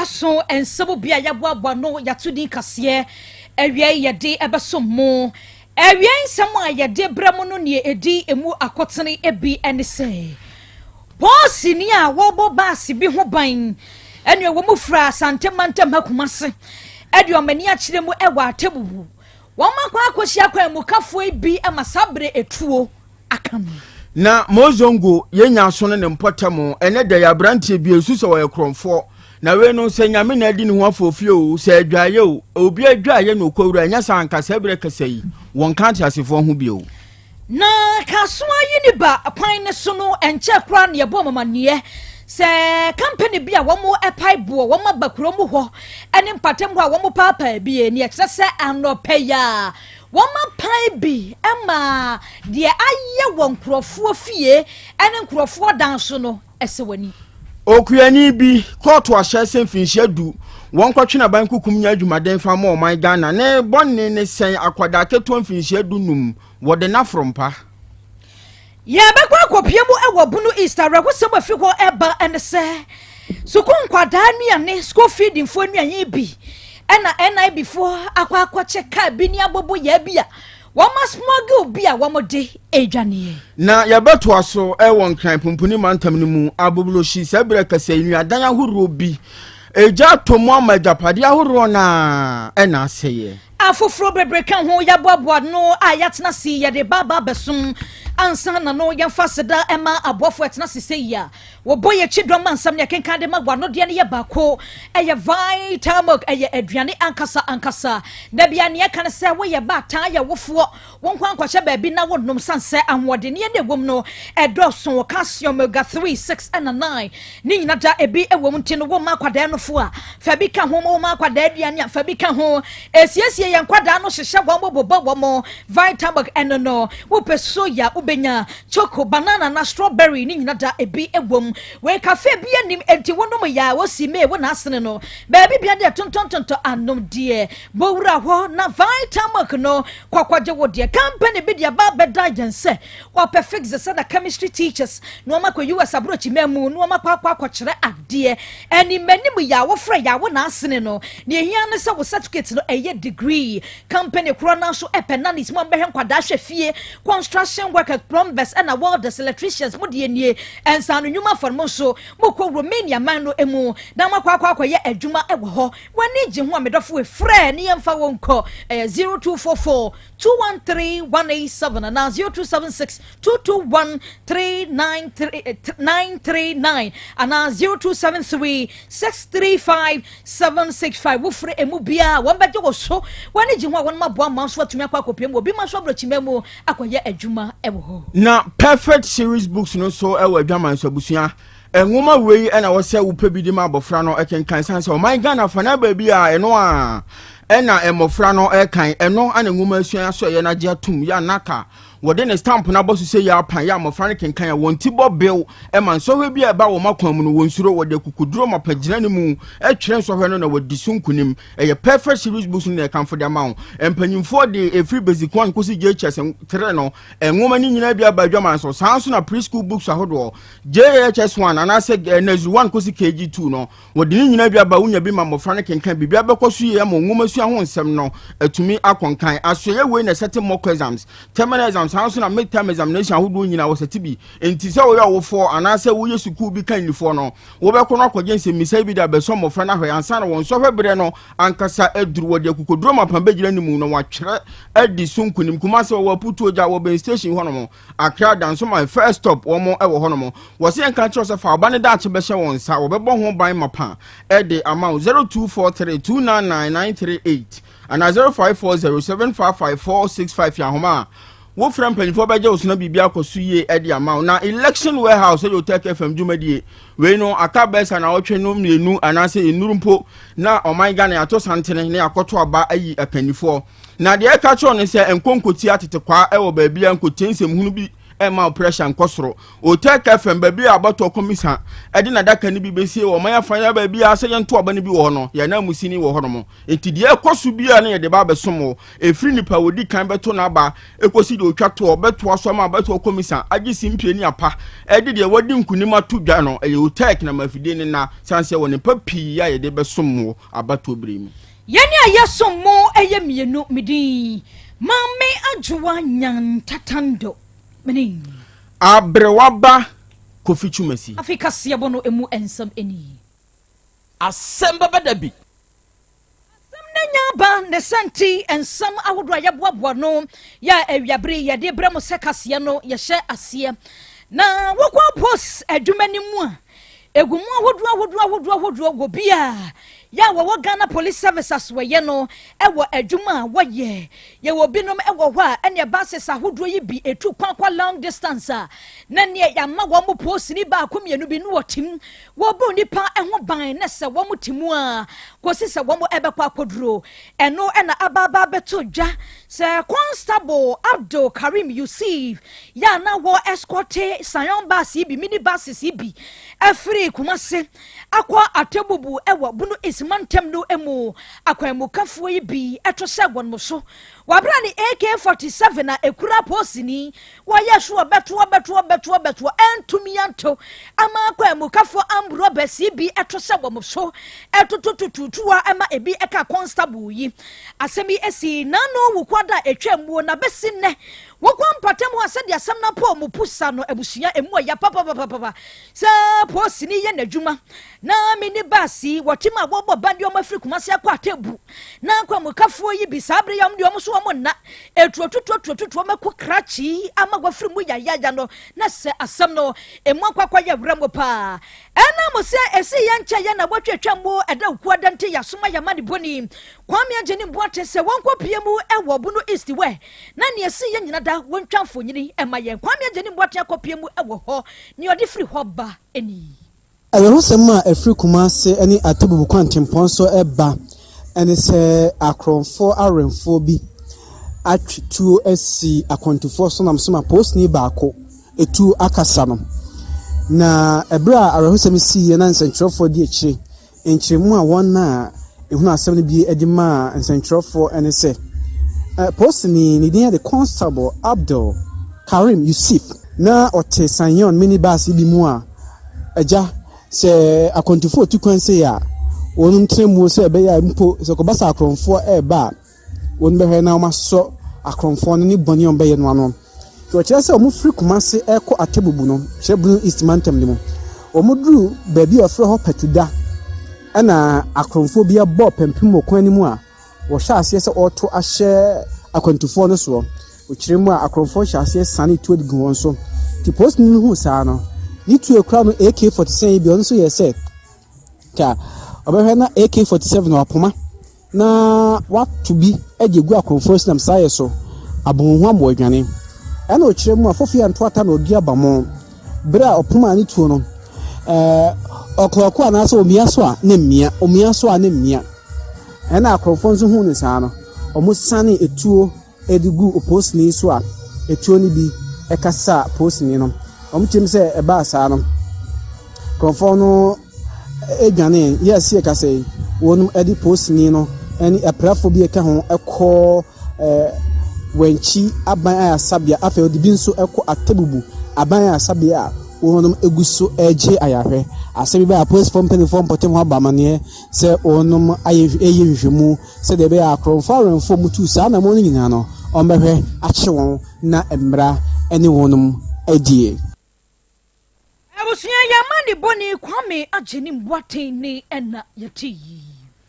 so ensebo bia yaboabo no yatudi kase ewie yede ebeso mo ewie nsemo a yede bramo no ne edi emu akotene ebi ene se bosi ni a wobo baasi bi ho ban ene wo mu fra Asante mantem hakumase edi omani a kire mu ewa atebubu wo makwa akohia kwa mu kafo ebi amasabre etuo akam na mozongo yenya so ne mpotamo ene da ya brantie bi esu so wo kromfo na we no se nyame na di ne ho afofie o se adwaye o obi adwaye no kwawura anya sanka sabre kasai won kan tiasefo ho bi o na kasoa uniba kwan ne so no enche kra ne yebo mamanie se company bia wo mo epaibo wo mabakuro mu ho ene mpatem ho a wo mo papa bi ne ekse se anopeya wo mapai bi ema de aye won krofo fie ene krofo dan so no ese wani okuyani bi court wa hyese finhia du won kwatwe ban kukum nya adwumaden fa ma o man Ghana ne bonne ne sen akwada keto finhia du num wo de na frompa ya bakwa kopiemu ewo bunu Easter rekwosem afi ho eba ene se sukun kwada nua ne school feeding fo nua ye bi ena before akwa cheka bi ni abobo ya bia wama smuggle bia wamode edwane na yabeto aso ewo nkran pumpuni mantam ni mu abobulo shi sabre kasa nua dan ahoro bi eja tomu amajapade ahoro na ena aseye afoforo bebre kan ho yaboabo no ayatna si yede baba besum ansa na no yemfa seda ema abofo etna seseya wo boye chidwama ansam ne kenkan de magwa no de ne ye bako eye vitamok eye aduane ankasa da bia ne kan se wo ye ba tan ye wofo won kwan kwahye ba bi na wonnom sanse anwode ne ne wom no edoso calcium omega 3 6 and 9 ni nyina da ebi ewom nti no wo makwada no fo a fa bi ka ho wo makwada aduane fa bi ka ho esiesie ye nkwada no hyehye wo bobo wo vitamok enono wo pesoya benya choco banana na strawberry ni nyina da ebi ewom we cafe bi anim enti wonom ya wosime wo na asene no baby bia de tontontonto anom de bowura ho na vitamok no kwakwaje wo de company bi de ba beda jense wa perfect ze na chemistry teachers no makwa US abrochi memu no makwa kwakire ade eni manim ya wo fra ya wo na asene no ne hia ne se wo certificate no eye degree company krona so epenanis mo behwe kwada hwefie construction worker plumbers and welders electricians mo de nie ensanu nyuma formo so mo ko Romania man no emu na makwa ye adwuma ewo ho wani gye ho amedofo e frɛ ne yemfa wonko 0244 213 187 and 0276 221 939 and 0273 635 765 wo frɛ emu bia won beje wo so wani gye ho won maboa manso atumi akwa obi manso abrochimemu akwa adwuma ewo na perfect series books no so ewa adwaman so abusua enwoma wei ena wo se wo pebidi ma abofra no ekenkan sanse o my Ghana fana ba bi a eno a ena emofra no ekan eno ana enwoma asua so ye na gye atum ya naka wode ne stamp na bosu se ya pan ya mofra ne kenkan ya wonti bo bill e man so hwe bi e ba wo makwan mu no wonsuro wode kukuduro mapagina ne mu e twere so hwe no na wodi sunkunim e perfect series books no e kan for the amount empanyimfo de e free basic one kosi JHS 3 no enwoma ni nyina bi abadwaman so sanso na preschool books ahodo JHS 1 anase nursery 1 kosi KG 2 no wode ni nyina bi aba wunya bi ma mofra ne kenkan bibia bekoso ye ma nwoma su ho nsem no atumi akonkan asoye we na setting mock exams terminal exams sanso na midterm examination ahodo nyina wo setibi enti se wo ya wo for anase wo ye school bi kan nifo no wo be kono akogyense misai bi da be so mofra na hwe ansa na won so hwebre no ankasa aduru wode akukoduro mapamba gira ni mu no watwere adi sunkunim kuma se wo putu oja wo ben station ho no mo akra dan so my first stop wo mo e wo ho no mo wo se enka kiro se fa obane da ache be hye won sa wo be bo ho ban mapa e de amount 0243299938 and 0540755465 ya homa wo from penfo beje osuna bibia akoso ye e de amount na election warehouse yo take FM dwumadie we no aka besa na otwe no mienu anase enurumpo na oman Ghana ato santene ne akoto aba ayi akanifo na de eka cho ne se enkonkoti atete kwa e wo ba bia nkotensem hunu bi ma pressure nkosoro o take FM ba bi abato komisa e de na daka ni bi besie wo man afanya ba bi ase ye nto aba ni bi wo no ye na musini wo hono mo enti de ekoso bi a na ye de ba besom efiri nipa wodi kan beto na ba ekosi de otwato beto aso ma beto komisa agi simpie ni apa e de wodi nkunima to dwa no e o take na mafide ni na sanse wo ne papi ya ye de besom wo abato bremu yani ayesom mo eye mienu midi mame adwoa nyan tatando meni abrewaba Kofi Chumasi Afrika siabo no emu ensam eni Asem Beba Dabi Nyaba ne santi ensam ahodo ayeboabo no ya awiabre ye de bramo sekasia no ye hye asie na wokwa boss adwumani mu a egumu ahodo go bia ya wo Ghana Police Services we no ewo adwuma wo ye wo binom ewo ho a ene bases ahodo yi bi etu kwa long distance a na ne ya ma wo mo post ni ba komienu bi no wotim wo bu nipa eho ban na se wo mo timu a kosi se wo mo ebekwa akoduro eno na ababa beto dwa se Constable Abdul Karim Yusuf ya na wo escort Sayon bus bi mini buses bi afri Kumase akwa atebubu ewo bunu ismantem no emu akwamu kafo yi bi etose gon mo so wabra ni AK47 na ekura posini wa yeso beto entumi anto ama akwamu kafo ambro besi bi etose gon mo so etutututua ama ebi eka Constable yi asemi esi nano wukwada etwamu na besi ne wokwa mpatem ase de asem na po mu pusa no abusia emu ya papa sa posini ye nadwuma na mini basi wotima bobo bandi o mafiri Kumase akwa atebu na akwa mukafo yi bi sabre yam de o so o na etututututu mako krachi ama gwafiri mu ya no na se asem no emu akwa ya bramo pa ena mo se esi ya ncha ya na botwetwa mo eda ku dante ya soma ya mani boni kwame ageni boate se wonkɔ piemu ewo bunu east we na ne esi ya nyina da wontwafo nyini ema ye kwame ageni boate akɔpiemu ewo ho ne odi firi ho ba eni Ayehosem a Afri Kumase ani atebubu kwantempon so eba ene se akronfo aremfo bi atwetuo asi akontufo so nam so ma post ni baako etu akasa no na ebra Ayehosem si ye na nsentrofo di ekire enkyiremu a won na ehunu asem no bi edima nsentrofo ene se post ni din de Constable Abdul Karim Yusuf na ote sanyon minibus bi mu a eja se akontifo tukwanse ya wonum tremu se be ya mpo se ko basa akronfo eba won be he na ma so akronfo no ni boni on be ye no ano to kire se omu firi Kumase eko atebubu no shebu East Mantem ni mu omuduru ba bi ofre ho petuda ana akronfo bi abo pempim okwan ni mu a wo hya ase se oto ahye akontifo no so o kire mu a akronfo hya ase sane tu odigu won so ti post ni hu sa no ni tu ekra no AK47 bi onso ye se ka obehwe na AK47 no apoma na watu bi ejegu akronfo sinam saye so abonhu amo adwane ena o kire mu afofi anto ata na odi abamo bra opoma ni tu no okloko ana so omia so a na mmia ena akronfo nso hu ni sa no omo sane etuo edigu opost ni so a etuo ni bi ekasa post ni no omutim se eba asa no konfo no edwane yes ye kase wonum edi post ni no eni aprafo bi eka ho ekọ wenchi aban ayasabia afa odi bi nso ekọ atebubu aban ayasabia wonum eguso eje ayahwe asemi ba post from penifom potem ho abamane se wonum eye hwehwemu se de be akronfo renfo mutu sa na mo nyina no ombehwe ache won na emra eni wonum edie abusuya yamani boni kwame ageni mbwate ni ena yati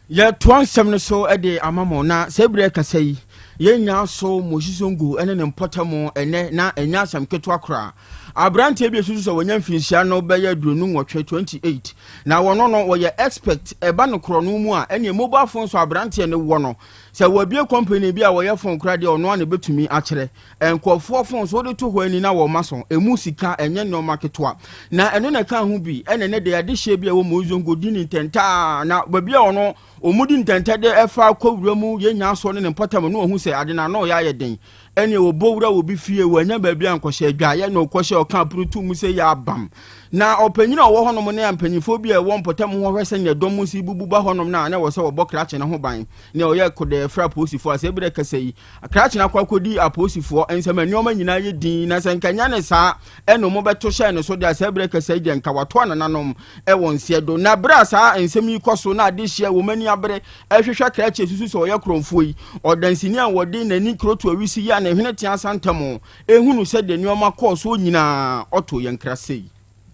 ye twansem no so ede amamo na sebre kasa yi ye nya so moshisongo ene ne mpotamo ene na enya asam keto akra abrante bi esusu so wonya mfinsia no be ya duronu nwotwe 28 na wono no wo ye expect eba no krono mu a ene mobile phone so abrante ne wo no se wabie company bi a wo ye phone kra de ono na betumi akere enkofo phone so de to ho ani na wo maso emu sika enye no marketwa na eno na ka hu bi ene ne de ade hye bi a wo mozongo di ni tenta na babi a ono omudi ntenta de efa kwawura mu ye nya so ne potam no hu se ade na no ya ye den ene obowura obi fie wanya ba bia nkɔhye adwa ye na okɔhye ɔka prutu mu se ya abam na opanyina ɔwɔ honom ne ampanyifo bi ɛwɔ mpɔtam ho hwɛsɛ ne dɔm si bububa honom na wɔ sɛ wɔbɔ krache ne ho ban ne ɔyɛ kode fra posifo ase bi de kasa yi krache na kwakodi aposifo ensɛm anoma nyina yɛ din na sɛ nkanya ne saa ɛno mo bɛto hyɛ ne so de ase bi de kasa yi de nka wato anananom ɛwɔ nsie do na bra saa ensɛm yi kɔso na ade hyia wɔ mani abere ɛhwehwɛ krache susu sɛ ɔyɛ kromfo yi ɔdansini a wɔde nani kroto awisi ya na hwene tia santamo ehunu sɛ de nneɔma kɔɔ so nyina ɔto yɛn krasei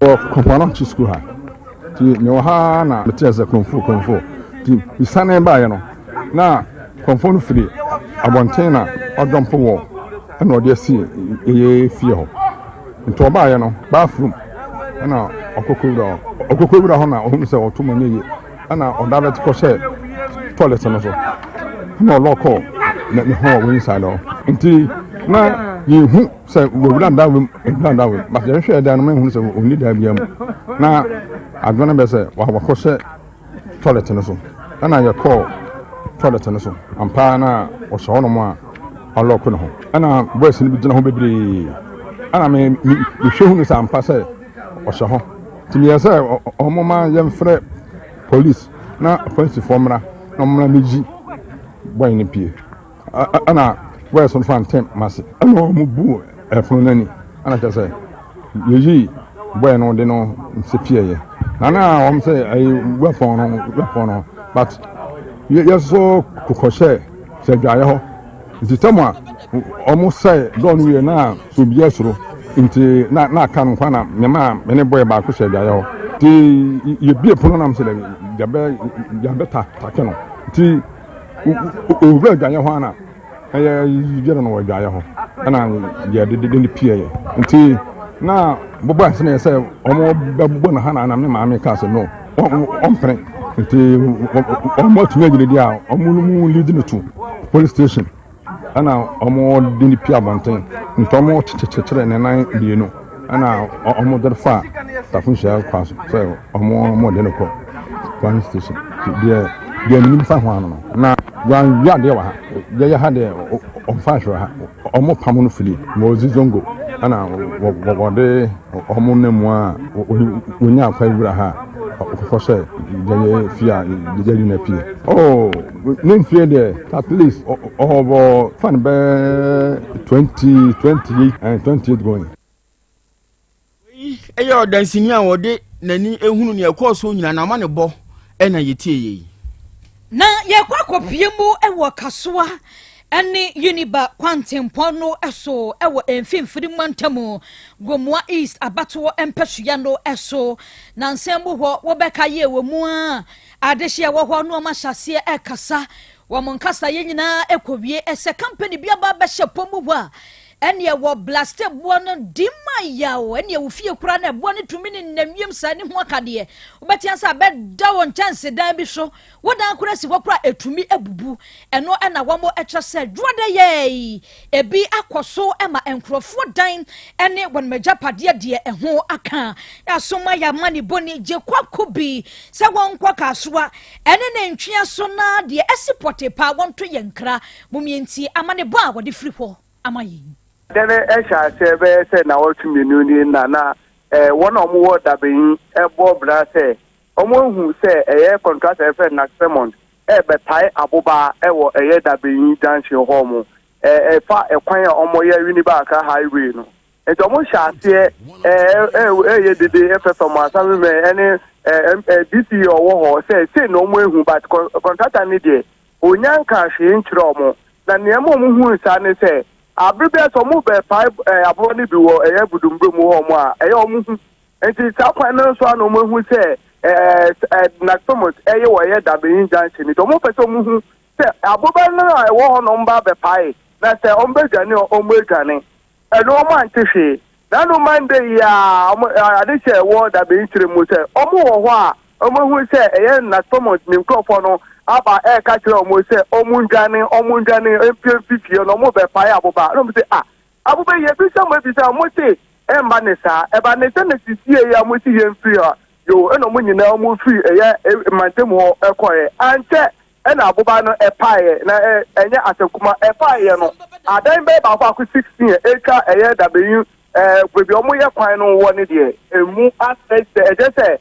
Kompana to school ha. Ti me wa ha na me tese konfo. Ti isane ba ye no. Na konfo no firi abonten na odompo wo. E na ode asi eye fie ho. Nto ba ye no, bathroom. E na okokowura ho na ohunu se oto manye ye. E na odabet ko she toilet no so. Na loko na me ho we inside o. Nti na you say we will down but you share down men who say only da biam na adwana be say wa ko she toilet no so na ya call toilet no so ampa na o so no mo a aloko no ho na boys ni bi gina ho bebre ana me hwe hu say ampa say o so ho ti me say o mo ma yem frɛ police na police formra na mo na meji boy ni pie ana where some fan temp massive no mu bu efun nani ana ta say yeji boy no de no se pie na am say ai weapon no but yes so kokoshe se dwaye ho nti tamwa almost say don we na so bi esoro nti na aka no kwa na me ma me ne boy ba ko se dwaye ho ti ye bi epono na am say jabe ta ke no ti o re dwaye ho ana yere no wadwaye ho ana ye de pie nti na bobo ase na say omo bebo na hana na me maame ka se no ompre nti omo tumi gidi dia omo mu lead no to police station ana omo de pie abonten nti omo chechechere ne nan bienu ana omo derfa tafun sha kwaso say omo de no ko police station dia minim fa ho ano na wan ya de wa ha ya ha de on fa hwe ha omo pam no fili mo zizongo ana wode omo nemu a onya akwa wura ha ko se de fia de jeli na pie oh nim fie de at least over fan be 28 and 28 going eyo dansini a wode nani ehunu ne ekɔso nyina na ma ne bɔ ɛna yetie yi na yekwakopie mu ewo kasoa ene uniba kwantempɔ no eso ewo emfimfiri mantamu gomwa east abato empehua no eso na nsembo ho wobɛka ye wɔ mu a adehye wɔ ho no ma hyase ekasa wɔ monkasa ye nyina ekowie ese company bia ba bɛhye pomu ho a ene wo blaste bo no dima yawo ene wo fie kura na bo no tumi ne namwiem sa ne ho akade obetia sa be da won chance dan bi so wodan kura si kura etumi ebubu eno na wo mo etwa se dwode ye ebi akoso ema enkrofo dan ene won majapade de eho aka ya soma ya mani boni je kwakobi se won kwa kasoa ene na ntwea so na de esipote pa won to yenkra mumienti amane bo a wode firi ho amayi then esha say na what minuni na one of more dabin ebo bra say omo hu say contract efe na semond betai aboba ewo dabin danshi homo fa ekwan omo ye uniba ka highway no ento omo sha se dede efe from asami me any DC owo ho say no mo hu but contractor ni de onyanka hwe nkyere omo na niam omo hu sa ne say abribia so mu be 5 abo ni bi wo budumbe mu ho mo a omu hu enti sa kwan no so ano mo hu se na tomot wo dabin junction ni to mo pese mu hu se aboba no a wo ho no mba be pai na se o mbe gane o mo gane no mo antihwe na no mande ya ade che wo dabin kire mu se o mo ho a o mo hu se na tomot ni mkrofo no aba ka kire o mo se omunjane empie no mo be pa ya aboba no mo se aboba ye bi se mo se mba ne sa eba ne se ne sisie ya mo si ye mfiri ha yo eno mo nyina mo firi mantem ho ekoye ante ɛna aboba no ɛpaeɛ na ɛnyɛ asɛnkuma ɛpaeɛ no adan bɛyɛ baako akɔ 16 ɛka ɛyɛ dabeyi baabi ɔmo yɛ kwan no wɔ ne deɛ emu asɛ ɛgye sɛ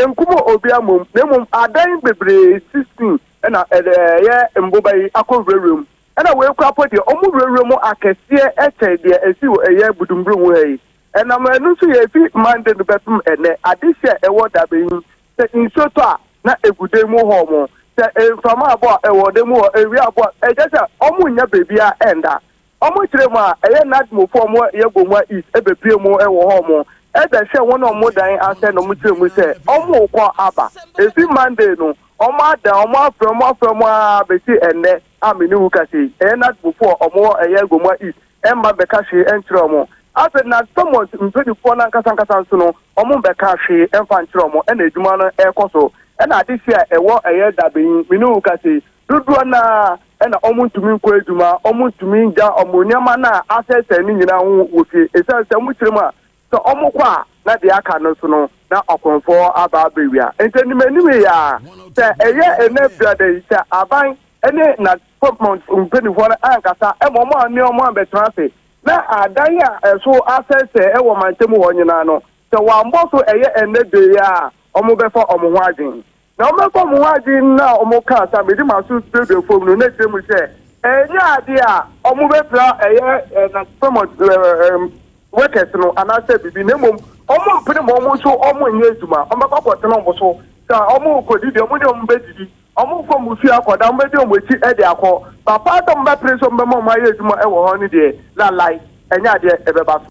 nkumo obi amom na mmom adan bebree 16 ɛna ɛyɛ mboba yi akɔ wurewurem ɛna wei kura po deɛ ɔmo wurewurem akɛseɛ ɛkyɛ deɛ esi wɔ ɛyɛ budumburu mu ha yi ɛnam ɛno nso yɛ fi mande no bɛtum ɛnɛ adehyɛ ɛwɔ dabeyi sɛ nsuo tɔ a na egude mu hɔ mo sɛ mframa abɔ a ɛwɔ de mu hɔ ewia abɔ ɛgye sɛ ɔmo nya beebi a ɛnda ɔmo kyerɛ mu a ɛyɛ nadmofo ɔmo yɛ gomwa east ɛbɛpie mu ɛwɔ hɔ mo ɛbɛ hwɛ wɔn a ɔmo dan asɛ na ɔmo kyerɛ mu sɛ ɔmo kɔ aba efi monday no ɔmo ada ɔmo afrɛ mu a bɛsi ɛnɛ a mene wu kase ɛyɛ nadmofo ɔmo ɛyɛ gomwa east ɛmba bɛka hwee ɛnkyerɛ ɔmo afɛ na stomach mpanyinfoɔ n'ankasa nso no ɔmo bɛka hwee ɛmfa nkyerɛ ɔmo ɛna adwuma no ɛkɔ so ɛna ade si a ɛwɔ ɛyɛ dabeyi mene wu kase dodoɔ na ɛna ɔmo ntumi nkɔ adwuma ɔmo ntumi ngya ɔmo nneɛma na asɛsɛ ne nyinaa ho wɔ fie ɛsɛ sɛ ɔmo kyerɛ mu a sɛ ɔmo kɔ a na deɛ aka no so no na ɔkɔnfoɔ aba abɛwia nti nimanim yɛ a sɛ ɛyɛ ɛnɛ brada yi sɛ aban ɛne na pɔpɔn mpanyinfoɔ no ankasa ɛma ɔmo a ne ɔmo abɛtena ase na adan a ɛso asɛsɛ ɛwɔ mantam hɔ nyinaa no sɛ wɔambɔ so ɛyɛ ɛnɛ de yi a ɔmo bɛfa ɔmo ho adwen na ɔmo bɛfa ɔmo ho adwen na ɔmo kaa sa mede ma so studio fom no na kyerɛ mu sɛ ɛnyɛ ade a ɔmo bɛfira ɛyɛ na pɔpɔn workers no anaasɛ bibi na mmom ɔmo mpene ma ɔmo nso ɔmo nyɛ adwuma ɔmo bɛkɔkɔtena ɔmo so sɛ ɔmo kɔdidi ɔmo ne ɔmo bɛdidi ɔmo kɔ mu fie akɔda ɔmo bɛdi ɔmo akyi ɛde akɔ papa atɔ ɔmo bɛpere so ɔmo bɛma ɔmo ayɛ adwuma ɛwɔ hɔ no deɛ lalai ɛnyɛ adeɛ ɛbɛba so.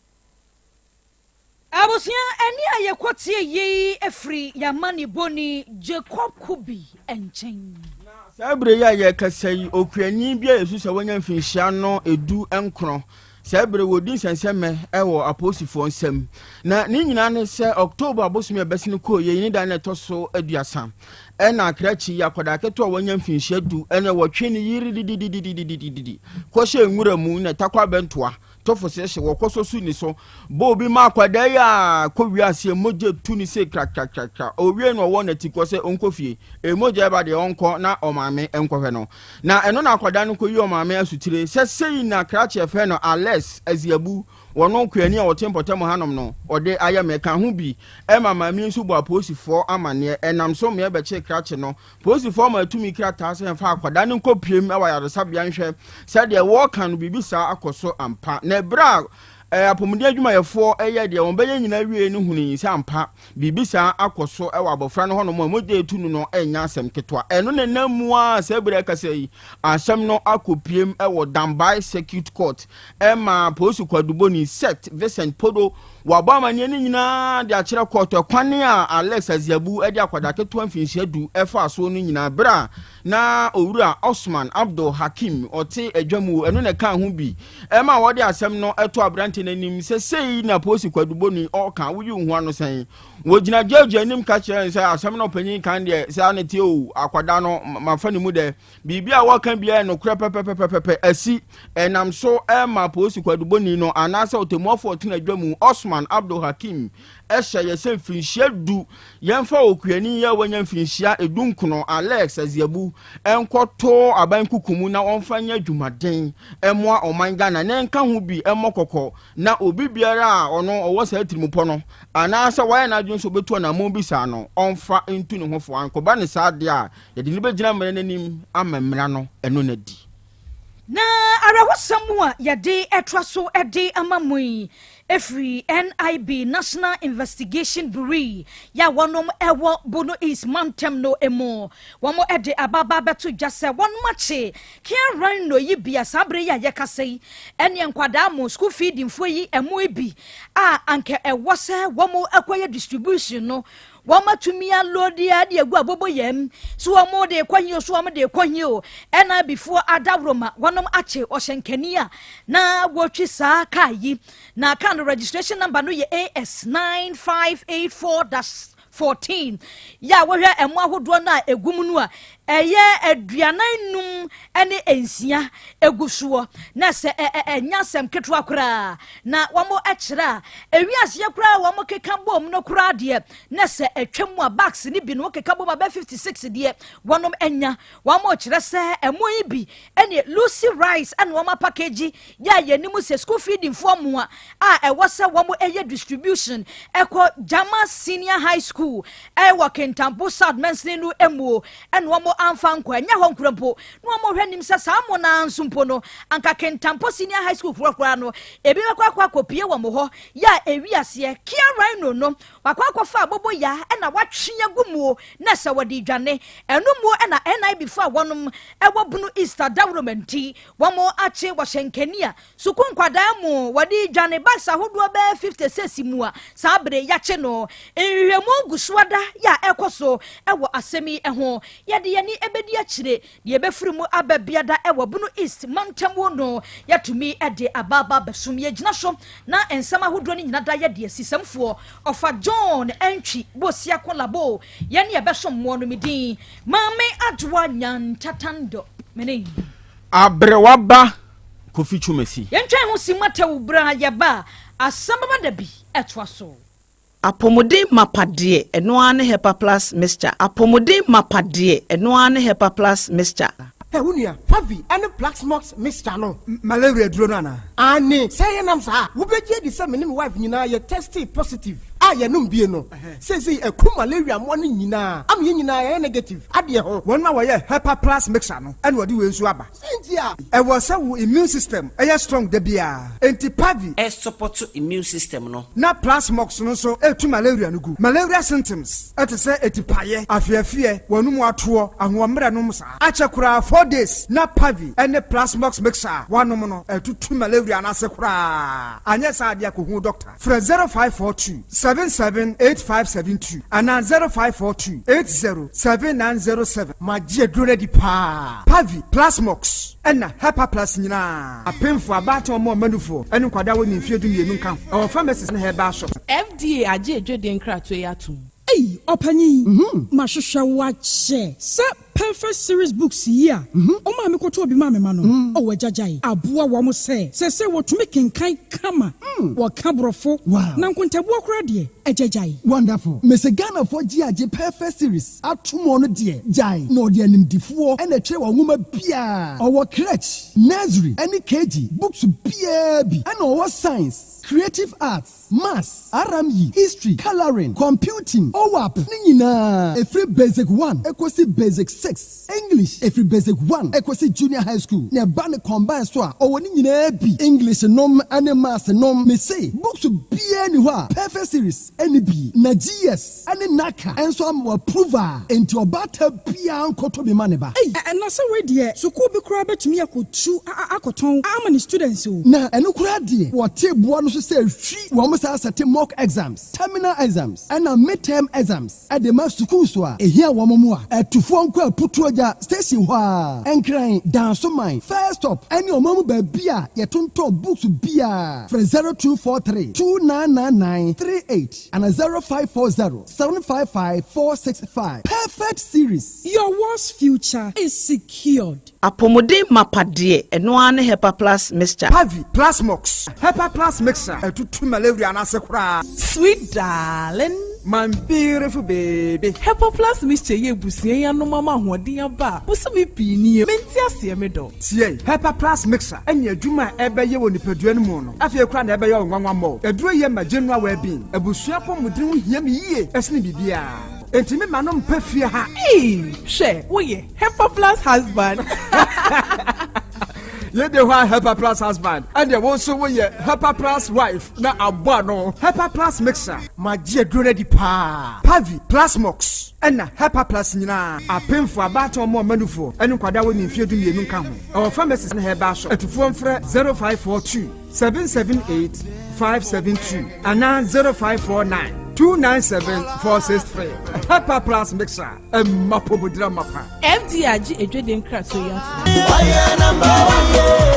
abusua ɛni a yɛkɔtie yei efiri yamani boni Jacob Kubi ɛnkyɛn. saa bere yi a yɛkasa yi okuani bi a yesu sɛ wɔnya mfinhyia no edu nkron sɛ bere wodi nsɛnsɛmɛ ɛwɔ aposifoɔ nsɛm na ne nyinaa ne sɛ October abosom yɛbɛsi no kɔ yɛ ni dan na ɛtɔ so aduasa ɛna akrakyi akɔda keto a wɔnya mfinhyia du ɛna wɔtwe ne yiri dididididididi kɔhyɛ nwura mu na takwa bɛntoa tofo se hye wɔkɔso su ni so bo bi ma akɔda ya kɔwi ase moje tu ni se krakrakrakra owie no wɔ na ti kɔ sɛ onkɔfie emoje ba de onkɔ na ɔmaame enkɔhwɛ no na ɛno na akɔda no kɔyi ɔmaame asutire sɛ sei na krakye fɛ no Alex Aziabu wɔno kuani a wɔte mpɔtam hanom no ɔde ayɛ meka ho bi ɛma maame nso bɔ aposifoɔ amane ɛnam so me bɛkye krakye no posifoɔ ma atumi krataa sɛ fa akɔda no nkɔpiem ɛwɔ yaresabea nhwɛ sɛ deɛ wɔka no bibi saa akɔso ampa na bra apomudi adwumayɛfoɔ ɛyɛ deɛ wɔn bɛyɛ nyina wie no hunu sɛ ampa bibi saa akɔso ɛwɔ abɔfra no hɔ no mo de etu no ɛnya asɛm ketwa ɛno ne namu a sɛ bere kasa yi asɛm no akɔpiem ɛwɔ Dambai Circuit Court ɛma police kwaduboni Sect Vincent Podo wabɔ amane ne nyinaa de akyerɛ court kwane a Alex Aziabu ɛde akɔda ketwa mfinhyia du ɛfa so no nyinaa bra na owura Osman Abdul Hakim ɔte adwamu ɛno ne kan ho bi ɛma wɔde asɛm no ɛto abrante n'anim sɛ sei na police kwaduboni ɔka woyi ho ano sɛn wogina jeje anim ka kyerɛ sɛ asɛm no panyin kan deɛ sɛ ane tie o akɔda no mafa ne mu dɛ biribi a wɔka bia no kura pɛpɛpɛpɛpɛ asi ɛnam so ɛma police kwaduboni no anasa otemuafo ɔtena adwamu Osman Abdul Hakim ɛhyɛ yɛsɛ mfinhyia du yɛmfa okuani yɛ wanya mfinhyia edunkono Alex Aziabu ɛnkɔto aban kukumu na ɔmfa nya dwumaden ɛmoa ɔman Ghana na nka ho bi ɛmɔkɔkɔ na obi biara a ɔno ɔwɔ saa tirimupɔ no anaasɛ wɔyɛ na adwon so betu na mo bi saa no ɔmfa ntu ne ho fo ankɔba ne saa de a yɛde ne bɛgyina mmere n'anim amemmra no ɛno na di na arawosam a yɛde ɛtra so ɛde amamui efiri NIB National Investigation Bureau ya wonom ewo Bono East Mountain no emo womo ede ababa beto jase won mache kian ran no yibia sabre ya yekasei ene nkwada mo school feeding fo yi emo ebi a anke ewo se womo akoye distribution no wama tumia lodia de agu abobo yam so womo de kwanyi so womo de kwanyi o ena before adabroma wonom ache ohyenkania na wotwi saa kai na kan registration number no ye AS 9584-14 ya wohwe emo ahodo na egum no a aduanan num ene ensia egusuo na se nyasem ketwa kra na wamo ekira ewiase kra wamo keka bom no kra de na se atwam a box ni bi no keka bom ba 56 de wonom enya wamo kire se emoyi bi ene Lucy Rice and wama package ya yenimu se school feeding form a ewo se wamo eye distribution eko Jama Senior High School ewo Kentampo South Mensinu emu en wamo amfa nkwa nya ho nkurampo no wamo hwenim se samo na nsumpo no anka Kentampo Senior High School kura no ebi akwa kopie wamo ho ya ewiase kia rhino no wakwa fa bobo ya na watwea gumu na se wadi dwane enu mu na NIB fa wonum ewo bunu Easter Development wamo ache washenkania sukun kwada mu wadi dwane baksa hodo be 56 mu a sabre yache no ehwemu guswada ya ekoso ewo asemi eho yade yani ebedi akire de ebefiri mu ababiada ewo bunu East mantamu no yatumi ede ababa besum ye gina so na ensama hodo ni nyina da yade sisamfo ofa John entry bosia kolabo yani ebesom mo no midin mame adwa nyan tatando mene abrewaba Kofi Chumesi yentwen ho simata ubra yaba Asem Beba Dabi etwaso apomodin mapade eno ane hepa plus mixture apomodin mapade eno ane hepa plus mixture Unia, Pavi, and the Black Smokes, Mr. No, Malaria Dronana. Annie, say, and I'm sorry, who be the same wife, you know, you're tested positive. I am no. Says he a coup malaria morning, you know, I'm in negative. Adia, 1 hour, Hepa Plus Mixano, and what do you swabber? I was so immune system, a strong debia, anti Pavi, a support to immune system no. Na Plus Smokes no so, to malaria no good. Malaria symptoms, at a say, at paye, I fear, one more tour, and 1 minute, Achakura 4 days, na Pavi, and the Plus Smokes mixer, 1 mono, and 2 malaria and asakura. And yes, I dear doctor, from 0542 778572 and 0542 807907. My dear Drone Pa Pavi Plasmox and Hepa Plus Nina. A painful about or more manufo and Quadawi in Fidu Nunca. Our pharmacist in her bar shop. FDA aje Jordan Kratweyatu. Hey, Opani, Mashusha watch. Perfect series books here. Oma me koto obi ma me ma no. O wajajai. Abua wa mo se wo to make kan kama. Wa kabrofo. Na nkontabu akura de. Ejajai. Wonderful. Mese Ghana for GAJ perfect series. Atumo no de. Jai. No de animdifo. Ene tre wa nwoma bia. Owo crèche, nursery, any KG. Books bia bi. And owo science, creative arts, maths, RME, history, coloring, computing, OWAP. Ni nyina. Every basic 1, equals basic 6. English every basic 1 equals junior high school ne ba ne combine so a o woni nyina bi English nom ane maths nom me say books bia ni ho a perfect series any bi na GS ane naka enso am approval enti obata bia nkoto be mane ba na say we de school bi kura betumi akotu akoton amani students o na eno kura de wo tebo no so say hwi wo mo say set mock exams terminal exams and midterm exams at the mass school so a ehia wo mo a atufo nko putuoja station wa enkran danso man first stop any omamu ba bia yetonto books bia from 0243 299938 and 0540 755 465 perfect series. Your world's future is secured. Apomodin mapade eno ane Hepa Plus mixture Pavi Plasmox Hepa Plus mixer to malaria and asakura. Sweet darling, my beautiful baby. Hepa Plus mixture ye busie ya no mama hoden aba. Buso me pini menti ase me do. Tie Hepa Plus mixer enya adwuma ebeye woni paduan mu no. Afie kura na ebeye onwanwa mo. Eduro ye ma general well being. Ebusua po mudin hu hia me yie. Esne bibia. Enti me manom pafie ha. She, wo ye Hepa Plus husband. Ye de wa Hepa Plus husband and ye won so wo ye Hepa Plus wife na abo no. Hepa Plus mixer ma je duro di pa Pavi Plasmox and Hepa Plus nyina apemfo abato mo manufo enu kwada woni mfie du mienu nka ho our pharmacist na heba shop atufo mfre 0542 778 572 and 0549 297-463. Hepa Plus mixer. Mapobudra mapa. FDRG Jordan Kratweyatu. Number 1, yeah.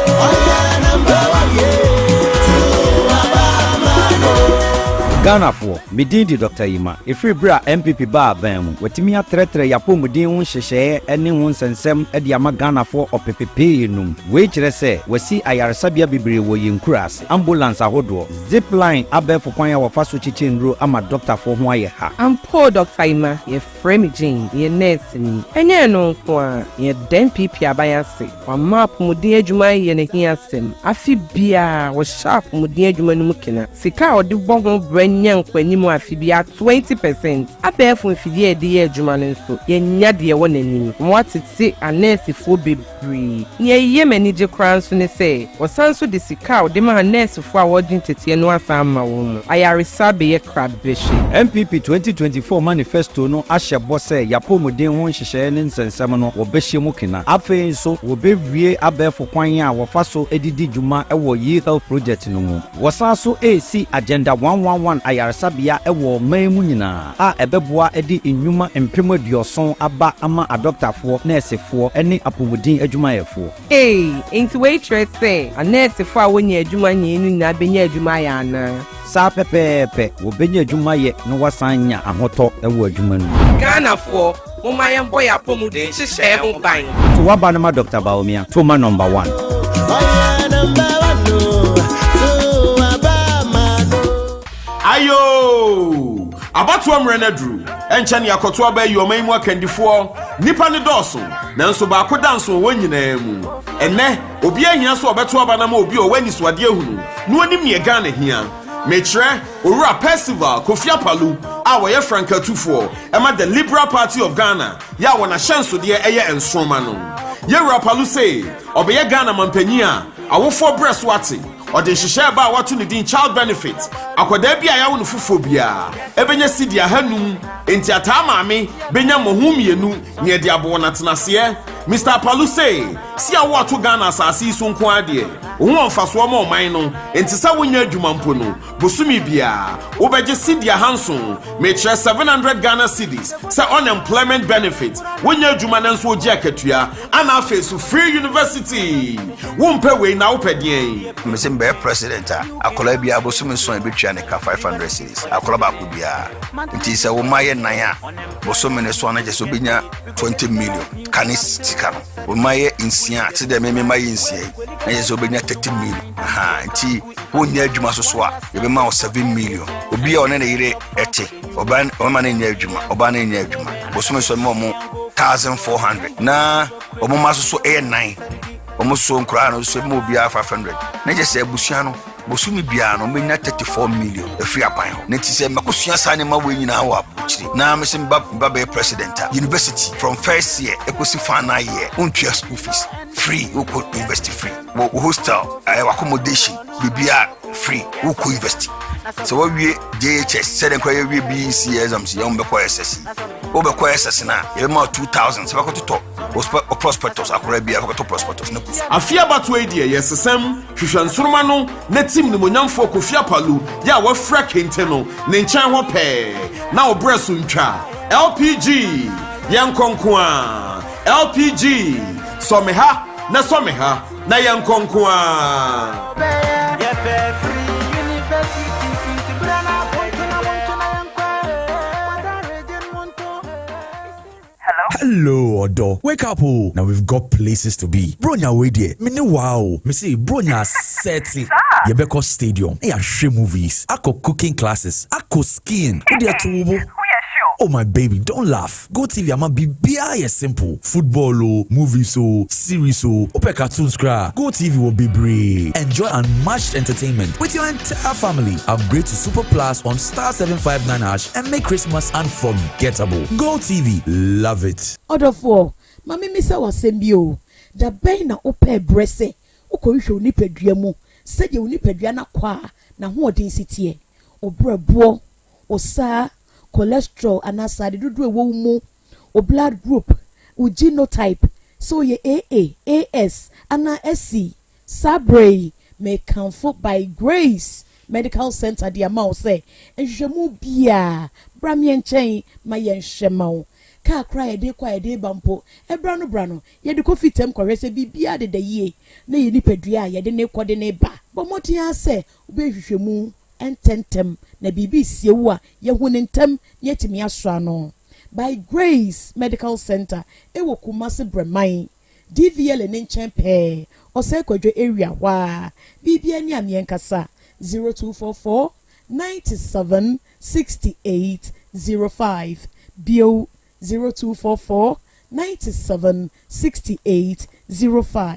Ghana for Medindi Dr. Ima, if we bra MPP bar bam, Wetimia Tretre Yapumudin Sheshe, any one sensem at Yama Ghana for or PPP num. Which say, we see Ayarasabia Bibri wo in Kras, ambulance a hodro, zip line, abe for Kwaya or Fasuchi Ro, I'm a doctor for Why. I'm poor Dr. Ima, ye frame Jane, ye nursing, and ye no for ye den PP abayase, or map Mudia Juma ye ne hiasem. Afi bia was sharp Mudia Juma Mukina, Sika or the bongo brain young when you more fibia 20%. I bear from Fidia dear Juman so, ye nyadia one any. What it say a nurse for be bree. Ye Yemen je crowns when they say, was also the Sika, the man nurse for awarding to Tianua Sama woman. I are sabi a crab bishi. MPP 2024 manifesto no Asha Bosse, Yapomudin won Shishanin and Samano or Beshi Mukina. Afe so will be re abe for Kwanya or Faso Edidi Juma ewo youth health project no. Was also AC agenda 111 Ayarasabia ewo Maymunina. Ebeboa edi inyuma empemo dioson aba ama adopter for nurse for any apomudin adwuma for. Into waitress say a nurse for when ye adwuma nyinu na benya adwuma ya na. Sa pepepe wo benya adwuma ye no wasanya ahoto ewo adwuma no. Ghana for Umayan boy apomudin share ho ban. To wabanama Dr. Baomia, Toma number 1. Ayo! Abatu amrenadru. Enchani akoto aba yi omaimu akandifo. Nipa ne doso. Nanso ba akodanso wo nyina mu. Enne obi ahia so obeto aba na ma obi o wani so ade ehunu. No anim ye Ghana hia. Metre Ora Percival Kofi Apalu awoye Franka Tufo ema the Liberal Party of Ghana ya wona chance de eye ensroma no. Ye Apalu say obeye Ghana mampanyi a awofo breast wate ode hihye ba wato ne din child benefit akoda bia ya wono fufo bia ebenya sidia hanum enti atamaame benya mohumienu ne de abo na tenase. Mr. Apalu say si awo to Ghana asasi so nko ade wo mfaso ma oman no enti sa wonya adwuma mpo no bosumi bia wo beje sidia hanson metre 700 Ghana cedis say unemployment benefit wonya adwuma na nso oji akatua ana face free university wo mpe we na wo pedien Mr. President akola bia bosumi so ebetwa ne ka 500 cedis akola ba ko bia enti say wo maye nan a bosumi ne so na je so benya 20 million kanis tikano wo maye insia ti de me maye insia na je so benya 30 million nti wonya adwuma so a ye be ma 7 million obi a one na yire ete oban o ma na nya adwuma oban na nya adwuma bosumi so mo 1400 na o mo ma so 9 o mo so nkura no so mo bia 500 na je se abusua no bosumi bia no menya 34 million efri apan ho nti se makosua sane ma we nyina ho abuchiri na mesim ba be president university from first year ekosi final year untua school fees free we could invest free hostel accommodation bibia free we could invest so we JHS said enquire we BC exams you be kwa SS we be kwa SS na e ma 2000 se bakoto to prospectus akorabia bakoto prospectus na kusu afia batu edie yesesem hwehwansoroma no na team ni monyamfo Kofi Apalu ya wa fra kente no ne nchan ho pe na obreso ntwa LPG yankonkwa LPG someha na yankonkwa Hello, Odo. Wake up, oh. Now we've got places to be. Bronya way there. Me ne wow. Me say Bronya seti. Yebeko Stadium. Hey, share movies. Ako cooking classes. Ako skiing. Who there to? Oh my baby, don't laugh. Go TV ama bibia ye simple. Football oh, movies oh, series oh, open cartoons cra. Go TV will be brave. Enjoy unmatched entertainment with your entire family. Upgrade to Super Plus on star 759# and make Christmas unforgettable. Go TV, love it. Order 4. Mami misa wasembio. Da bay na ope brese. Uko yusho unipeduya mo. Sedi unipeduya na kwa na huo density. Obrebo. Osa. Cholesterol anasa de dodo ewo mu o blood group o genotype so ye AA AS ana SC Sabre may comfort by Grace Medical Center the amount say enhwemu bia bramye nchen ma ye nhwema ka kra ye de bampo ebra no ye de coffee tem kwese bibia de ye na ye nipadua ye de ne kode ne ba bomotia se obehwehwemu ententem na bibi siewu a ye hu ne ntem yetimi asra no by Grace Medical Center ewo Kumasi Breman DVL ne nchen pe ose kwadwo area wa bibi ani amienkasa 0244 97 68 05 bio 0244 97 68 05.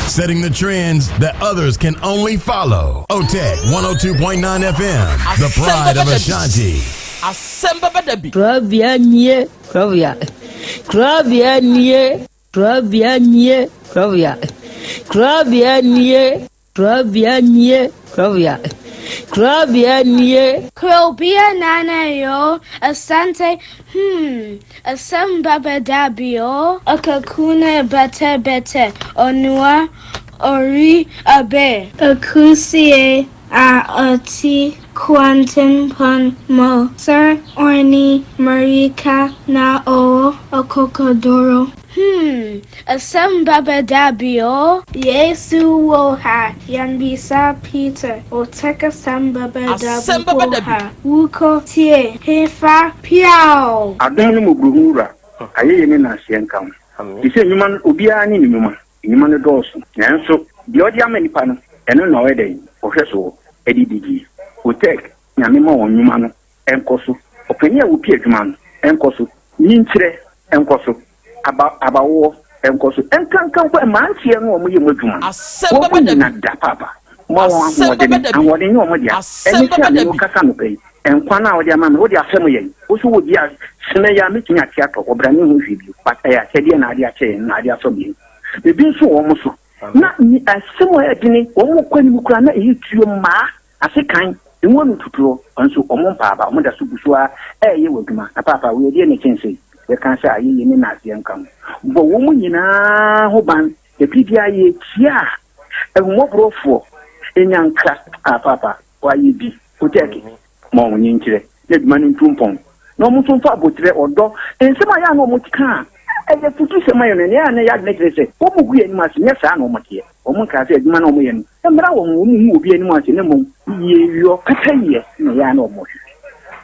Setting the trends that others can only follow. OTEC 102.9 FM, the pride of Ashanti. Asem Beba Dabi. Krobea nie, Krobea. Krobea nie, Krobea nie, Krobea. Krobea nie, Krobea nie, Krobea. Krobea nie. Krobea nana yo, Asante, Asem Beba Dabi yo, Akakuna bete, Onua, Ori abe, Akusie, Ati, Quantum pon mo, Sir Orni, Marika na o, Okokodoro. Asem Beba Dabi yo, Yesu wo ha, Yanbisa Peter, Oteka Asem Beba Dabi wo ha, Wuko tie, Hefa piao. Adonu mugruhura, ayeye ne na asienka. Dise nyuma obia ni nyuma, nyuma ne dosu. Nanso, di odi amenipa no, eno na wede, ohweso, edidigi. Otek, nyame ma nyuma no, enkoso. Openia wo pie adwuma no, enkoso. Nyinkyire, enkoso. Abawo enkoso enkankan kwa mantie no omo ye modwuma wo na da papa mo won de anwode ni omo dia eni tia no kasa no pei enkwa na wode ama me wode asem ye wo so wodi a sene ya metinya tia to obrani hu hwi bi pata ya chede na ade ache na ade aso bi bebi nso wo mo so na ni asem o edini wo mo kwani mu kura na eyi tuo ma asekan enwo no tuturo nso omo mpa aba omo da so busua ye wodwuma na papa we de ne chense ye kan sha ayi ni na asienkan bo wo mu nyina ho ban e bibia ye tia ehumọ brofo enyanka papa wa yi bi Oteki mo wonyi nkire na duma ni ntumpon na mo tumfa abotre odo ensema ya na mo tika eye futu sema yo ne ya na ya na kire se wo mu gu ani ma se nya sa na mo tie o mo ka se aduma na mo ye no emra wo mu obi ani ma se ne mo ye yo kata ye na ya na mo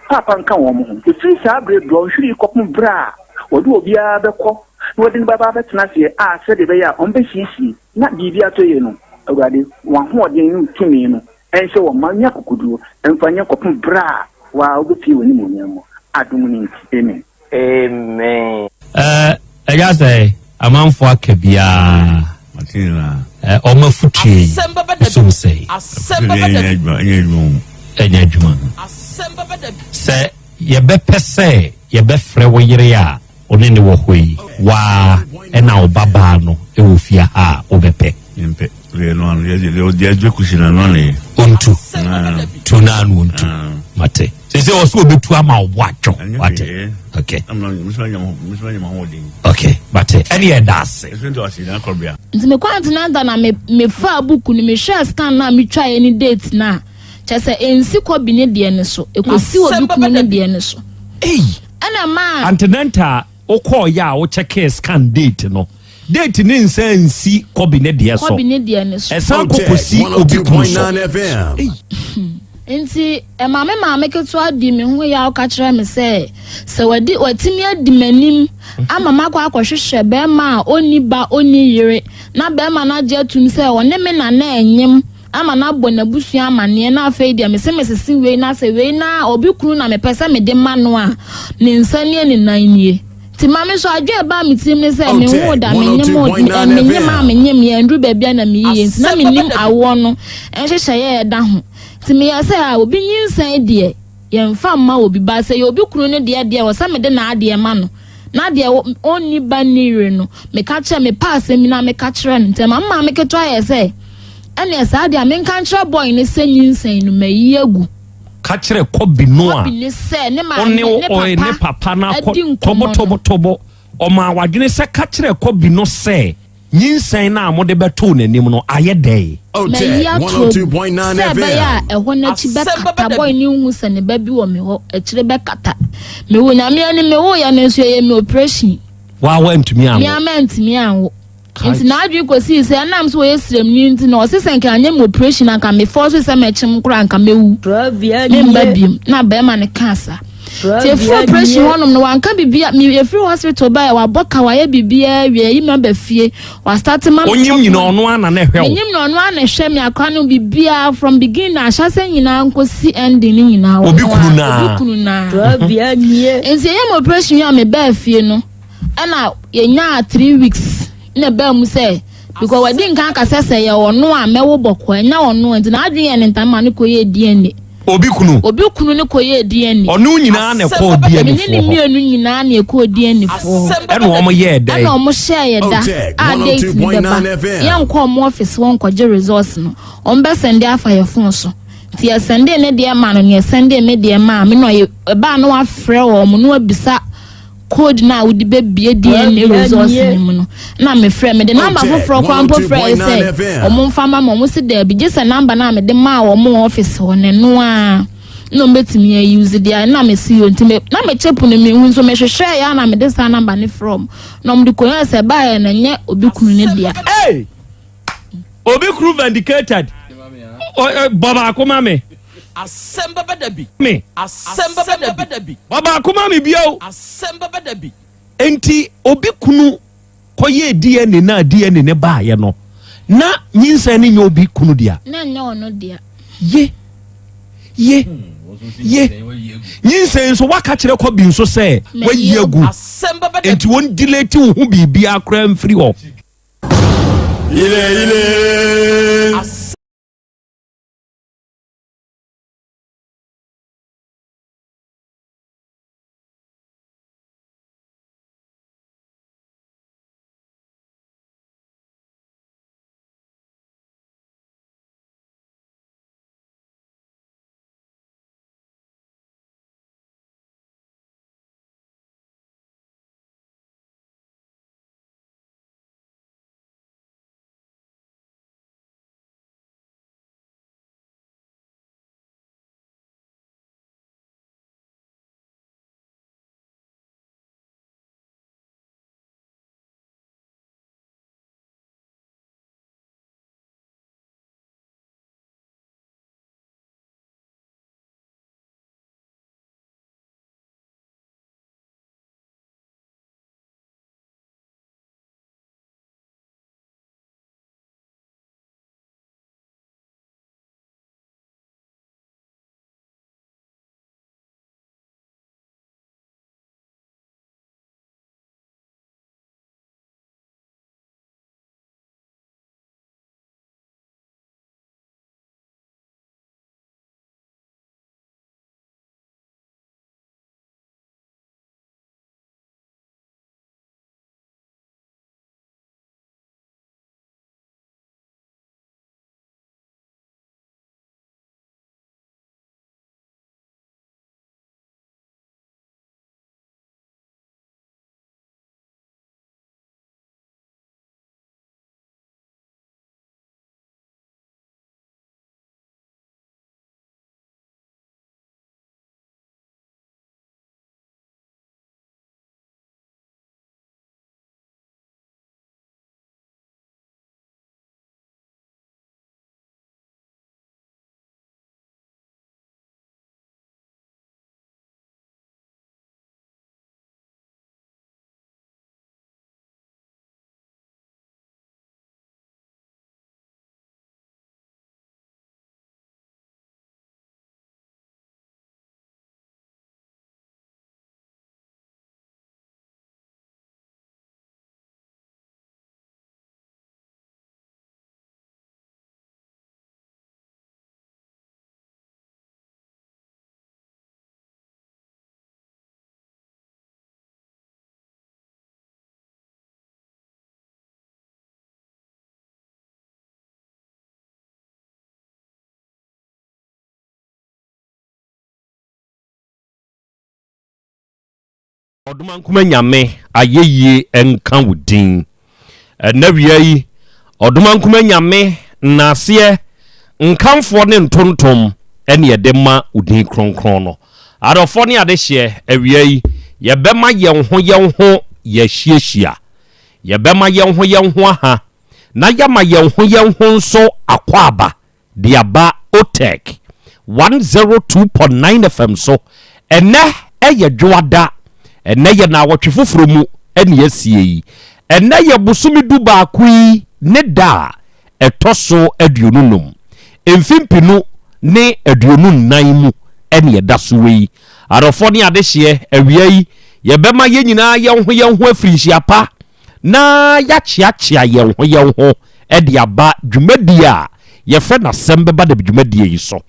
papa nka wo mo ho fi sa bre bro hwiri kopum bra odu obia bekọ wodi baba betena se a se de be ya on be sisi na bibia to ye no awade wa ho odin no tumi no ense wo manya kokoduo emfanya kopum bra wa obi woni mo nyamo adum ni amen amen eja say amanfo akabia matina oma futie so say Asem Beba Dabi. enyadwuma Asem Beba Dabi. se ye be pese ye be frɛ wo yere a one ne wo hoi wa na obaba no e wo fia ha obepe Impe, le no le odiaje kushina no le. Ontu. Tuna no ontu. Mate. Se oso obetu ama obwadwo. Wate. Okay. Misanya mahodi. Okay, mate. Any edase. Esento asina Krobea. Nti me kwantena nda na me fa buku ni me share scan na me twa any date na. Chese ensi ko bi ne de ne so. Ekosi obi kunu ne de ne so. Ana ma Antenanta okọ ya o check scan date no. Date ni nsi kobi ne de so. Kobi ne de ne so. Esan kokosi obi kunu so. Nti maame keto adi me ho ya ka kire me se watimi adi manim ama makwa akohwehwe be ma oni ba oni yire na be ma na je tum se wone me na enyem ama na bɔ na busu amane na afei dia me se mesisi we na se we na obi kunu na me pese me de mano a ne nsane ne nan nie ti mame so adwe ba me tim ne se me ho da me nyem ye ndru ba bia na me yie na me nim awo no enhyehyɛ ye da ho ti me ya se a obi nyinsan de ye mfa ma obi ba se ye obi kunu ne de wo se me de na ade ma no na de oni ba nire no me ka kire me pass mi na me ka kire ntem mama me keto aye se ene sa de me kan kire boy ne se nyinsan no mayi agu ka kire kobi no a ne se ne ma ne papa na tobo o ma wadwene se ka kire kobi no se nyinsan na amode beto nanim no aye dey OTEC 102.9 FM ehwo na chi be kata boy ni hu se ne ba bi wo me ho e kire be kata me wo nyame ani me wo ya ne so ye me operation wa ntumi an me amantumi an wo nti na adwi ko si se anam so yesrem ni nti na osesen kan anya operation anka me force se mechim kura anka mewu me mbabim na be ma ne cancer te for operation honom no anka bibia me free hospital ba wa boka wa ya bibia wie yi member fie wa start ma onyim nyina ono ana na hwe onyim na ono ana hwe me akwa no bibia from beginning na ahase nyina nkosi ending nyina obi kunu na trabia nie enzi ya operation ya me ba fie no ana yenya 3 weeks na ba mu say because we din kan ka sese ye ono a mewo bokọ enya ono nti na adwen ye ne ntama ne koye DNA obi kunu ne koye DNA ono nyina na ko DNA fo ni mienu nyina na ko DNA fo eno omo ye dai eno omo share ye da a date ni beba yan ko mo office won ko je resource no on be send afa ye phone so ti ye send ne de ma no ne send me de ma me no ye ba no afre wo mo no abisa code na would be DNA resource ni mu no na me frɛ me de number for kwampo frɛ say omo fama mo si da bi just a number na me de ma wo mo office ho ne no a no betimi use dia na me see you ntime na me chepu ne me hu so me hwehwɛ ya na me de sa number ni from no mo de ko ya say ba ya na nye obi kunu ne dia obi kunu vindicated baba akoma me Asem Beba Dabi. Me. Asem Beba Dabi. Baba akoma me bio. Asem Beba Dabi. Enti obi kunu koye DNA na DNA ne ba ye no. Na nyinsa ne obi kunu dia. Na nya ono dia. Ye. Nyinsa nso waka kire ko bi nso se wayi agu. Asem Beba Dabi. Enti won delete wo hu bibia akra mfiri ho. Ile. Oduma nkuma nyame ayeye enka wudin enawia yi oduma nkuma nyame nase nkamfo ne ntontom ene yedema udin kronkron no adofo ne ade hye awia yi yebema ye ho ye hiehyia yɛbɛma yɛn ho aha na yɛma yɛn ho nso akwaba diaba otek 102.9 FM so ɛnɛ ɛyɛ dwoada ɛnɛ yɛ na awɔtwe foforo mu ɛne asie yi ɛnɛ yɛ bosome du baako yi ne da ɛtɔso aduonunum mfimpinu ne aduonunnan mu ɛne yɛda so wei arɔfo ne adehyeɛ awia yi yɛbɛma yɛn nyinaa yɛn ho afirihyiapa na yɛakyeakyea yɛn ho ɛde aba dwumadi a yɛfrɛ na Asem Beba Dabi dwumadi yi so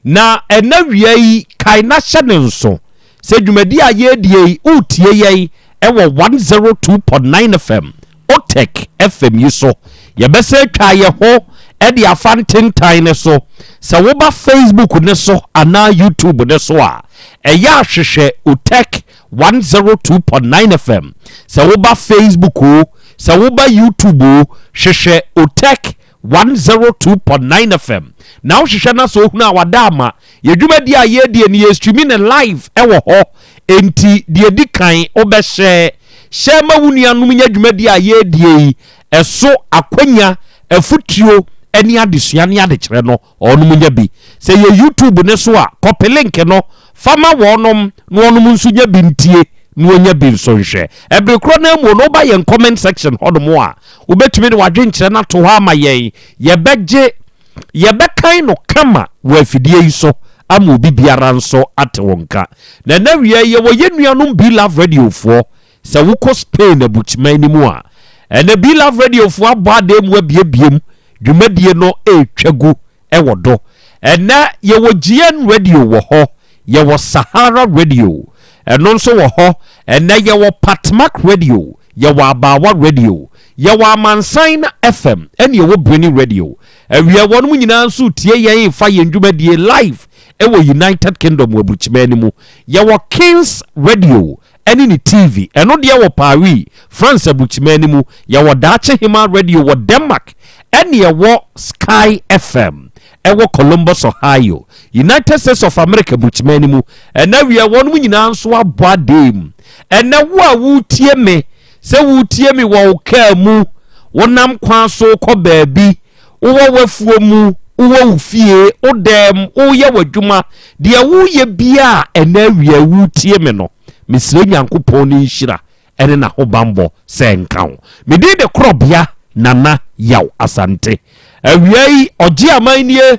na ɛna wia yi kae na hyɛ ne nso sɛ dwumadi a yɛdie yi wotie yɛn ɛwɔ 102.9 FM Otek FM yi so yɛbɛsɛ twa yɛ ho ɛde afa ntentan ne so sɛ woba Facebook ne so anaa YouTube ne so a ɛyɛ ahwehwɛ Otek 102.9 FM sɛ woba Facebook o sɛ woba YouTube o hwehwɛ Otek 102.9 FM na wohwehwɛ na so ohunu a wadama yɛdwumadi a yɛdie ne yɛstreaming ne live ɛwɔ hɔ enti deɛ di kan wobɛhyɛ hyɛ ma wo nuanom nya dwumadi a yɛdie yi ɛso akwanya afutuo ɛne adesua ne adekyerɛ no ɔnom nya bi sɛ yɛ YouTube ne so a copy link no fama wɔnom na wɔnom nso nya bi ntie na wɔnya bi nso nhwɛ ɛbere koro na mu no ba yɛn comment section hɔnom a wobɛtumi ne wadwenkyerɛ na to hɔ ama yɛn yɛbɛkan no kama wɔ afidie yi so ama obi biara nso ate wɔn nka na na wie yɛwɔ yɛn nuanom Be Love Radio foɔ sɛ wokɔ Spain abukyima ni mu a ɛna Be Love Radio foɔ abɔ ade mu abiebiem dwumadie no etwagu ɛwɔ do ɛna yɛwɔ GN Radio wɔ hɔ yɛwɔ Sahara Radio ɛno nso wɔ hɔ ɛna yɛwɔ Patmak Radio yɛwɔ Abawa Radio yɛwɔ Amansan FM ɛne yɛwɔ Bruni Radio awia wɔn mu nyinaa nso tie yɛn fa yɛn dwumadie live ɛwɔ United Kingdom wɔ abukyima ni mu yɛwɔ Kings Radio ɛne ne TV ɛno deɛ wɔ Paris France abukyima ni mu yɛwɔ Dache Hima Radio wɔ Denmark ɛne yɛwɔ Sky FM ɛwɔ Columbus Ohio United States of America abukyima ni mu ɛna awia wɔn mu nyinaa nso abɔ adem ɛna wo a wotie me sɛ wotie me wɔ kaa mu wonam kwan so kɔ baabi wowɔ wafuo mu wowɔ wo fie wodam woyɛ w'adwuma deɛ woyɛ bia ɛna awia wotie me no mesrɛ Nyankopɔn ne nhyira ɛne na ho bambɔ sɛ nka ho mede de Krobea Nana Yaw Asante awia yi ɔgye aman nie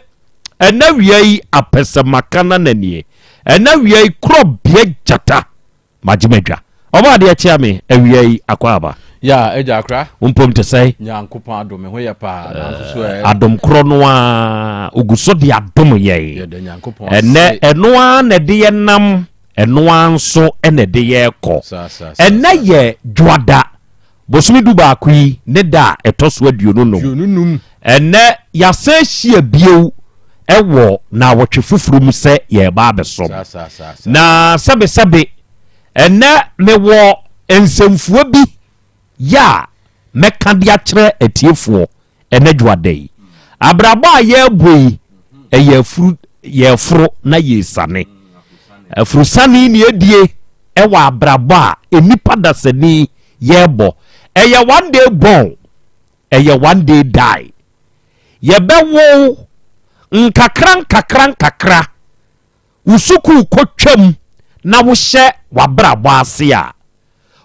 ɛna awia yi apɛsɛmaka na nanie ɛna awia yi Krobea gyata magyemadwa ɔba de akyia me awia yi akwaba ya eja akra umpom te sɛ Nyankopɔn adom ho yɛ pa na so adom kro no a oguso de adom yɛ ɛnɛ ɛno a na de yɛ nam ɛno a nso ɛna de yɛ kɔ ɛnɛ yɛ dwoada bosumi du baako yi ne da ɛtɔ so aduonunum ɛnɛ yɛasɛ hyia bio ɛwɔ na wɔtwe foforo mu sɛ yɛba abɛsom na sɛbesɛbe ɛnɛ mewɔ nsɛmfuo bi ya mɛka de akyerɛ atiefoɔ ɛnɛ dwoada yi abrabɔ a yɛbɔ yi ɛyɛ yɛforo na yɛsane afurusane ne edie ɛwɔ abrabɔ a enipa dasani yɛbɔ ɛyɛ one day born ɛyɛ one day die yɛbɛwo nkakra usuku kotwam na wohyɛ wabrabɔ ase a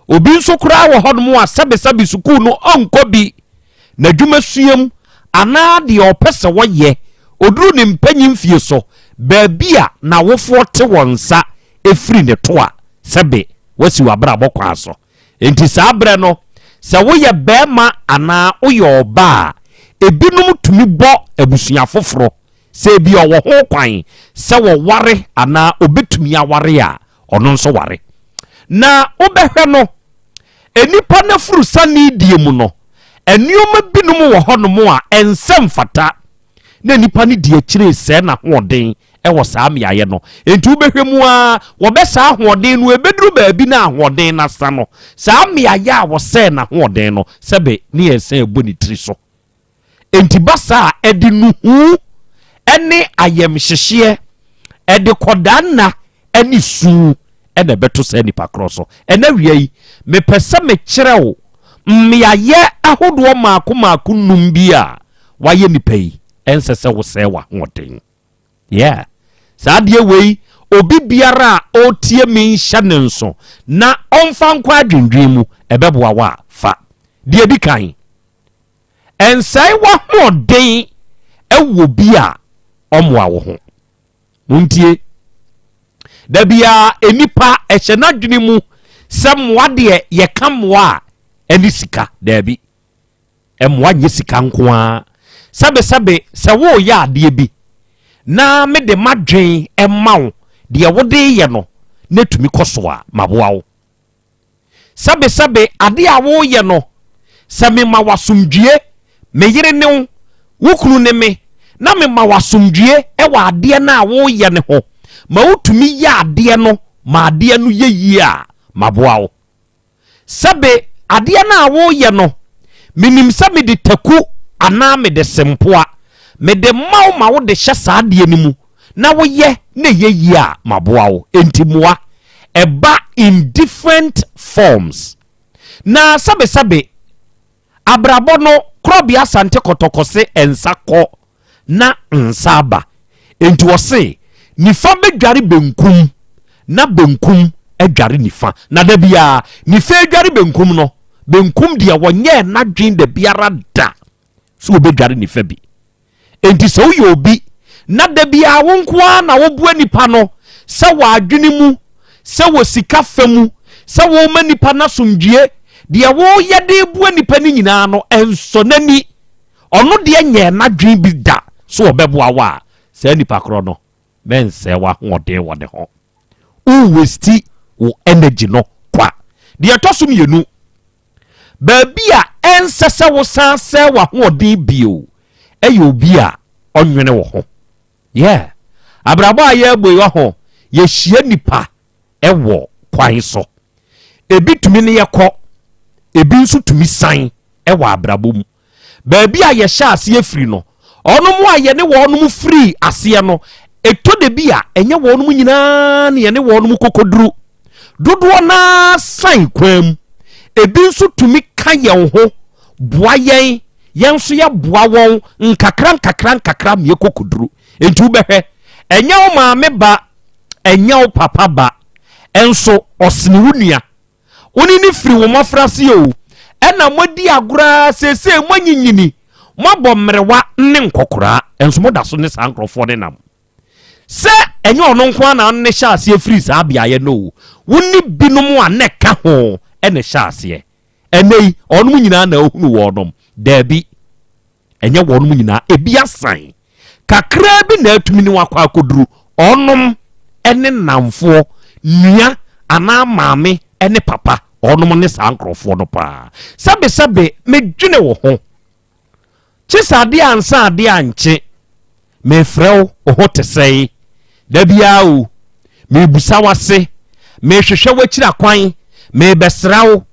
obi nso kura wɔ hɔ no a sɛbesɛbe suku no ɔnkɔ bi na dwuma suam anaa deɛ ɔpɛ sɛ wɔyɛ oduru ne mpanyin fie so baabi a na wofoɔ te wɔn nsa efiri ne to a sɛbe wasi wabrabɔ kwa so enti saa brɛ no sɛ woyɛ bɛɛma anaa woyɛ ɔba a ebinom tumi bɔ abusua foforo sɛ bi ɔwɔ ho kwan sɛ wɔware anaa obetumi aware a ɔno nso ware na wobɛhwɛ no enipa na furu sani die mu no enioma binom wɔ hɔ no mo a ɛnsɛm fata na nipa ne die kyire sɛ na hoɔden ɛwɔ saa meayɛ no enti wobɛhwɛ mu a wɔbɛsaa hoɔden no ebeduru baabi na hoɔden na sa no saa meayɛ a wɔsɛ na hoɔden no sɛbe ne yɛsɛ ɛbɔ ne tiri so enti basa a ɛde nuhu ɛne ayɛmhyehyeɛ ɛde kɔdanna ɛne suu ɛna bɛto sɛ nipa korɔ so ɛna wia yi mepɛ sɛ mekyerɛ wo mmeaye ahodo maako num bi a waye nipa yi ensese wo se wa hoden yeah saade wei obi biara o tie mi hya ne nso na onfa nkwa adwendwen mu ebeboa wa fa de bi kan ensai wa hoden ewo bi a omwa wo ho muntie da bia enipa ehye nadwene mu semwa de ye kamwa eni sika da bi emwa nye sika nko a sabe se wo ya ade bi na me de madwen emawo de wode ye no netumi koso a maboa wo sabe ade a wo ye no se me ma wasomdue me yire ne wukunu ne me na me ma wasomdue e wa ade na wo ye ne ho ma wutumi ya ade no ma ade no ye yi a maboa wo sabe ade na wo ye no minim sa me de taku ana me de sempoa me de mawo ma wo de hye saa de ni mu na wo ye na ye yi a maboa wo entimoa eba in different forms na sabe abrabo no Krobea Asante kotokose ensako na nsaba enti wo se nifa bedware benkum na benkum edware nifa na da bia nifa edware benkum no benkum de wonye na dwen da biara da so bedware nifa bi enti so yo bi na da bia wonkwa na wo bua nipa no se wa adwene mu se wo sika famu se wo ma nipa na somdue de wo ye de bua nipa ni nyina no enso nani ono de nye na dwen bi da so obeboa wa se nipa kro no men se wa hode wo de ho u westi wo energy no kwa de atosum yenu baabi a ensese wo sanse wa hode bio eyo bi a onwene wo ho yeah abrabo aye boy wo ho ye hie nipa ewo kwan so ebi tumi ne yekọ ebi nso tumi san ewo abrabo mu baabi a ye hya ase afiri no onom aye ne wo onom free ase no eto de bi a enye wo onom nyina ne ye ne wo onom kokoduru dodo na san kwam ebi nso tumi ka ye ho boa yen so ya boa won nkakra me kokoduru entu behwe enye wo maame ba enye wo papa ba enso osene wunua woni ni firi wo mafrase o ena modi agora sese manyinyini mabọ mrewa ne nkokora enso moda so ne sankrofo ne nam se enye ono nko na ne hya ase free sa bia ye no woni binom a ne ka ho ene hya ase enei onum nyina na ohunu wo nom dabi enye wo onum nyina ebi asan kakra bi na atumi ni wakwa akoduru onum ene namfo nua ana maame ene papa onum ne sankrofo no pa sabe medwene wo ho chisade ansa ade anche me frɛw ho tesɛi da bia o me busa wase me hwehwɛ wakira kwan me besrawo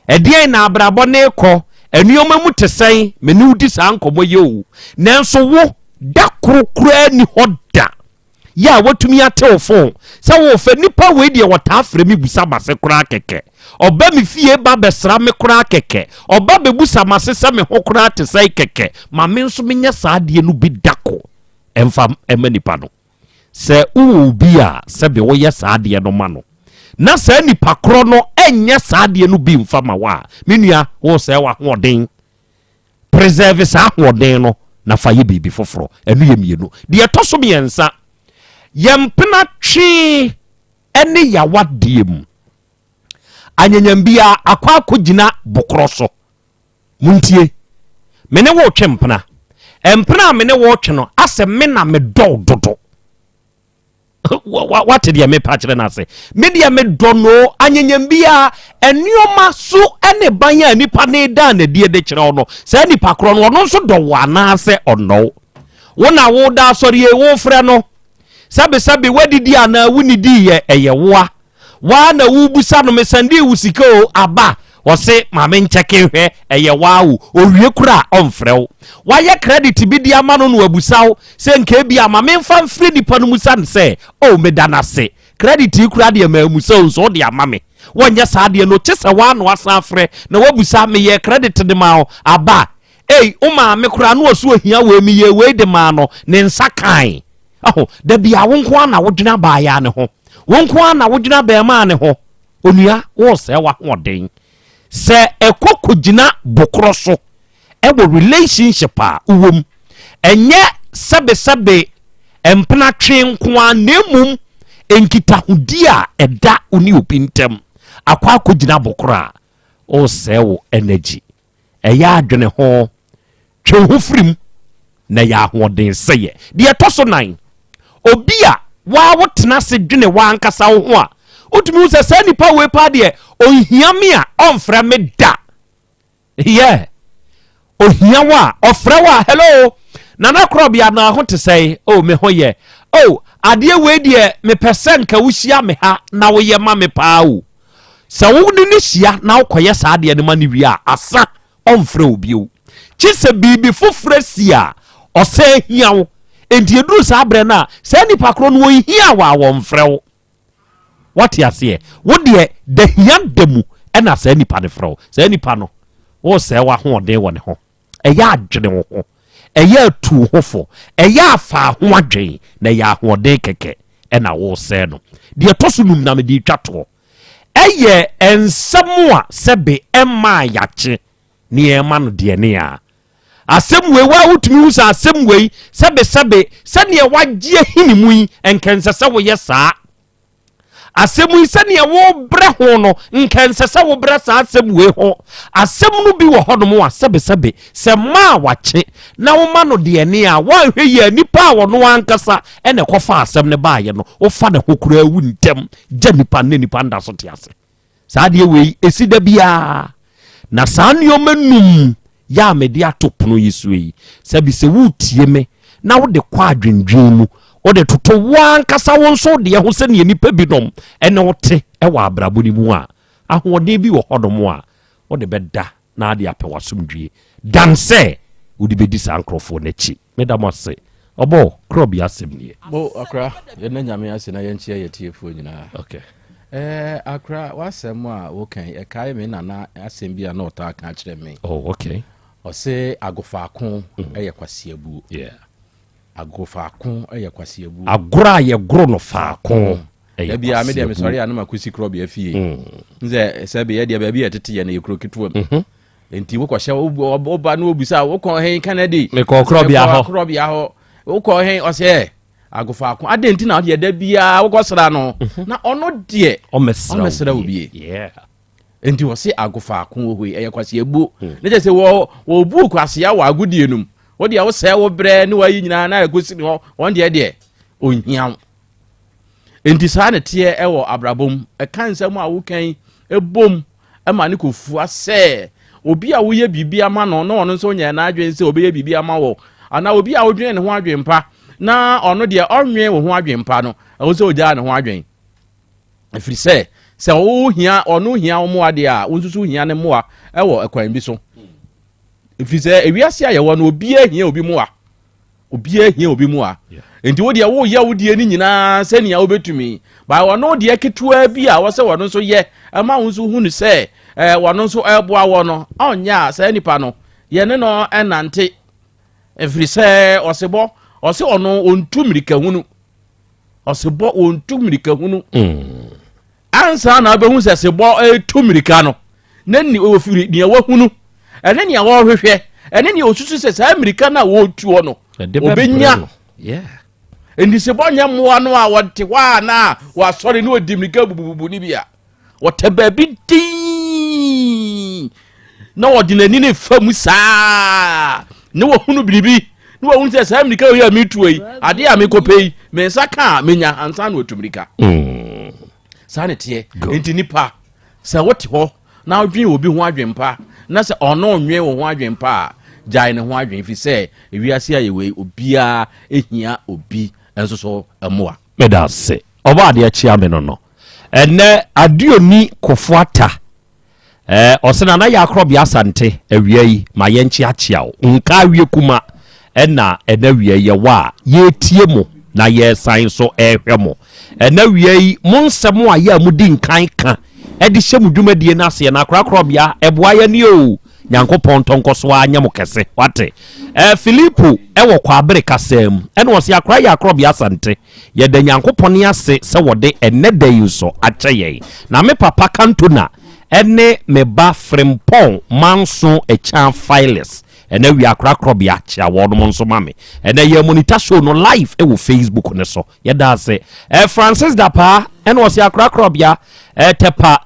ɛdeɛn na abrabɔ ne kɔ anuoma mu tesɛi me ne udi saa nkɔmɔ ye o nanso wo da korokora ni hoda ya watumi atew fon sɛ wo fa nipa we de wɔta afrɛ me busa base kora kɛkɛ oba mi fie ba besra me kora kɛkɛ oba bebusa masesa me ho kora tesɛi kɛkɛ ma me nso menye saa de no bi dako emfa emanipa no se ubi a sebe wo ye saade no ma no na sa nipa kro no enye saade no bi mfa ma wa menua wo se wa hoden preserve sa hoden no na fa ye bibi foforo enu ye mienu de etoso me yensa yempena twi ene ya wadiem anyanyambia akwa akogina bokro so muntie mene wo twempena empena mene wo twe no ase me na me dodo what did me patch na say media me dono anyanyambia enioma so ene banya nipa ne da na die de kire ono sa nipa kro no no so do wana se ono wona wo da sori e wo frɛ no sabe wadidi ana wunidi ye eyewa wa na wubusa no me sande wusika o aba wose maame ncheke hwe eyewa o owie kura onfrew wa ye credit bi dia ma no no abusaw se nke bia maame mfa mfiri nipa no musa ne se o medanase credit kura de ma musa o so de amame wanya saa de no chese wa no asan frɛ na wabusa me ye credit de ma o aba uma me kura no so ohia we me ye we de ma no ne nsa kan aho da bia wo nko na wodwena ba ya ne ho wo nko na wodwena ba ma ne ho onua wo se wa hoden se ekokogina bokro so ewo relationship a uwom enye sebe empena twe nko a nemum enkita hudi a eda oni opintem akwa akogina bokro a o se wo energy eya adwene ho twe ho frim na ya hoden seye de to so 9 obi a wa wotena se dwene wa ankasa wo ho a otumi se sa nipa we pa de ohia me a onfra me da ohia wa ofra wa hello nana Krobea na ho te sei me ho ye ade we de me percent ka wuhia me ha na wo ye ma me pa o sa wo ni hia na wo koye sa ade ne ma ne wi a asa onfra obi o chise bibi fofra sia ose hia wo enti eduru sa abre na sa nipa kro no wo hia wa wo mfra wo what you say wo de the hian demu ena sa nipa ne frɛ wo sa nipa no wo se wa ho de wo ne ho eya adwene wo ho eya tu ho fo eya afa ho adwen na ya ho de keke ena wo se no de tosunum na me di twato eye ensam a sebe emma yache ne ema no de ne a asem we wa wutumi usa asem we sebe se ne wagye hinimu yi enkense se wo ye saa asem yi se ne wo bre ho no nkense se wo bre saa asem we ho asem no bi wo hodom a sebe se ma wache na wo ma no de ne a wo hwe ye nipa wo no ankasa ene kofa asem ne ba ye no wo fa ne hokura wu ntem gya nipa ne nipa nda so te ase saa de we esida bia na saa nyomanum ya me dia topono yesui sabi se wutie me na wo de kwa adwendwen mu wo de toto wan kasa won so de ho se ne nipa binom ene wote e wa abrabo ni mu a ahoden bi wo hodom a wo de beda na ade apewasomdwie dan se wo de bedi san krofo na chi medam ase obo Krobea asem nie bo akra ye na nyame ase na ye nchia ye tiefo nyina okay akra wasem a wo kan e kai me na asem bia na ota kan kire me okay ose agofaako eye kwasiabu agofaako eye kwasiabu agora ye gro no faako eye bia me de me sori anama kusi Krobea fie nze sebe ye de bia bia tete ye na ye kro kitwo enti wo kwahye oba na obisa wo kon hen Canada me ko Krobea ho wo kon hen ose agofaako adenti na de da bia wo kwasra no na ono de omesra obi enti wo se agofaako wo hoi eye kwase ebu ne je se wo bu kwase ya wa agudie num wo de wo se wo bre ne wa yi nyina na agosi ne won de onhiam enti sa ne te e wo abrabom e kansam a wo kan ebom e ma ne kofu ase obi a wo ye bibia ma no na ono so nya na adwen se obi ye bibia ma wo ana obi a wo dwen ne ho adwen pa na ono de onwe wo ho adwen pa no wo se oja ne ho adwen efiri se o hia ono hia o mo ade a wonsusu hia ne mo a ewo ekwan bi so efiri se ewiase ayewo no obi ahia obi mo a enti wo de wo ye wo de ni nyina se nia obetumi ba wono de ketua bi a wo se wono so ye ama wonsu hunu se wono so eboa wo no onya se nipa no ye ne no enante efiri se osebo ose ono ontumirika hunu osebo ontumirika hunu ansa na be hu se sebo etumirika no nani ofiri ne wahunu ene ne wo hwehwe ene ne osusu se sa amerika na wo tuo no obenya endi sebo nya moa no a wote wa na wa sori no odimirika bububu ni bia wote ba bi din na wodinani ne famu saa ne wo hunu biribi ne wo hu se sa amerika wo ya mituoi ade a mekopei me nsaka menya ansa na otumirika sane tie enti nipa sa wote ho na odwen obi ho adwenpa na se ono nwe wo ho adwenpa jai ne ho adwen fi se ewiase ayewe obia ehia obi enso so amoa medase oba ade achia me no ene aduoni kofuata osena na ya Krobea Asante awiai ma ye nchi achia nka awie kuma ena awie ye wa ye tie mo na ye san so ehwe mo ena wiei monsem a ye amudi nkan ka ɛde hyɛ mu dwumadie no aseɛ na Krobea ɛboa yɛ ne o Nyankopɔn tonko so anya mo kɛse wate Filipo ɛwɔ kwabere kasam ɛna wɔse akra yɛ Krobea Asante yɛda Nyankopɔn ase sɛ wɔde ɛnɛda yi so akyɛ yɛn na me papa Kantona ɛne me ba Frimpong manso ɛkyan files ɛna wi akra Krobea kyia wɔnom nso ma me ɛna yɛ monitor show no live ɛwɔ Facebook ne so yɛda ase Francis Dapa ɛna wɔse akra Krobea tepa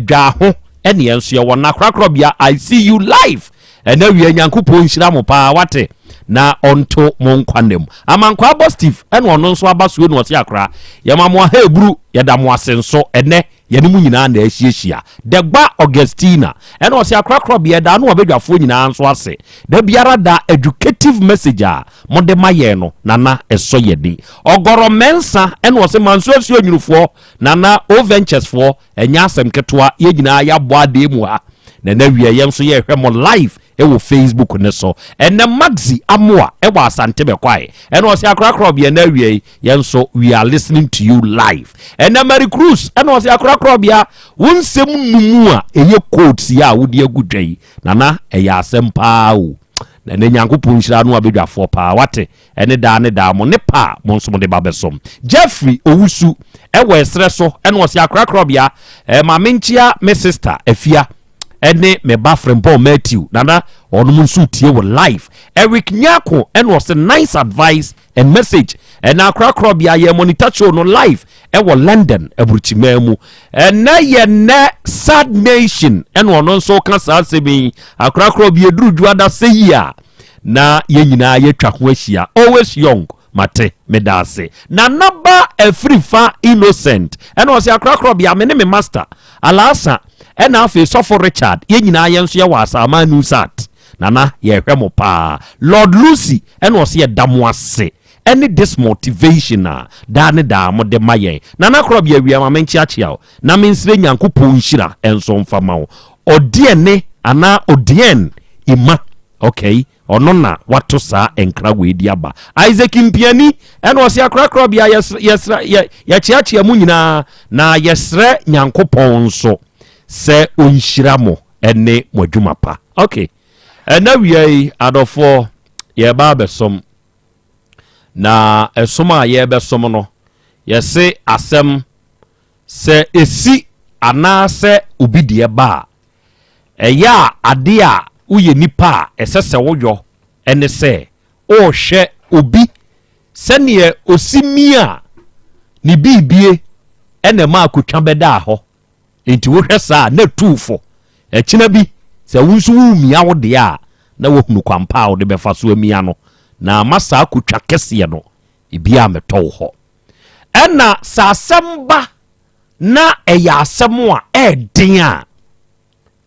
dwa ho ɛne enso yɛ wɔ na Krobea I see you live ɛna wi Nyankopɔn nhyira mo pa wate na onto mon kwanem amankwa Steve ɛna ɔno nso abaso no wɔse akra yɛma mo ha eburu yɛda mo asenso ɛnɛ yɛne mu nyinaa na ahyiahia Degba Augustina ɛna wɔse akra Krobea da no wɔbɛdwafo nyinaa nso ase da biara da educative message a mode mayɛ no nana ɛsɔ yɛdi Ogoro Mensa ɛna wɔse manso asuo nyurufoɔ nana O Ventures foɔ ɛnya asɛm ketewa yɛ nyinaa yɛabɔ ade mu ha na na wie yɛn so yɛ hwɛ mo live ɛwɔ Facebook ne so ɛna Maxi Amoa ɛwɔ Asante Bekwae ɛna wɔse akra Krobea na wie yɛn so we are listening to you live ɛna Mary Cruz ɛna wɔse akra Krobea wonsɛm numu a ɛyɛ quotes ya wodi agudwa yi nana ɛyɛ asɛm paa o na ne Nyankopɔn nhyira no abedwafo paa wate ɛne da mo ne pa mo nso mo de babesom Jeffrey Owusu ɛwɔ esre so ɛna wɔse akra Krobea ma menchia me sister Afia ɛne me ba Frimpong Matthew nana ɔno mu nso tie wɔ live Eric Nyako ɛna wɔse nice advice and message ɛna akra Krobea yɛ monitor show no live ɛwɔ London aburukyima mu ɛna yɛ ne sad nation ɛna ɔno nso ka saa sɛbi akra Krobea duru dwada sɛyia na yɛ nyinaa yɛtwa ho ahyia always young mate medase na naba Afrifa Innocent ɛna wɔse akra Krobea me ne me master Alasa ɛna afi Sofo Richard yɛ nyinaa yɛn so yɛ wɔ Asama Nusat nana yɛ hwɛ mo pa Lord Lucy ɛna wɔse yɛ damo ase ɛne this motivation a da ne da mo de mayɛ nana Krobea wi ama menchiachia na mensire Nyankopɔn nhyira enso mfama wo odiene ana odien ima okay ono na wato saa enkra we di aba Isaac Mpiani ɛna wɔse akra Krobea yɛsra yɛchiachia mu nyinaa na yɛsrɛ Nyankopɔn nso sɛ onhyira mo ɛne mo adwuma pa okay ɛna wiai adɔfo yɛba besom na esom a yɛbɛsom no yɛse asɛm sɛ esi anaasɛ obi de ba ɛyɛ a ade a woyɛ nipa a ɛsɛ sɛ woyɔ ɛne sɛ o hwɛ obi sɛneɛ osimi a ne bibie ɛna ma akotwa bɛda hɔ enti wo hwɛ saa na tuufo ɛkyena bi sɛ wonso wo mia wo de a na wo hunu kwampa wo de bɛfa so amia no na masa akotwa kɛseɛ no ebia metɔ hɔ ɛna sa asɛm ba na ɛyɛ asɛm a ɛden a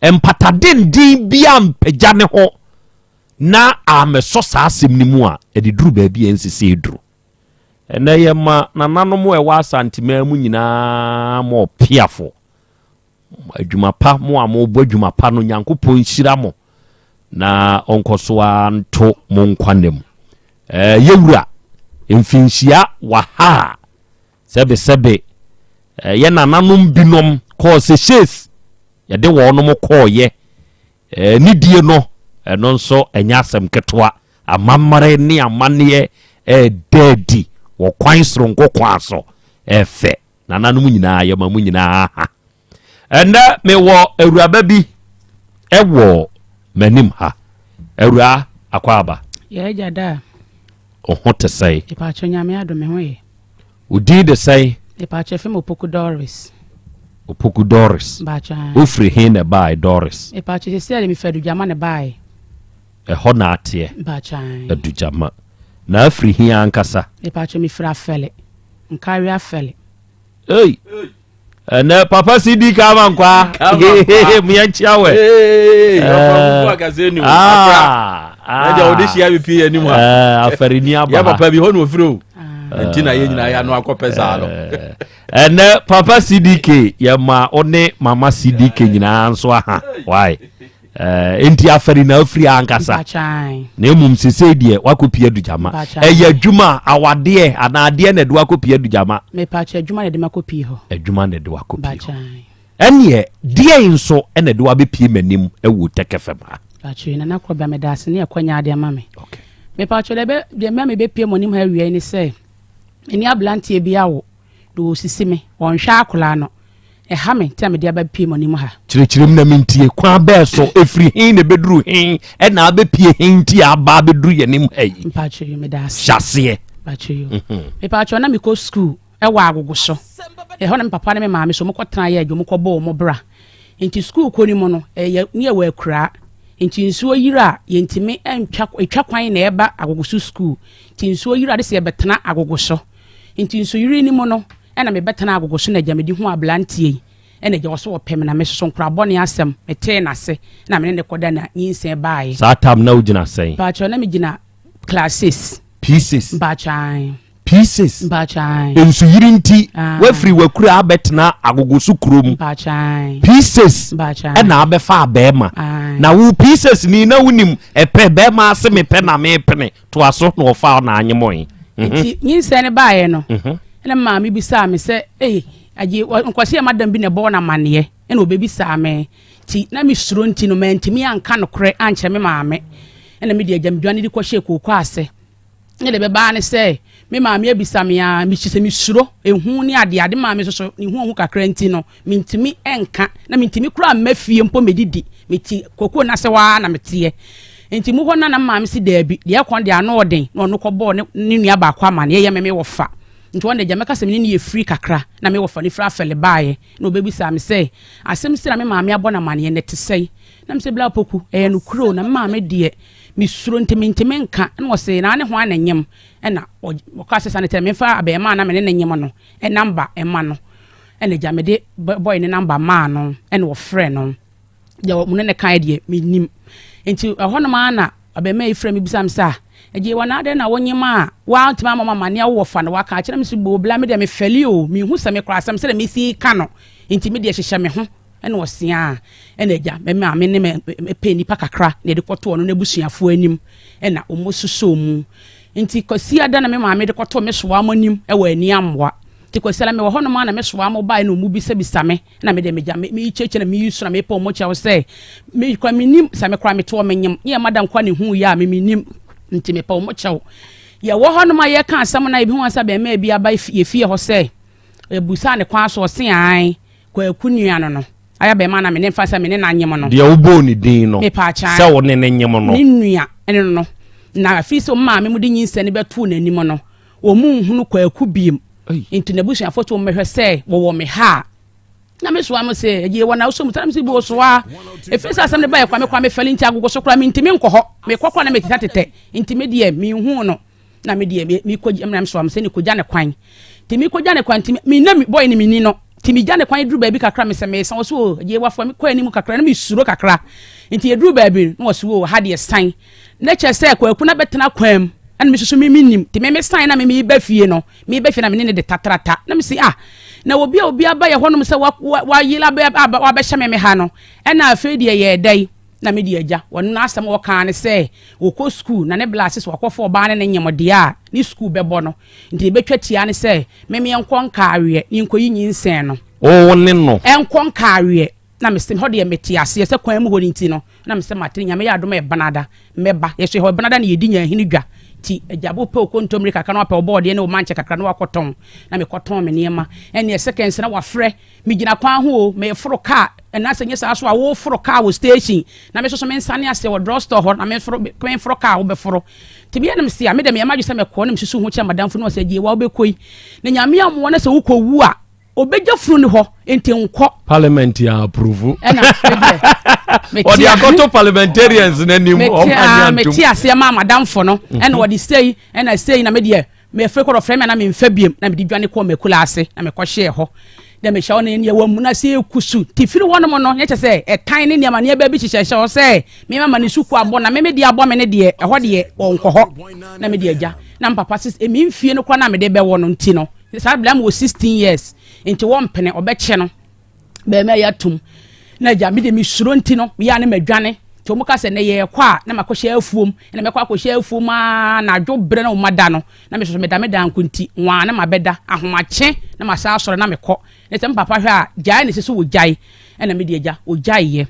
empatadendin bia mpagya ne ho na ameso saa asɛm ni mu a ɛde duru baabi ɛnsese duru ɛna yɛ ma nananom ɛwɔ Asante mu nyinaa mo piafo adwuma pa mo a mo bɔ adwuma pa no Nyankopɔn nhyira mo na onkoso anto mo nkwanem yewura mfinhyia wa ha sebe ye nananom binom ko se shes ye de wo no mo ko ye nidie no eno nso enya asem ketwa amammare ne amane dedi wo kwan sronko kwa so efe nananom nyinaa ye mamu nyinaa ha enda me wo awuraba bi ewo manim ha awura akwaba ye jada oho te sai ipa cho nyame adome ho ye udi de sai ipa cho fem opoku Doris ba cha ofri hin na bai Doris ipa cho se ale mi fedu jama ne bai ho na atie ba cha edu jama na afri hin ankasa ipa cho mi fra fele nkari afele ei na papa CD ka mankwa mianchia we papa fu akazenu aja odishia bipi animu afarini aba ya papa bi ho no ofiro ntina ye nyina ya no akopesa no na papa CDK ya ma one mama CDK nyina nso aha why enti afari na afri ankasa na emum sese die wakopia dujama eya adwuma awade anade na de wakopia dujama me pa cha adwuma na de makopi ho adwuma na de wakopi ɛneɛ deɛ nso ɛna de wabɛpie m'anim ɛwɔ tɛkɛfɛm ha Pacho na Krobea me da se ne akwanya ade ama me. Okay. Me pacho de me be pie monim ha wiai ni se. Eni ablantie bia wo do sisi me. Onhwa akola no. Ha me tia me de aba pie monim ha. Kyerɛkyerɛm na mentie kwa bɛɛ so efiri hin ne beduru hin ɛna abɛpie hin ti aba beduru yanim ha yi. Pacho me da se. Hyase. Pacho yo. Me pacho na me ko school wa agogo so. Ho na me papa na me maame so mo kɔtena ye adwo mo kɔbɔ mo bra. Enti school ko ni mo no ne ye wa akura. Nti nsuo yira yentimi etwa kwan na eba agogoso school. Nti nsuo yira de se betena agogoso. Nti nsuo yiri ni mo no na me betena agogoso na jamedi ho ablantie. Na je woso opem na me soso nkura bone asem mete na se na me ne koda na nyinsen baaye. Sa tam na ugina sen. Pacho na me gina classes. Pieces. Bachan. Pieces. Bachan. Ensu yiri nti wafiri wakura abetena agogoso kurom. Bachan. Pieces. Bachan. Na abefa abema. Na wo pieces ni na wunim epe bema ase me pe na me pene to aso na ofa na anyemon. Nti nyinsen ne baaye no. Na maami bisa me se aje nkwase madam bi ne bo na manne na obebisa me ti na me suro nti no mantimi anka no kore anche me maame na me de agyamdwane di kwahye kokɔ ase ne de beba ne se me maame abisa me a me kyese me suro ehu ne ade maame so ne hu kakra nti no mentimi enka na mentimi kura mafie mpo medidi meti kokɔ na se wa na metie enti mu hɔ na maame si daabi de akon de ano ɔden na ɔno kɔbɔ ne nua ba akwa ma ne ye me wɔfa nti wonde jameka se me ne ye free kakra na me wɔfa ne fra fele baaye na obebisa me se asem sira me maame abɔ na mane ne te sei na me se bla poku no kuro na maame de mi suro ntimi nka na wo se na ne ho ananyem na wo ka se sanete me fa abe ma na me ne nyem no number ema no na jamede boy ne number ma no na wo frɛ no ya wo ne kan de me nim nti ɛhɔ no ma na abe ma ifrɛ me bisa me sa eje wana de na wonyema wa ntima mama ne wo fa no wa ka kyerɛ me se bo bla me de me feli o me hu se me kora asem se de me si ka no nti me de hyehyɛ me ho na wo sia na eja me maame ne me pe nipa kakra na de kɔto no na busuafo anim na omosuso mu nti kosi ada na me maame de kɔto me so amonim wɔ ani amwa nti kosi ala me wɔ hɔ no ma na me so amo ba na omu bisa me na me de me ja me cheche na me yusu na me pa omo kya se me kwa me nim sa me kora me to me nyem ye madam kwa ne hu ya me nim nti me pa omo kya ye wɔ hɔ no ma ye ka asam na ebi hu ansa be ma bi aba ye fie hɔ se ebusa ne kwa so se an kwa akunua no aya be ma na me ne fa sa me ne na nyem no de wo ni din no se wo ne nyem no ni nua ene no na afi so ma me mu de nyinsa ne beto na anim no wo mu hunu kwa akubiem into na busu afoto me hwɛ se wo me ha na me so am se ye wona so mutam se bi wo so a efi sa asam ne ba ye kwa me fali nti agogo so kra me ntimi nkɔ hɔ me kɔkɔ na me titatete ntimi de me hu no na me de me kɔ am so am se ne kɔgya ne kwan ntimi kɔgya ne kwan ntimi me na me boy ne me ni no timi gane kwan duru baabi kakra me se me san so ye wafo me kwa ani mu kakra na me suro kakra nti ye duru baabi na wo ha de san na che se kwa ku na betena kwam ana me susu me nim ti me san na me ba fie no me ba fie na me ne de tatrata na me si na obi aba ye honom se wa yila ba hye me ha no na afi de ye dai na me de agya wonu na asem wo kan ne se wo ko school na ne blasses wo kɔfo ba ne nyem de a ni school bɛbɔ no nti betwa tia ne se me nkɔ nkawe ni nkɔyi nyinsen no o ne no nkɔ nkawe na me se ho de me tia se se kwan mu hɔ nti no na me se matri nya me ya adoma e banada meba ye hwe hɔ banada na ye di nya hini dwa ti ejabo pe okontomri kakra na pa obode ne o manche kakra na wakoton na me koton me niema ene seconds na wafrɛ me gina kwan ho me foro car na senye sa so a wo foro car wo station na me so me nsane ase wo drugstore ho na me foro car wo be foro ti bia na me sia me de me amaju se me ko na me susu ho kya madam fo na se gie wa wo be koi na nyame amwo na se wo ko wu a obeja furu ne ho enti nkɔ parliament ya approve o di akoto parliamentarians na nim o me ti ase ma madam fo no ene wo di sei ena sei na me de me fre kɔ frɛ me na me mfa biem na me di dwane kɔ me kula ase na me kɔ hye ho de me hye ne wa mu na se ekusu ti firi wono mo no ye che se etan ne niam ne ba bi hye hye o se me mama ne suku abo na me di abo me ne de ɛhɔ de wɔnkɔ hɔ na me di agya na papa sis emi mfie no kɔ na me de bɛ wɔ no nti no sa blam wo 16 years into one pene obɛkye no be me ya tum na ja me de mi suro nti no me ya ne madwane to mu ka se ne ye kɔ a na makɔhye afuom na me kɔ akɔhye afuom na adwo bre na umada no na me so me da nkunti wa na mabɛda ahomakye na masa asɔre na me kɔ Etem papa hwe a gyae ne se so wo gyae ena me de agya wo gyae ye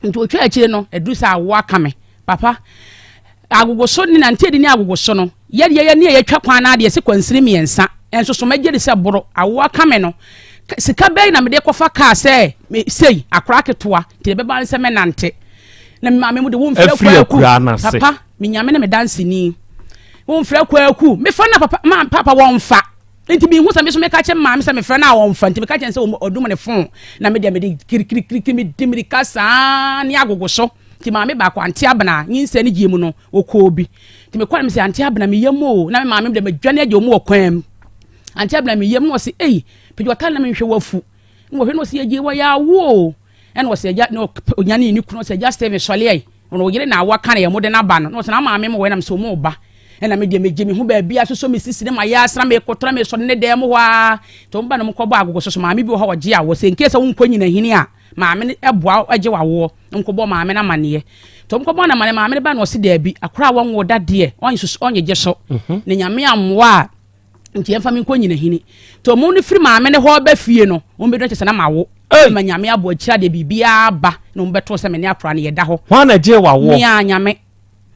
nti wo twa akire no edu sa wo aka me papa agogoso ni na ntedi ni agogoso no ye ne ye twa kwan na de se kwansiri miensa enso so magye de se boro awo aka me no sika bɛyi na me de kofa ka sɛ me sei akora ketoa ti be ba nse me nante na me maame mu de wo mfrɛ kwaku papa me nyame na me dance ni wo mfrɛ kwaku me fa na papa wo mfa nti bi hu sɛ me so me ka kye maame sɛ me frɛ na wo mfa nti me ka kye sɛ odum ne fon na me de kiri me dimri kasa ni agogoso ti maame ba kwa ante abana nyinse ne giemu no okobi ti me kwa me sɛ ante abana me yemo na me maame de me dwane agye omu okwam ante abana me yemo se ei pejota na me hwe wafu no hwe no se agye wa ya wo en wo se agya no onyane ni kuno se agya Steven Sole ai no yire na awa kan ya mo de na ba no se na maame mo we na me so mo ba ena me de me gye me ho ba bia so me sisi ne ma ya asra me kotra me so ne de mo wa to mba na mo kɔbɔ agogo so maame bi wo ha wo gye a wo se nke se wo nkwanyi na hini a maame ne eboa agye wa wo nkɔbɔ maame na mane to mkɔbɔ na mane maame ne ba no se da bi akora wo wo dade onye gye so ne nyame amwa nti emfa me nkwanyi na hini to mo ne firi maame ne ho ba fie no wo be do kyese na mawo ma nyame abo akira de bibia ba no mbeto se me ne akora ne yeda ho ho na gye wa wo nya nyame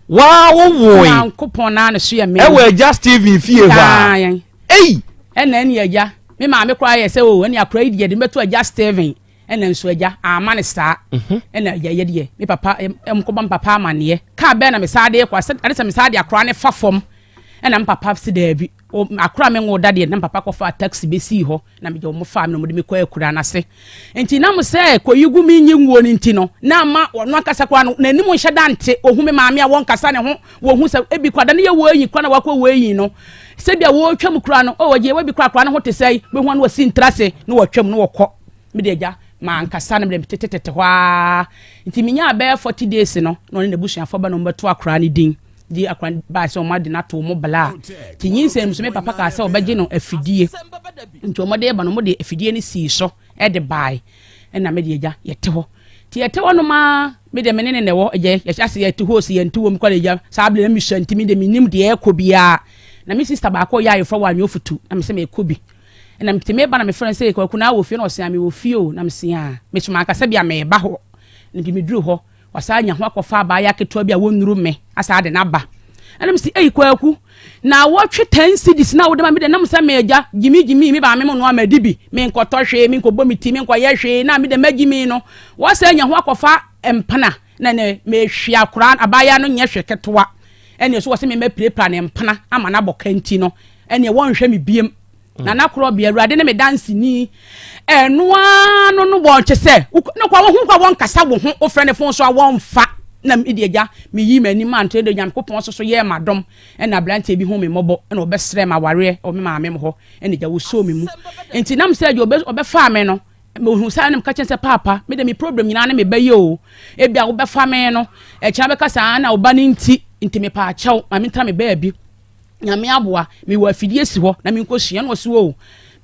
wa wo wo na nkopon na ne so ya me e we just TV fie wa ei ena ne agya me maame kora ye se o ene akora yi de meto agya Steven ena nso agya ama ne saa ena agya ye de me papa emkoba papa amane ka be na me saa de kwa ade se me saa de akora ne fafom ena me papa si da bi akora me ngo dade na papa kofa taxi be si ho na me je mo fa me mo de me kwa akura na se enti na mo se koyigu mi nyi nguo ni enti no na ma ono akasa kwa no na ni mo hye dante ohume maame a won kasa ne ho wo hu se ebi kwada ne ye wo yi kwa na wakwa wo yi no se bia wo twam kura no o waje we bi kwa no ho te sei be hu no wasi ntrase no wo twam no wo kɔ me de agya ma nkasa na me tetete hwa enti minya be 40 days no ne busuafo ba no mbeto akura ne din di akwan ba se o ma de na to mo bala ti nyinse muso me papa ka se obegye no afidie nti o mo de ba no mo de afidie ni si so e de bai e na me de agya yete ho ti yete ho no ma me de menene ne wo agye ya ase yete ho si yente wo mi kwale agya saable na mi shanti mi de minim de e kobia na mi sister ba ko ya yefo wa nyofutu na me se me kobi na me te me ba na me friend say kwaku na wo fie no se ame wo fie o na me se a me chuma ka se bia me ba ho nti me duru ho wasa nya ho akɔfa ba ya keto bia wonuru me asa de na ba enam si ei kwaku na wotwe 10 cedis na wo de ma me de nam sa me agya gimi me ba me no amadibi me nkɔtɔ hwe me nkɔbɔ mi ti me nkɔyɛ hwe na me de magimi no wasa nya ho akɔfa empana na ne me hwe akora abaya no nyɛ hwe ketoa ene so wase me prepare ne empana ama na bɔkanti no ene won hwe me biem na Krobea ruade ne me dance ni enoa no bo kyese no kwa wo hu kwa won kasa wo hu o frɛ ne fon so a won fa na me de agya me yi mani man to de nyam kopon so ye madom na blante bi hu me mobo na obɛsrɛ ma ware o me maame mo ho ene gya wo so me mu enti nam sɛ agya obɛfa me no me hu sa na me ka kyese papa me de me problem nyina na me baye o e bia wo bɛfa me no e kya be kasa na oba ni nti me pa akyɛw ma me ntra me ba bi nyame aboa me wa afidie si ho na me nkosua no so o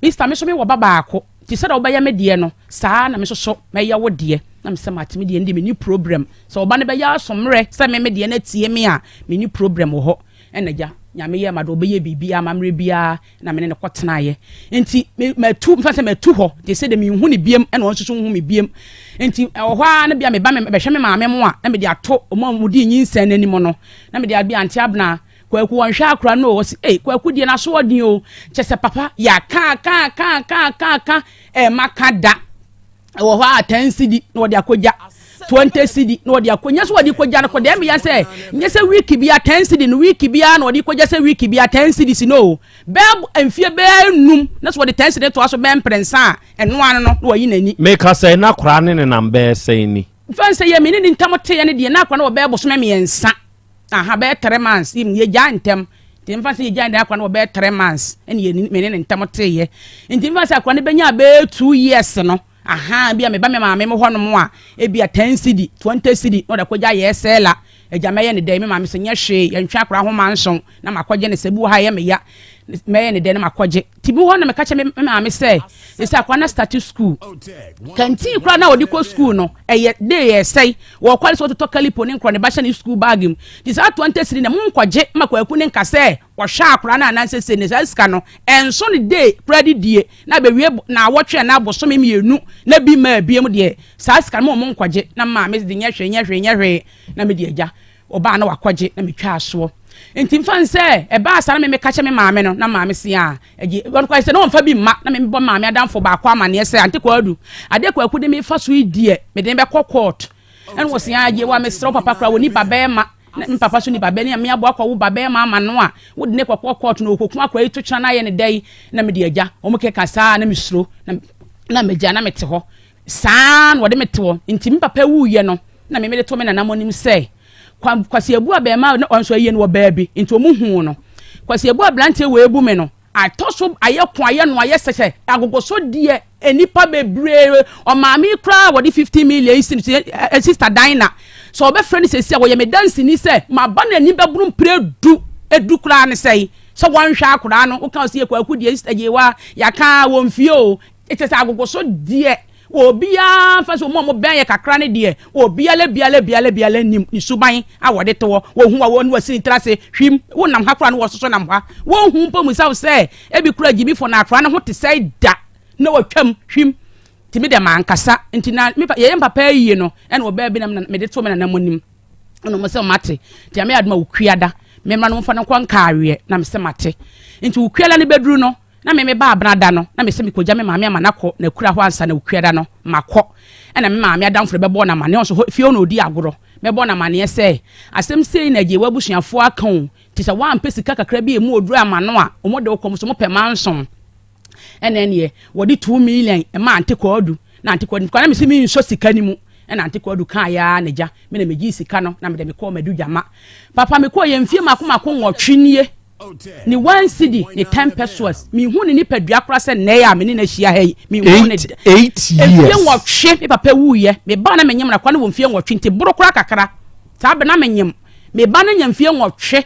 Mr. me so me wo baba akɔ ti sɛ da wo ba ya me de no saa na me so me ya wo de na me sɛ matime de ndi me ni problem sɛ oba ne ba ya asomre sɛ me de na tie me a me ni problem wo ho ɛna gya nyame ye ma do be ye bibia mamre bia na me ne kɔtena ye enti matu mfa sɛ matu ho ti sɛ de me hu ne biem ɛna won so hu me biem enti ɛwɔ hɔ na bia me ba me hwɛ me maame mo a na me de ato o ma mu di nyinsa n'ani mo no na me de abi anti abna kwaku wan hwa akra no wo se kwaku die na so odin o kyese papa ya ka makada wo ho 10 cedi no de akogya 20 cedi no de akonya so de kogya no ko de me ya se nye se week bia 10 cedi no week bia no de kogya se week bia 10 cedi si no be amfie be num na so de 10 cedi to aso be mprensa eno an no wo yi nani me ka se na kra ne ne nambe se ni fan se ye me ni ntamote ye ne de na kra no be boso me ensa aha be 3 months im ye gya ntem ti mfa se ye gya nda akwa no be 3 months ene ye me ne ntamote ye nti mfa se akwa ne benya be 2 years no aha bia me ba me maame mo hono mo a e bia 10 cedi 20 cedi no da kogya ye sela e gya me ye ne dai me maame se nye hwe ye ntwa akra ho manson na makogye ne sebu ha ye me ya me ne de na makɔgye ti bi ho na me ka che me maame sɛ ese akwa na start school kanti kura na odi ko school no eye dey esai wo kwali so to kalipo ne nkro ne ba hye ne school bag mu ti sa 23 na mu nkɔgye makwaku ne nka sɛ wo hwa akura na anansese ne sika no enso ne day credit die na be wie na awotwe na aboso me mienu na bi ma biem de sa sika mo nkɔgye na maame de nyehwe na me de agya oba na wakɔgye na metwa aso enti mfan sɛ eba asa na me ka che me maame no na maame se a agi won kwa sɛ no mfa bi ma na me bɔ maame adamfo ba akwa amane sɛ ante kwadu ade kwaku de me fa so die me de be court en wo se agi wa me sro papa kra woni baba ma na papa so ni baba ne me abo akwa wo baba ma ama no a wo de ne kwakɔ court na okoku akwa itu kira na ye ne dai na me de agya o mo ke kasa na me sro na me gya na me te ho san wo de me te ho enti me papa wu ye no na me de to me na namonim sɛ kwasi ebu abema na onso aye no baabi nti omuhu no kwasi ebu ablante we ebu me no atoso aye ko aye no aye sese agogoso die enipa bebre o maami kra wodi 50 million sister Dina so obe friend sese wo ye me dance ni se ma ba na ni bebru mpre edu kra ne sei so wan hwa akura no o kan se kwaku die sister jewa ya ka wo mfie o etese agogoso die obia fa so mo ben ye kakra ne de obia le biale nim ni suban awode to wo hu wa wo no asini trase hwim wo nam hakra no wo soso nam ha wo hu mpo mu saw se e bi kura gibi fo na akra ne ho te sai da na wo twam hwim timi de mankasa nti na ye papa yi no e na oba bi nam me de to me na namonim no mo se mate ti ame aduma ukwiada me ma no mfa no kwanka awe na me se mate nti ukwiala ne bedru no na me ba abrada no na me se me koja me maame amanakɔ na kura ho ansa na ukwiada no makɔ na me maame adamfo bɛbɔ na mane so fie no odi agoro bɛbɔ na mane sɛ asɛm sei na gye wabusuafo akan ti sɛ wan pesika kakra bi emu oduru amano a omo de okom so mo pɛ manson ne wodi 2 million e ma ante kodu na ante kodu na me se mi nso sika ni mu na ante kodu kan ya na gya me na me gi sika no na me de me kɔ madu dwama papa me kɔ ye mfie makoma nwɔtwenie ni 1 cedi ni 10 pesos mi hu ni nipadua kora se na ya me ni na hia ha mi hu ni 8 years efie nwɔtwe me papa wuye me ba na menyem na kwa na wo mfie nwɔtwe nti boro kora kakra ta be na menyem me ba na nyam fie nwɔtwe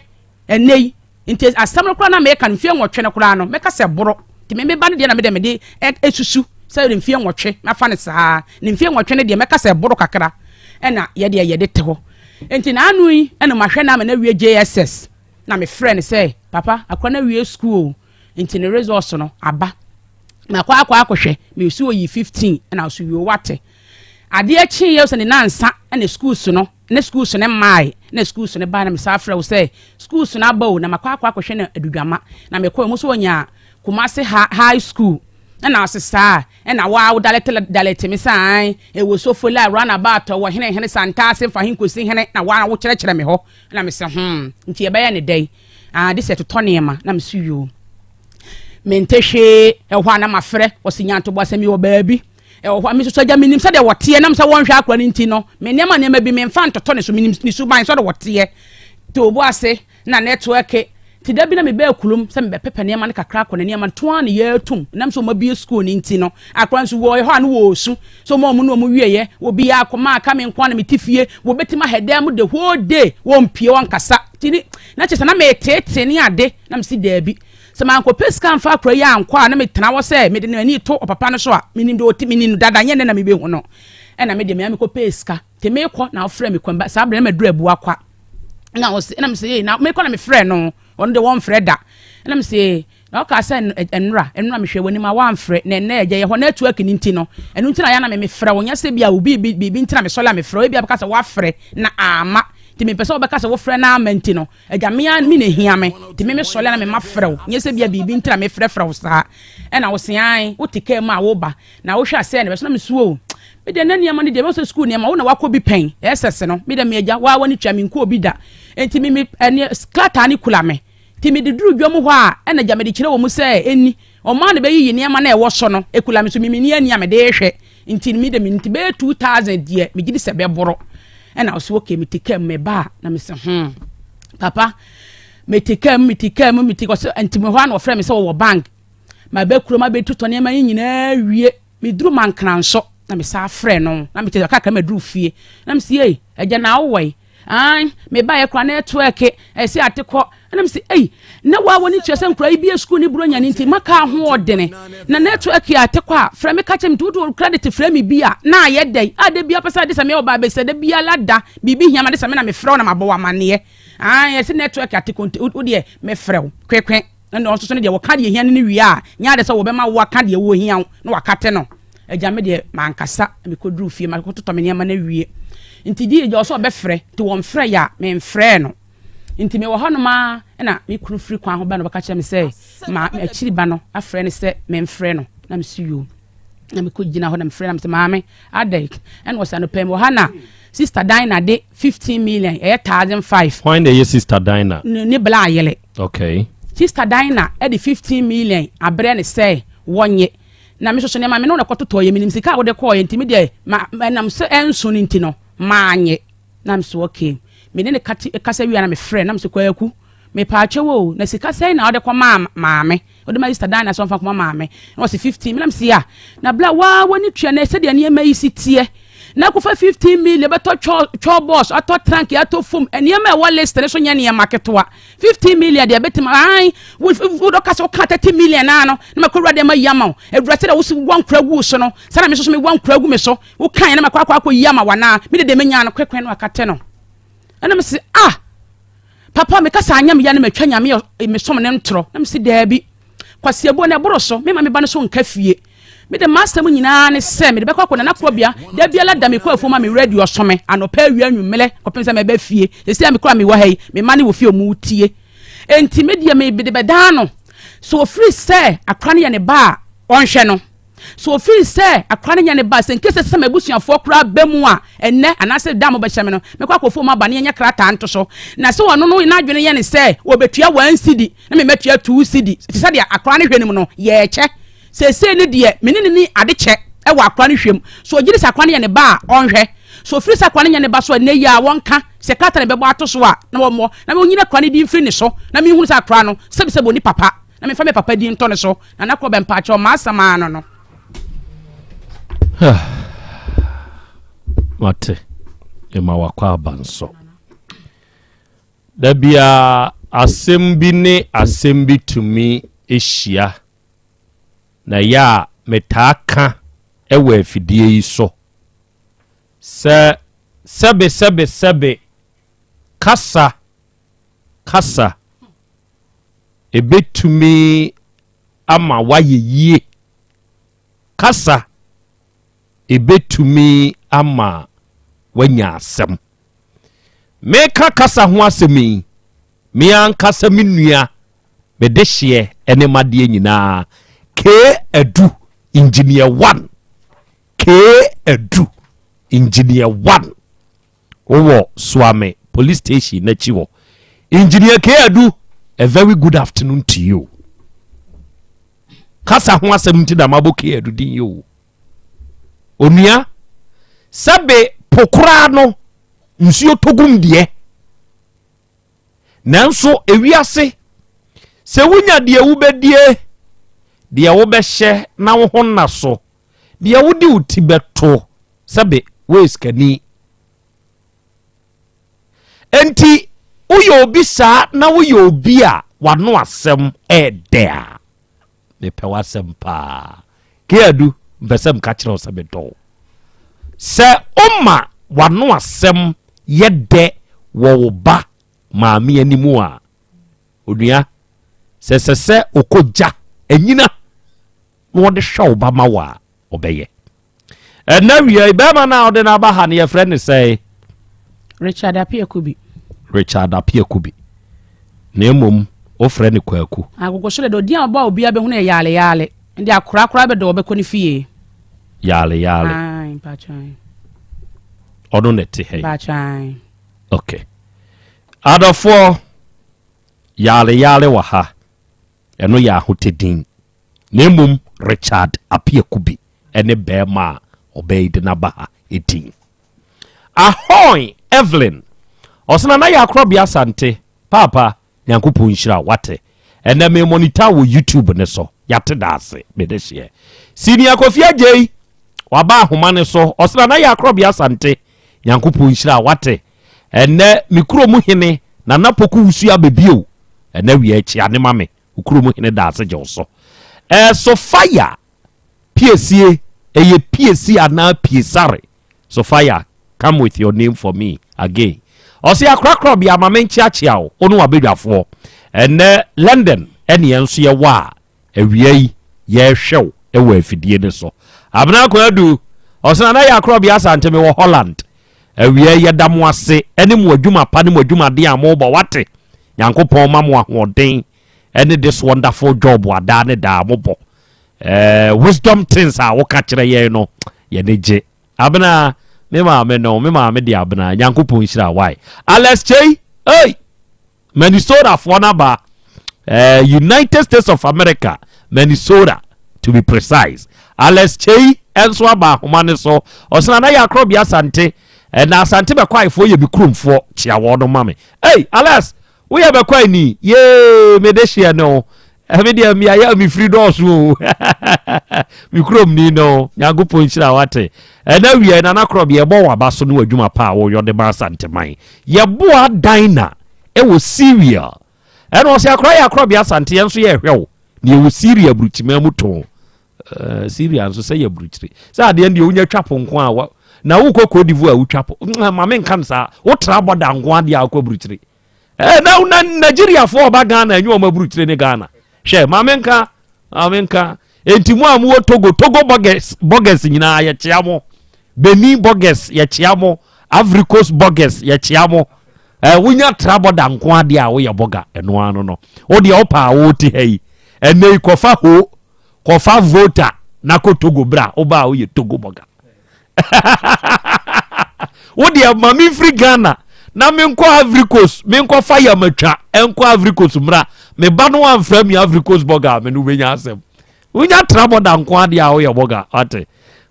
enei nti asam kora na me ka mfie nwɔtwe ne kora no me ka se boro nti me ba na de na me de esusu se de mfie nwɔtwe na fa ne saa ne mfie nwɔtwe ne de me ka se boro kakra na ye de te ho nti na anu yi na mahwe na me na wie JSS na me friend say papa akwa na wie school nti ne results no aba na kwa akohwe me su oyi 15 na so wie wate ade achi ye so ne nansa na schools no na schools ne mai na schools ne ba na me sa frɛ wo say schools na ba o na makwa akohwe na adudwama na me kɔ mu so onya Kumasi high school na asesa na wa dalete me san e wo so fola run about wo hene santase fa hinkosi hene na wa wo kyerɛkyerɛ me ho na me se nti e bɛyɛ ne dai this is to tonema na me su yo mentehwe e ho na mafrɛ wo sinyanto bo asɛm yo baabi e ho me so gya minim sɛ de wote na me sɛ wonhwɛ akwa ne nti no me nema bi me mfa ntoto ne so minim ni su ban sɛ de wote to bo ase na network ti da bi na me ba kulum se me be pepe ne ma ne kakra akɔ ne ma to an ye tum nam so ma bi school ni nti no akra nso wo ho an wo su so mo mu no mo wieye wo bi ya akɔ ma aka me nkwa na me tifie wo betima heda mu the whole day wo mpie won kasa ti ni na che na me tete ne ade na me si da bi se ma anko peska mfa akra ya ankwa na me tena wo se me de na ni to papa no so a me ni do ti me ni dada nye na me be hu no na me de me ko peska te me kɔ na ofre me kwamba sa bre na me dura bu akwa na wo se na me se na me kɔ na me frɛ no on the one freda and I'm say na ka say enra me hwe wani ma wan frɛ na na eje ye ho network ni nti no enu nti na ya na me frɛ wonya se bia obi nti na me sola me frɛ bia ka say wa frɛ na ama ti me pese obeka say wo frɛ na ama nti no eja me an me na hia me ti me sola na me ma frɛ wo nya se bia nti na me frɛ wo saa e na wo se an wo tika ma wo ba na wo hwa say na be so na me suo me de na niam ne de be so school niam wo na wakɔ bi pen SS no me de me eja wa wani twa me nko obi da enti me ene sklata ni kula me ti me de duru dwom ho a na gya me de kire wo mu se eni o ma na be yi niam na e wo so no ekula me so me ni ani ame de hwe enti me de me nti be 2000 die me gidi se be boro na o so okay me tikam me ba na me se papa me tikam ko so enti me ho na o frɛ me se wo bank ma be kuro ma be tuto niam anyi nyina wie me duru mankran so na me sa frɛ no na me te ka me duru fie na me se agya na wo wai me ba ye kwa network ese atekọ enam si na wa woni twese nkura ibi school ni bronya ni nti maka ho odene na network ya atekọ a fra me ka chem do credit fra me bia na ye dai ade bia pesa de se me oba be se de bia lada bibi hiama de se me na me fra na mabo wa mane ese network atekọ o de me frew kwekwe na onso so ne de wo ka de hia ne wi a nya de se wo be ma wo ka de wo hia na wakate no agya me de mankasa me kodru fie ma kototo me niam na wie nti di je so be frɛ ti won frɛ ya me mfrɛ no nti me wo hɔ no ma na me kunu firi kwan ho ba no baka kyerɛ me sɛ ma akiri ba no afrɛ ne sɛ me mfrɛ no na me siyo na me ko gina hɔ na me frɛ na me sɛ maame adai and was an pem wo hana sister Dina de 15 million 1,500 when the sister Dina ne bla yele okay sister Dina e de 15 million abrɛ ne sɛ wonye na me so ne ma me no na kototo ye minim sika wo de ko ye ntimi de na me se enso ni ntino maanye na me so okay me ne kasa wi na me frɛ na me so kwaku me paache wo na sika sei na wo de ko maame wo de ma sister Dina so fa ko maame na wo se 15 me na me se ya na bla wa woni tua na se de ne ma yi sitie na ko fa 15 million beto cho boss ato tank ato fom enema e wo list ne so nya ne marketwa 15 million de betima wo do kasa o ka 30 million na no na makora de ma yama edura se da wo si wan kragu so no sana me so me wan kragu me so wo kan na makwa yama wana me de me nya no kwekwen no akate no ana me se papa me kasa anya me ya na matwa nya me som ne ntro na me se daabi kwase ebo na boro so me ma me ba no so nka fie me de master mu nyina ne se me de bekwa ko na Krobea da bia la da me ko afoma me radio some anopa awia nwumele ko pensa me ba fie se me kra me wa hai me mane wo fie mu tie enti me de me de beda no so free say akra ne ne ba onhwe no so free say akra ne ne ba se nkese se me busuafo kra ba mu a enne anase da mo ba hyeme no me kwa ko afoma ba ne nya krata nto so na se wono no na adwene ye ne se obetua 1 cedi na me metua 2 cedi ti se de akra ne hwenim no ye che se ne de menene ni ade che e wa akwa ne hwem so ogire sa akwa ne ne ba onhwe so free sa akwa ne ne ba so ne ya wonka se kata ne bebo ato so a na wo mo na me onyina akwa ne di mfiri ne so na me hunu sa akwa no se boni papa na me fa me papa di nto ne so na Krobea mpa cho ma asama no mate ema wakwa banso da bia asembi ne asembi tumi ehia na ya metaka ewe afidie yi so sebe kasa ebetumi ama waye yie kasa ebetumi ama wanya asem meka kasa ho asemi me ankasa minua bedehye ene made nyina K Edu Engineer 1 K Edu Engineer 1 Owo Swame Police Station na chiwo Engineer K Edu a very good afternoon to you Kasa ho asem nti da mabo K Edu din yo Onua sabe pokura no nsuo togum de nanso ewiase se wunya de wubedie de wo behye na wo honna so de wo di uti beto sabe weskani enti uyo obi sa na uyo obi a wano asem edea me pe wasem pa Keadu mbesem ka kire sabe do se umma wano asem yede wo ba maami animu a onua se okoja enyina no de show ba mawa obeye na wi be ma na ode na ba ha ne friend say Richard Apiekubi na emom o friend kwaku agogo so de dia ba obi abe hu na yale ndi akura be do be ko ni fie yale ai pachai ono nete hey pachai okay adofo yale wa ha eno ya hotedin nemum Richard Apiekubi ene bema obeide na baha etin ahoy Evelyn osana na ya Krobea Asante papa nyankopon hira wate ene me monitor wo YouTube ne so yate dase bedehye senior Kofia Jay waba ahoma ne so osana na ya Krobea Asante nyankopon hira wate ene mikuro mu hene na napoku wusu abebio ene wi achi ane mame ukuro mu hene da ase so so fire PSA eye PSC ana PSare so fire come with your name for me again osi akrakra bia mame nchiachia o onu abedwafo ene London ene enso ye wa awiei ye hwew ewa afidie ne so abna ko adu osana na ya akra bia asante me wo Holland awiei ye damo ase ene mo adwuma pa ne mo adwuma de amobo wate Nyankopon ma mo ahoden ene this wonderful job wada ne da mobo wisdom things a woka kire ye no ye neje abna me ma me dia abna Nyankopon hira why Alex Chey hey Minnesota for naba United States of America Minnesota to be precise Alex Chey enso aba homane so osana na ya Krobea Asante na Asante be kwai fo ye bi kromfo chia wo no mame hey Alex we be kwai ni ye me de hia no me dia mi aya mi free doors o mi krom ni no Nyankopon hira wate na wie na Krobea bo wa ba so no adwuma pa wo yo de ba Asante man ye bo adina e wo Syria eno o se akra ya Krobea Asante enso ye hwew ni e wo Syria bruchima muto Syria nso se ye bruchire sa ade ndi onya twapo nko a na wo kokko divu a wo twapo mame nkan sa wo tra boda nko ade a ko bruchire na Nigeria fo ba Ghana enyo ma bruchire ne Ghana hwe mame nka entimu amu wo Togo boggers nyina ya chiamo Benin boggers ya chiamo Ivory Coast boggers ya chiamo wonya tra boda nko ade a wo ye boga eno ano no wo de opa wo ti hei ene kofa voter na ko Togo bra oba wo ye Togo boga wo de mami free Ghana na me nko Ivory Coast me nko fire matwa enko Ivory Coast mra me ba no amfra mi Ivory Coast boga me no benya asem wonya trabo da nko ade a wo ye boga ate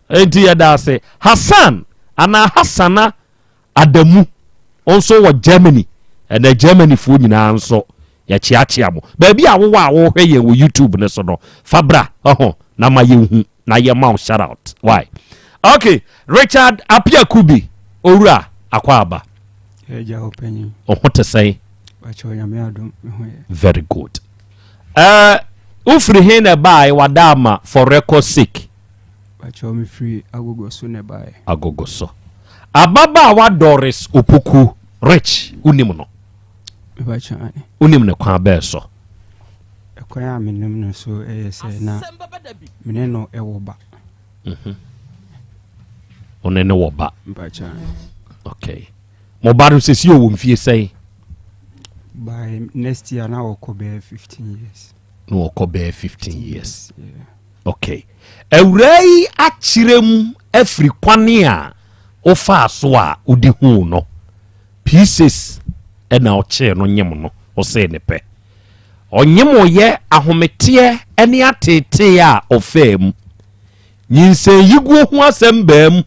enti ye da se Hassana Adamu also wa Germany and the Germany fu nyina nso ya chiachia mo ba bi a wo hwe ye wo YouTube ne so no fabra na ma ye hu na ye ma shout out why okay Richard Apia Kubi owura akwaba eja openyi ohote say bacho nyame adom very good ufri hene bai wadama for record sake bacho me free agogoso ne bai agogoso ababa wa Doris Opoku Rich unim no bacho ani unim ne kwa be so ekwan a menim no so se na mene no ewo ba onene wo ba bacho okay mo baru sesi o mfie sei by next year na okobe 15 years no okobe 15 years yeah. Okay ewrei achirem afri kwane a ofa so a udi hu no pieces na oche no nyem no o se ne pe onyem ye ahomete ene atete a ofam nyinse yiguo hu asem bam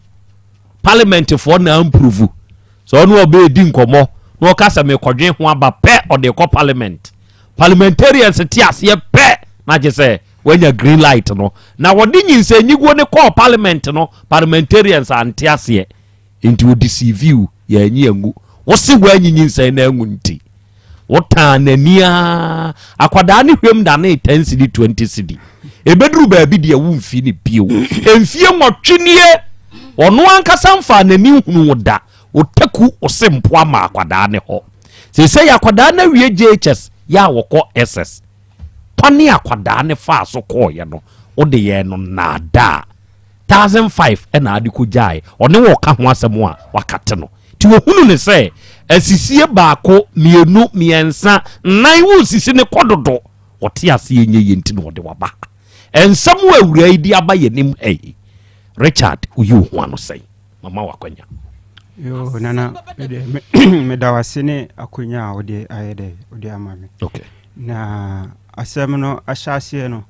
parliament for na improve so no obe di nkomo no kasa me kodwen ho aba pe o de ko parliamentarians ti ase pe na je se wanya green light no na wodi nyinse nyiguo ne ko parliament no parliamentarians anti ase into wo deceive you ya nyi angu wo se wanyi nyinse na angu nti wo ta nania akwada ne hwem da na 10 cedi 20 cedi ebedru ba bi de wo mfi ne bio emfie nwotwenie ono ankasa mfa nani hunu da otaku osempo ama akwada ne ho se ya akwada na wie JHS ya woko SS pani akwada ne fa so ko ye no o de ye no nada 1005 na adi ko jai one wo ka ho asem a wakate no ti wo hunu ne se asisie baako mienu miensa nan wo sisi ne kododo wote ase enye yenti no de waba ensam wo awura idi aba ye nim Richard uyu ho ano sei mama wakwanya yo nana me dawase ne akonya ode ayede ode amame okay na asem no ahyase no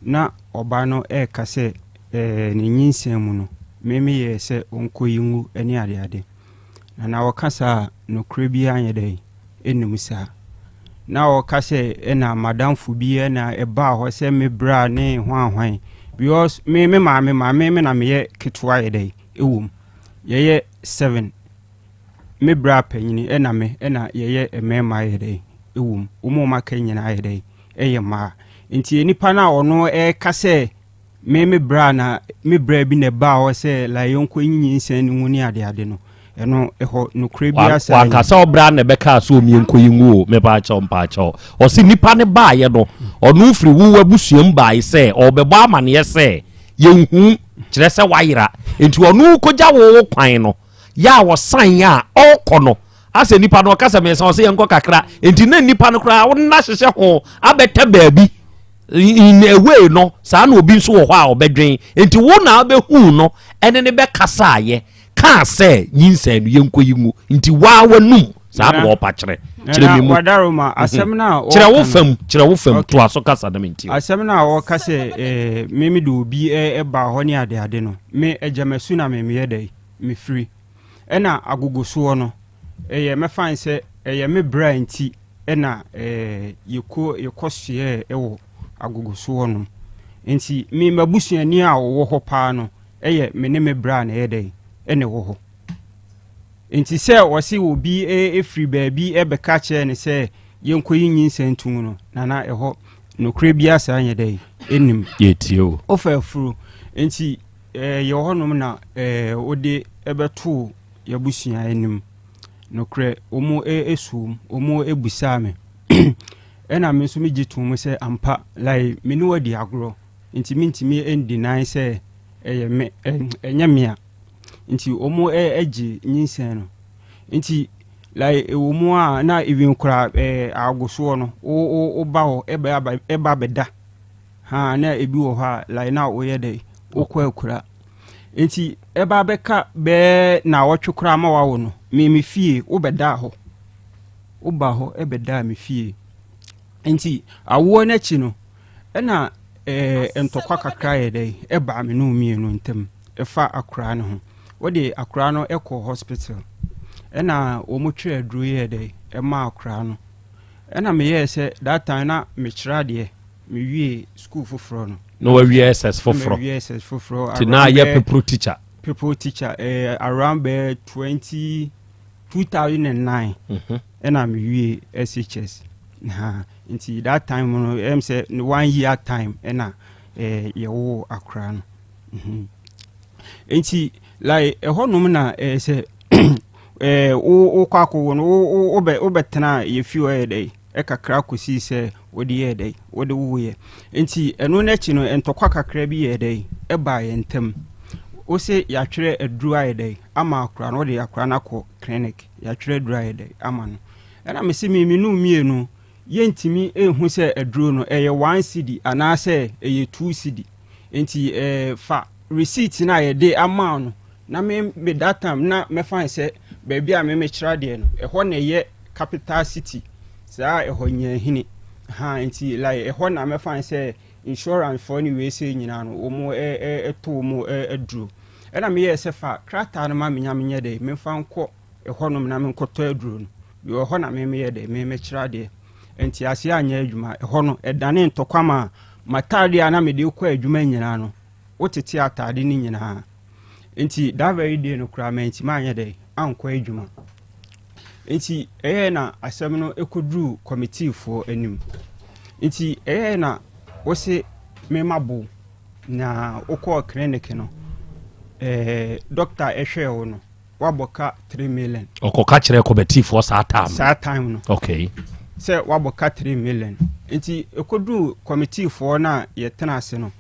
na oba no kase ni nyinsem no meme ye se onkoyingu eni ade na wakasa no Krobea anyede enim sa na wakase na madam fubi na eba ho se me bra ne hwan because me na me ye ketwa yede ewum ye 7 me bra panyini ɛna me ɛna yɛyɛ mmarima ayɛ dɛ ɛwom wɔn ma ka nyina ayɛ dɛ ɛyɛ mmaa nti nipa na ɔno ɛka sɛ me bra na me bra bi na ba hɔ sɛ la yɔnko nyinyi nsɛn ne mu ne ade no ɛno ɛhɔ no kure bi asa wankasa obra na bɛka so omienko yingu o me ba cha o si nipa ne ba ye no ɔno firi wo abusuam ba yi sɛ ɔbɛbɔ amane ye sɛ yenhu kyerɛ sɛ wayira enti ɔno kogya wo kwan no ya wo san ya ɔkɔ no ase nipa no kasa me sɛ ɔsɛ yenko kakra enti na nipa no kra wo na hyehyɛ ho abɛtɛ baabi in a way no saa na obi nso wɔ hɔ a ɔbɛdwen enti wo na abɛhu no ɛne ne bɛkasa ayɛ ka sɛ nyinsa no yenko yingu nti wa wanum saa na ɔpa kyerɛ me mu wadaroma asɛm na kyerɛ wo fam to aso kasa na menti asɛm na ɔka sɛ me de obi ɛba hɔ ne ade no me agyamasu na me yɛ dai me free ɛna agogosoɔ no mɛfa sɛ me bra nti ɛna yɛkɔsoɛ ɛwɔ agogosoɔ no nti me mabusuani a wɔwɔ hɔ paa no me ne me bra na yɛ dai ɛne wɔ hɔ nti sɛ wɔsi obi efiri baabi ɛbɛka kyerɛ ne sɛ yɛnkɔ yi nyinsɛn tum no na ɛhɔ nokure bi asa nyɛ dɛ enim yɛtio ofa afuru nti yɛ hɔ nom na ode ɛbɛto yɛbusua enim nokure omo esum omo ebusa me ɛna me nso me gye tum sɛ ampa lai me ne wadi agorɔ nti mintimi endinai sɛ me ɛnyɛ mea nti omo agi nyinsen no nti like omo a na even kura agoso no o ba ho eba beda ha na ebi wo ha like na oyɛ dɛ okɔ akura nti eba beka be na wɔtwe kura ma wawo no me fie wo beda ho wo ba ho ebeda me fie nti awo na chi no na ntokwa kakra yɛ dɛ eba me no mienu ntem efa akura no ho wode akura no ekɔ hospital ɛna omotwe aduro yɛ dɛ ɛma akura no ɛna me yɛ sɛ that time na me kyerɛ deɛ me wie school foforo no no we SS foforo tina yɛ people teacher around 2009 ɛna me wie SHS nti that time no say 1 year time ɛna yɛwo akura no nti like honum na say o kwako no o betena ye fiu e dey e kakra kosi se wodi ye dey wodi wo ye nti eno na chi no entokwa kakra bi ye dey e ba ye ntem o se ya twere aduru ye dey ama akra no de akra na ko clinic ya twere aduru ye dey ama no na me se mi nu mienu ye ntimi ehu se aduru no eye 1 cedi ana se eye 2 cedi nti fa receipt na ye dey ama no na me that time na me find say baby a me kyerɛ de no ɛhɔ na ye capital city saa ɛhɔ nya hini ha nti like ɛhɔ na me find say insurance for ni we say nyina no omo to mo aduro ɛna me yɛ sɛ fa krata no ma me nya me nyɛ de me fa nkɔ ɛhɔ no na me nkɔtɔ aduro no bi ɛhɔ na me yɛ de me kyerɛ de nti ase anya adwuma ɛhɔ no ɛdane ntɔkwama matade a na me de kɔ adwuma nyina no wotete atade ni nyina nti that very day no kra menti ma anya dey ankɔ adwuma nti na asɛm no ekoduru committee for anim nti na wose me mabo na okɔ clinic no doctor ehwɛ wo no waboka 3 million okɔka kyerɛ committee for saa time no okay sɛ waboka 3 million nti ekoduru committee for na yɛtena ase no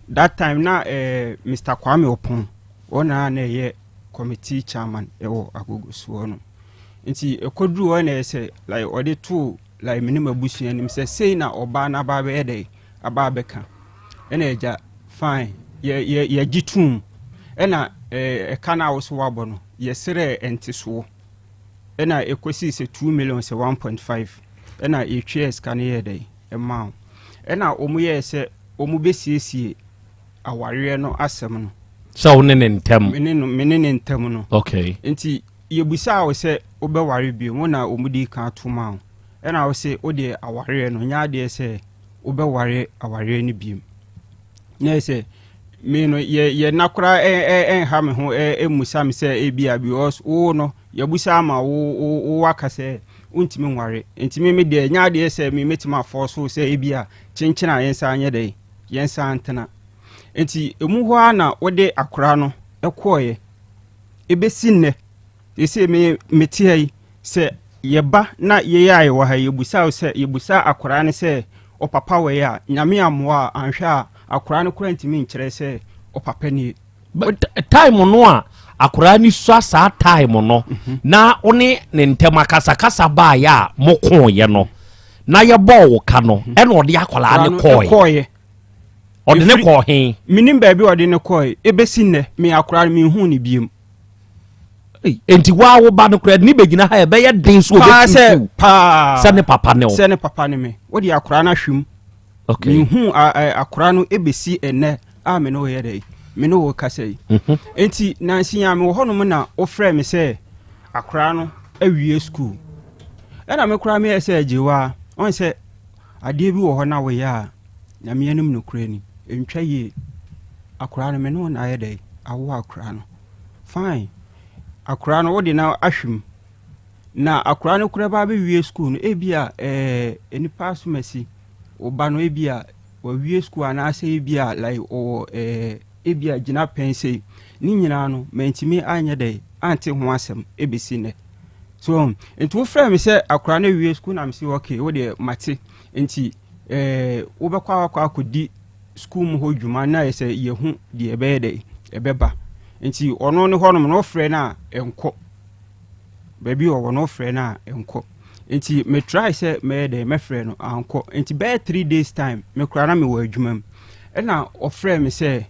that time na Mr. Kwame Opon ona na ye committee chairman ewo agogosuo no nti ekodru ona ese like ode to like minimum busua nim se sei na oba na ba be dey aba beka ena eja fine ye gitum ena eka na wo so wabo no ye sere entiso ena ekosi se 2 million se 1.5 ena etws kan ye dey emma ena omu ye se omu besiesie aware no asem no so nene ntem menene ntem no okay nti yebusa wo se obeware bi mo na omudi kan atoma e na wo se ode aware no nya de se obeware aware ni bi na se me no ye nakora ha me ho musa me se e bia because wo no yabusa ama wo waka sɛ untimi nware ntimi me de nya de sɛ me metima fo so sɛ ebia chenchena yensa anya dai yensa antena enti emu ho na wode akora no ekoye ebesi nne ese me meti hai sɛ yeba na yeyai wa ha yebusa sɛ yebusa akora ne sɛ o papa we ya nyame amoa anhwa akora no kora ntimi nkyerɛ sɛ o papa ni time no a akora ni so asa time no na one ne ntema kasa ba ya moko ye no na ye bɔ wo ka no e no de akora ne koye ode ne ko he minim ba bi ode ne koye ebesi nne me akora me hu ne biem enti wa wo ba no kora ni begina ha e be ye den so obetu pa se ne papa ne se ne papa ne me wo de akora na hwem okay me hu akora no ebesi ene a me no ye dai me no wo kasai enti nansi ya me wo hono na ofrɛ me sɛ akora no awie school ɛna me kora me sɛ agiwa on sɛ ade bi wo ho na wo ya na me anim no kura ni entwa ye akora no me no na ye dai awo akora no fine akora no wo de na ahwem na akora no kura ba be wie school no ebia enipa asomasi wo ba no ebia wo wie school ana sɛ ebia like o ebia gina pense ni nyina no mentimi anya dai ante ho asem ebesi ne so enti wo frɛ me sɛ akora na wie school na me si okay wo de mate enti wo bekwa akodi school mu ho dwuma na yɛ yehu de ebe dai ebeba enti ono ne hono no frɛ na enko baby wo no frɛ na enko enti me try sɛ me de me frɛ no anko enti be 3 days time me kora na me wo adwuma ɛna o frɛ me sɛ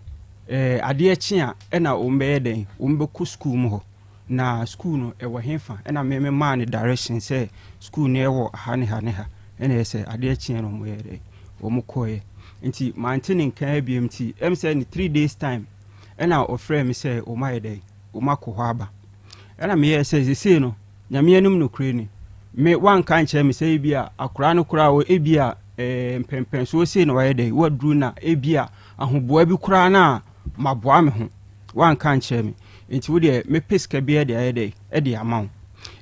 ade chia ena ombe den ombe ku school mu ho na school no ewo hefa ena me man direction say school no ewo ha ne ha ena say ade chia no mo yere o mu koye nti maintaining kan BMT em say ni 3 days time ena o frame say o ma yede o ma ko aba ena me say say no nyame anum no kure ni me wan kan che me say bia akora no kura o ebia mpempen so say no yede wadru na ebia ahoboa bi kura na maboa me ho wan kan che me enti wo de me peska bia de ayede e de amaw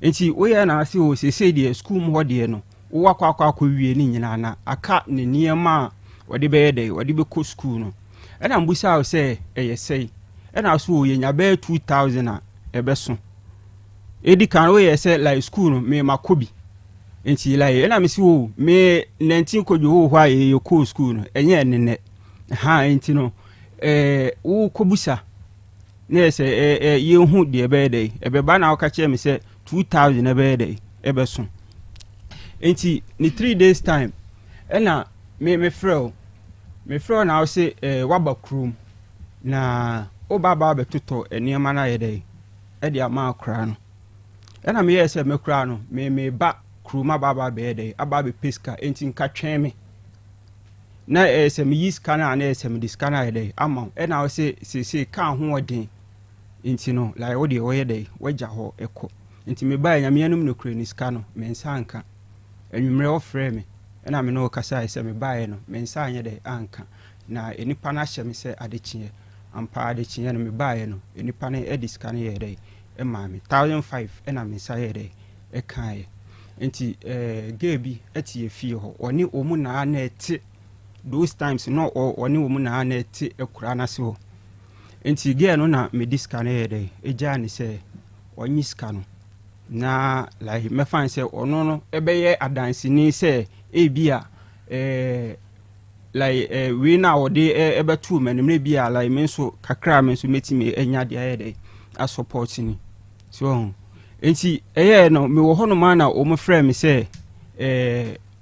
enti wo ye na ase o sese de school mu ho de no wo wakwa wie ni nyina na aka ne niema wo de be yede wo de be ko school no e na mbusa o se eye sei e na so o ye nya be 2000 a e be so edi kan wo ye se like school no me makobi enti like e na me si wo me 19 kodwo ho ho a ye ko school no enye enene ha enti no wo kobusa ne se ye hu de be dey ebe ba na waka che me se 2000 ebe dey ebe so enti ni 3 days time ena me frɛ na wo se waba krum na o baba betoto eniema na ye dey e de ama akra no ena me ye se me kra no me ba krum baba be dey aba be peska enti nka twɛn me na se me yis kana na se me diskana dey ama e na wo se kan ho odin enti no like wo de wo ye dey waja ho ekɔ enti me ba nyame anum no kure ni ska no me nsa anka enwumre wo frɛ me e na me no kasa se me ba ye no me nsa anya dey anka na enipa na hye me se adekye ampa adekye no me ba ye no enipa na e diskana ye dey e ma me 1005 e na me nsa ye dey e kan ye enti gebi etie fie ho oni omu na na eti those times no oni wo mu na na eti ekura na se ho enti ge no na me diska na ye dey eja ni se onyi ska no na like me fan se ono no ebeye adansi ni se ebia like we na wode ebetu manimre bia like me so kakra me so metime enya de ye dey a support ni so enti eye no me wo hono ma na o mo frɛ me se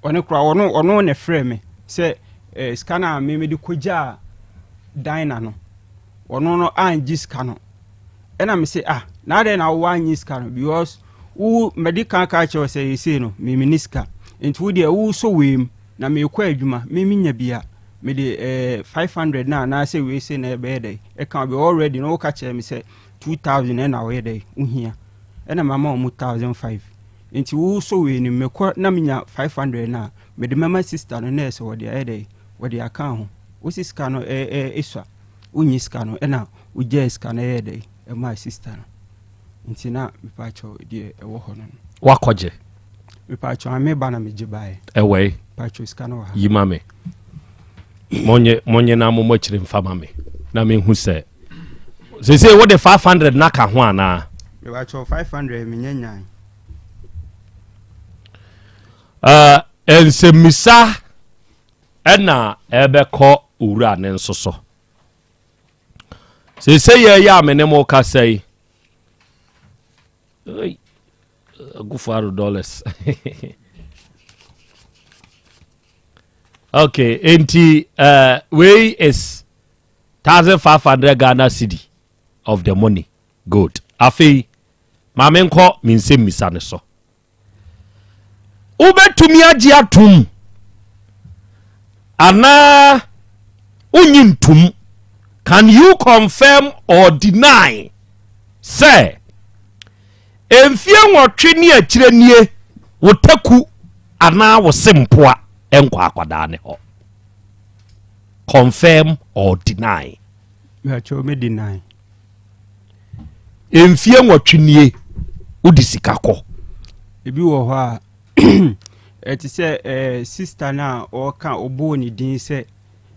one kura ono ne frɛ me se scanner me de koja dina no ono no anji scanner ena me say na dey na wo anji scanner because wo medical culture say you say no me miniska enti wo de wo so wem na me kwa adwuma me nya bia me de 500 na say we say na be dey e kan be already no ka che me say 2000 na we dey uhia ena mama o 1005 enti wo so we ni me kwa na me nya 500 na me de mama sister no na say wo de dey wadi aka ho wosi ska no eswa unyi ska no ena uje ska na ye dey e my sister no nti na mepacho die ewo ho no wakoje mepacho ameba na mejibae ewe pacho skano ha yimame monye na mo chire mfama me na me hu se what the 500 na ka ho ana mepacho 500 menyanya ensemisa ena ebekọ ura ne nsoso se ye ya me ne mo ka sei go for $. Okay, enti way is 1,500 Ghana cedi of the money. Good. Afi mamenko minse misane so. Ubetumi agi atum. Ana unyintum. Can you confirm or deny? Say emfie nwotwe ni akire nie wotaku ana wo sempoa enkwa akwada ne ho. Confirm or deny? Me acho me deny. Emfie nwotwe nie odi sika ko. Ebi wo ho a eti se sister na o ka obo ni din se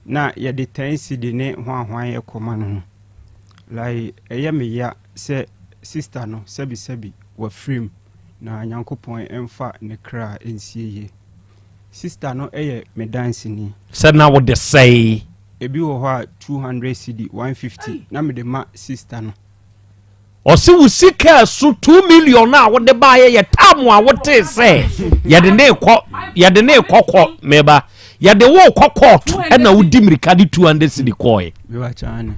na ye de 10 cedi ne hwan ye koma no. Lai eye me ya se sister no sebi wa frame na nyankopon emfa ne kra ensieye. Sister no eye me dance ni. Se na wo de say ebi wo ho a 200 cedi 150 na me de ma sister no. Osi usika su 2 million na wo de ba ye tamu a wo te say ye de ne kokko meba ye de wo kokko e na wo di mirika di 200 cedi koy. Me wa chane.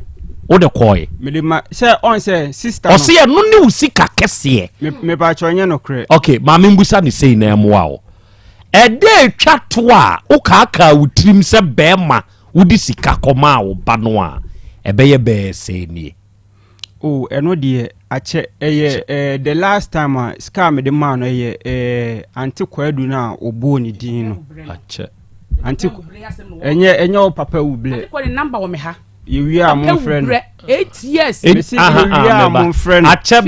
O de koy. Me de ma say on say sister. Osi ye no ne usika kese. Me ba chonye no kre. Okay, ma me mbusa ni sei na emoa o. E de twato a wo ka wutrim se bema wo di sika koma wo ba no a ebeye be sei ni. Oh, eno de ache the last time scam the man anti kwadu na obo ni din no. Ache. Anti enye o papa uble. Ko the number wo me ha. You are my friend. 8 years. My friend. Ache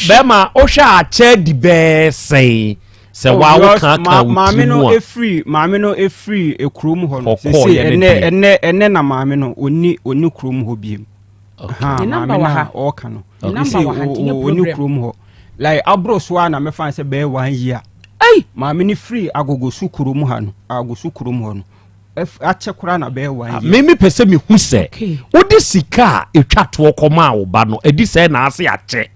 bema o hwa ache di be sei. Se wa wo kan maame no e free e krom ho no. Se enne na maame no oni krom ho biem. Okay. Maame na o ka no. Oni krom ho. Like abroso na me fan se be 1 year. Ai maame ni free agogo su krom ha no. Agogo krom ho no. Ache kura na be 1 year. Me pese me hu se. Odi sika etwato koma wo ba no. Edi se na ase ache.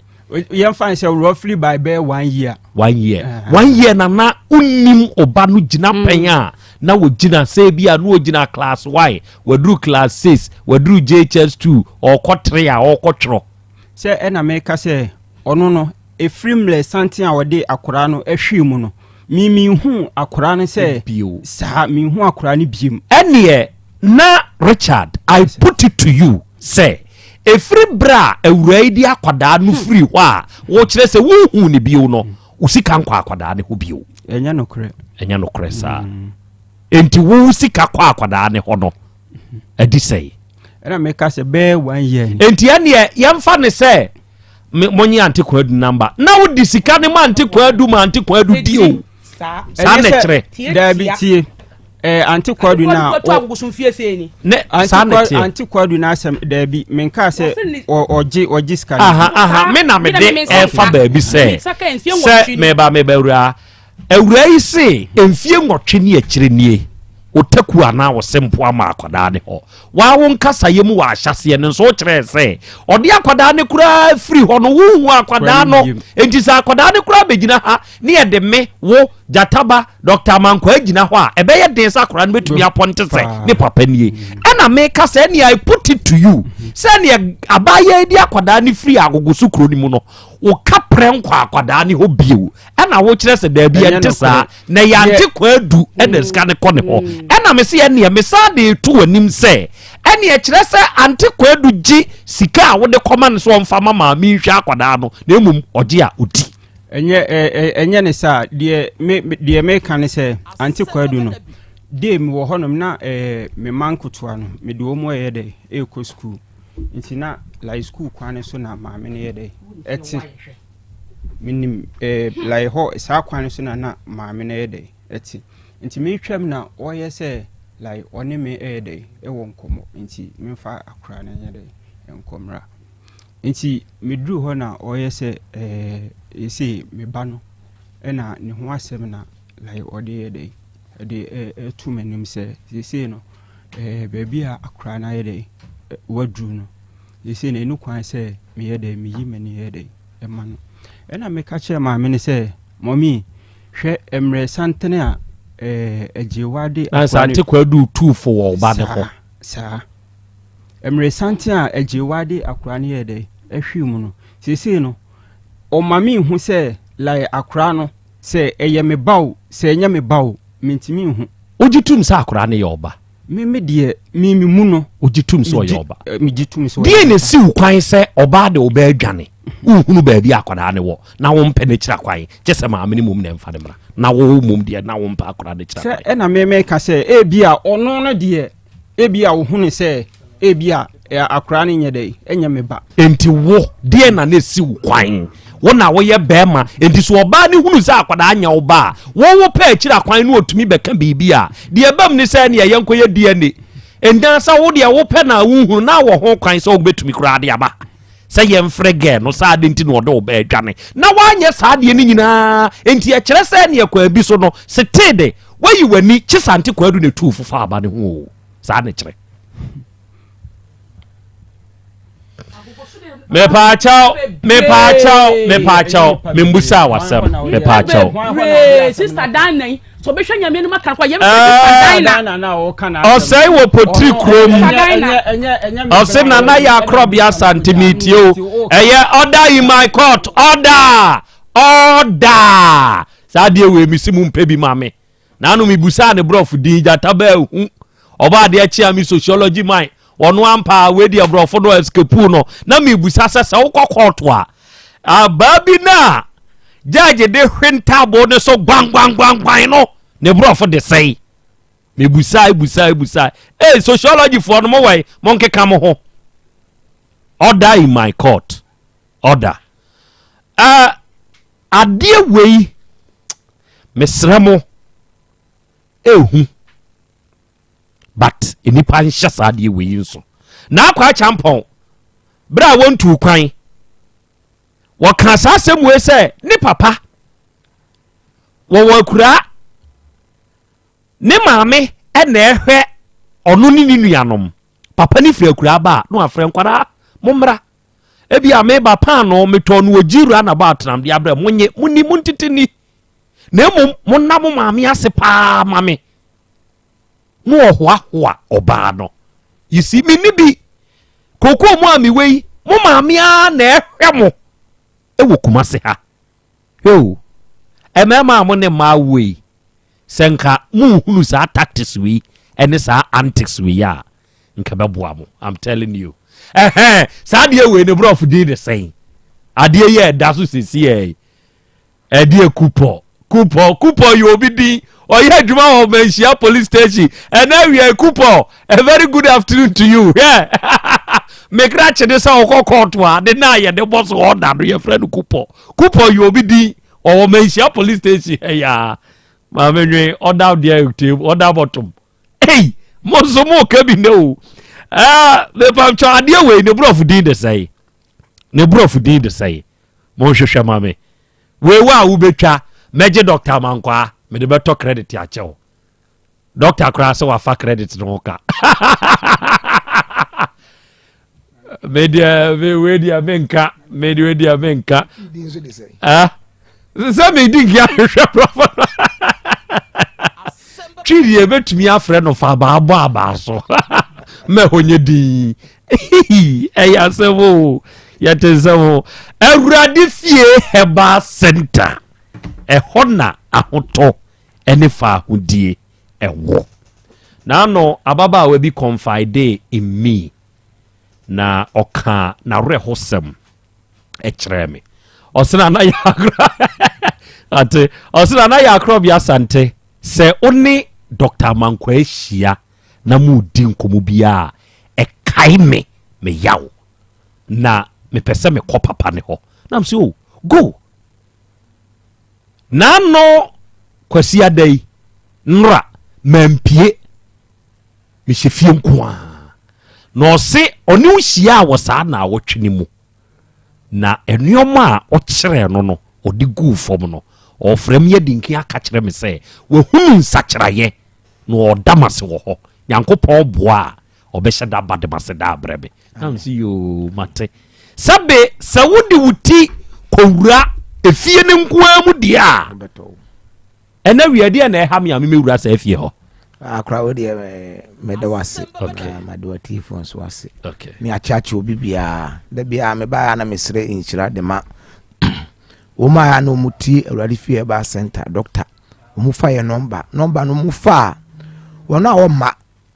You find say roughly by 1 year. 1 year. 1 year na unim oba no gina penya na wo gina say bia no gina class Y, we do class 6, we do JHS2 or ко3 a or ко2. Say na make say ono no e frimless santin a wode akora no ehwemu no. Mi hu akora no say sa mi hu akora no biem. Ene na Richard, I put it to you say efri bra awurai di akwada no free ho a wo kire se wo hu ne bio no usika nkwa akwada ne ho bio enya no kre sa enti wo usika kwa akwada ne ho no adi sei era make se be 1 year enti ene yemfa ne se monyi antikwadu number na wo di sika ne ma antikwadu dio sa ne kire da bitie antikwadu na antikwadu na asem dabi menka se oji scan me na me de fa ba bi se meba ura yi se emfie nwotwe ne akire nie otaku ana wo sempo ama akwada ne ho wa wo nkasa yemu wa ahyase ne so kire se ode akwada ne kura free ho no wu akwada no enti sa akwada ne kura begina ha ne ye de me wo jataba Dr. Manko agina ho a ebe ye den sa kura no betumi aponte se ne papa nie na me ka se ne I put it to you se ne abaye di akwada ne free agogosu kuro ni mu no wo kapre nkwa akwada ne ho bio na wo kire se da bi ente sa na ya ante kwadu na ska ne kɔ ne ho na me se ne me sa de tu anim se ene kire se ante kwadu gi sika a wo de kɔma ne so mfa mama mi hwa akwada no na emum oje a odi enye ne sa de me kan se ante kwadu no de mi wo honom na me mankotoa no me de omo ye de e ko school nti na like school kwane so na maame ne ye de eti minim like ho saa kwan so na maame na yede eti nti me twam na oye se like one me yede e won komo nti me fa akra na yede enkomra nti me dru ho na oye se esi me ba no e na ne ho asem na like ode yede de tu menim se esi no baby a akra na yede wadru no esi na enu kwan se me yede me yi mani yede e ma no ena me ka che maame ne se mommy hwe emre santene a ejiwade Asante kwadu tu for oba ne ho sa emre santene a ejiwade akura ne yede ehwi mu no sesi no o mami hu se lai akura no se eye me bawo se enya me bawo mintimi hu ogitum sa akura ne yoba me de mi mu no ogitum so yoba mi gitum so die ne si ukwan se oba de oba adwane uhunu ba bi akwada ne wo na wo mpe ne kira kwan kyese ma amene mum ne mfa de mra na wo mum de na wo mpa akwada ne kira kwan se na me ka se bia ono no de bia wo hunu se bia akwada ne nye de enya me ba enti wo die na ne si ukwan wo na wo ye bema enti so oba ne hunu se akwada anya wo ba wo pa kira kwan no otumi beka bibia de bam ne se ne ye nkoye die ne endan sa wo de wo pa na wo hunu na wo ho kwan se wo betumi kura de aba say yemfrege no sa de ntino do ba adwane na wanye sa de ni nyina enti e kire se ne kwa bi so no setede wayi wani chisante kwadu ne tu fufa aba ne ho sa ne kire me pa chao membusa wasem me pa chao sister Dan so be hwanya me no maka kwa yem na o kana o say wo potri krom o say na ya Krobea Asante o eye order in my court order sa de we mi simu mpe bi mame na anu mi busa ne brof din jata ba hu oba de achi ami sociology mai ono ampa we de brof do escape no na mi busa sesa wo court a ababi na judge de hwenta bo ne so gwang no ne brof de say me busa sociology for no way monke kam ho order in my court order adie wei mesramo ehu but enipa nhya sa adie wei nso na akwa champon bra wontu kwan wo kan sa semwe se ni papa wo wakura ne maame ena ehwe onu ni nuanom papa ni fira kura ba no afre nkwara momra ebi ame ba pan no meto no ojiru na ba atram de abra munye muni muntitini na monna mo maame ase pa mame no hoahoa oba no you see me ni bi koko mo ami wei mo maame a na ehwe mo ewo kumase ha yo emema mo ne ma wei senka mu hunu sa tactics we ene sa antics we ya nka beboa mo I'm telling you sa de we ne brof di the same ade ye da so sesi e ade kupo you obi di oye adwuma o menhia police station and now we are kupo a very good afternoon to you yeah me crache de sa o court wa de na ye de boss order do your friend kupo you obi di o menhia police station yeah mama nwe order there table order bottom hey mozomo kabi no le pam cha de we ne brof din de say mo hwehwe mame we wa wo betwa meje doctor mankwa me de beto credit ya chewo doctor kra se wa fa credit no ka media we dia menka se me dig ya hwehwe prof chiri ebetumi afre no fa ba aba so me honye di eya sewo yatezamo awurade fie heba center ehona ahoto ene fa hodie ewo na no ababa we bi confide in me na oka na rehosem ekreme osina na yakra ate osina na Krobea Asante se oni Dr. Mankwa ehia na mu di nkomo bia ekai me yaw na me pese me ko papa ne ho na mse go nano kwasi adai nra mampie mehye fie nko a na ɔse ɔne wo hyia a wɔ saa na wɔtwene mu na enuoma a ɔkyerɛ no no ɔde gu fam no ɔfrɛm yɛ dinki aka kyerɛ me sɛ wahunu nsakyerɛyɛ na ɔda mase wɔ hɔ nyankopɔn boa a ɔbɛhyɛ da ba de mase da abrɛ me na me sɛ yo mate sabe sɛ wode wo ti kɔwura efie ne nkoa mu deɛ a ɛna wiadeɛ na ɛha me a memɛwura sɛ afie hɔ akra wo de me de wase ma de wati fon so wase me achache obi bia da bia me ba na mesre inhyira de ma wo ma ya no muti awrade fie ba center doctor wo mu fa ye number no mu fa wo na wo ma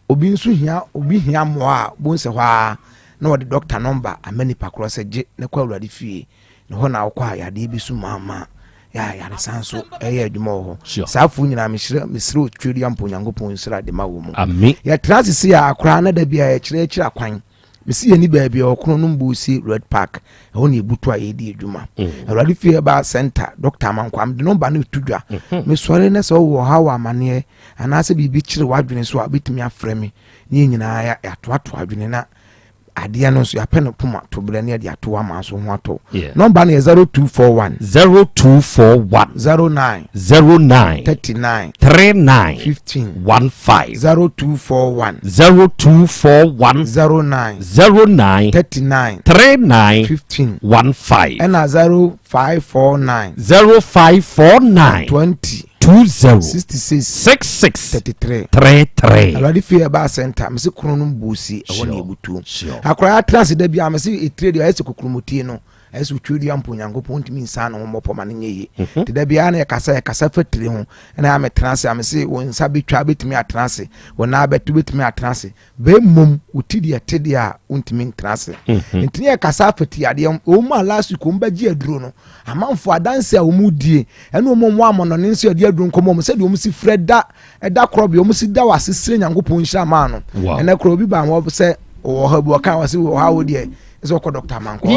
obi nso hia obi hia mo a bo nse hwa na wo de doctor number amani pakro se je ne kwa awrade fie ne ho na wo kwa ya de bi su mama ya resanso adwuma ho saafu nyina mesre otweri ampo nyankopon sra de ma wo mu amen ya transisi ya akra na da bia ya kyerɛ akwan mesi yɛ ni baabi ɔkro no mbusi red park ɛho ne ebutu a yɛdi adwuma awurade fie ba center doctor mankwam de number no tudwa me sɔre na sɛ wo ha wa amane anaasɛ bibi kyerɛ wadwene so a betumi afrɛ me ne nyinaa ya toato adwene na adia no so ya pen puma to bre ne dia to ama so ho ato number no 0241 09 39 15 0241 09 39 15 and 0549 20 66 already fear ba center me se kunu no mbusi e wona ebutu akora trans da bia me se etrade ya se kokrumutie no esu twedi ampo nyankopon ntimi nsa no mmopɔ ma ne ye te da bia na ya kasa fatire ho na ya me trans ya me se won nsa betwa betimi atrans wona abetu betimi atrans be mom utidi atede a untimi trans ntini ya kasa fati ade o mu last week o mbaji aduro no amanfo adanse a o mu die ene o mu amono ne nso ade aduro nkomo mo se de o mu si freda eda Krobea o mu si da wasesire nyankopon hia ma no ene Krobea ba mo se o ha bu ka wase o ha wo de so ko doctor manko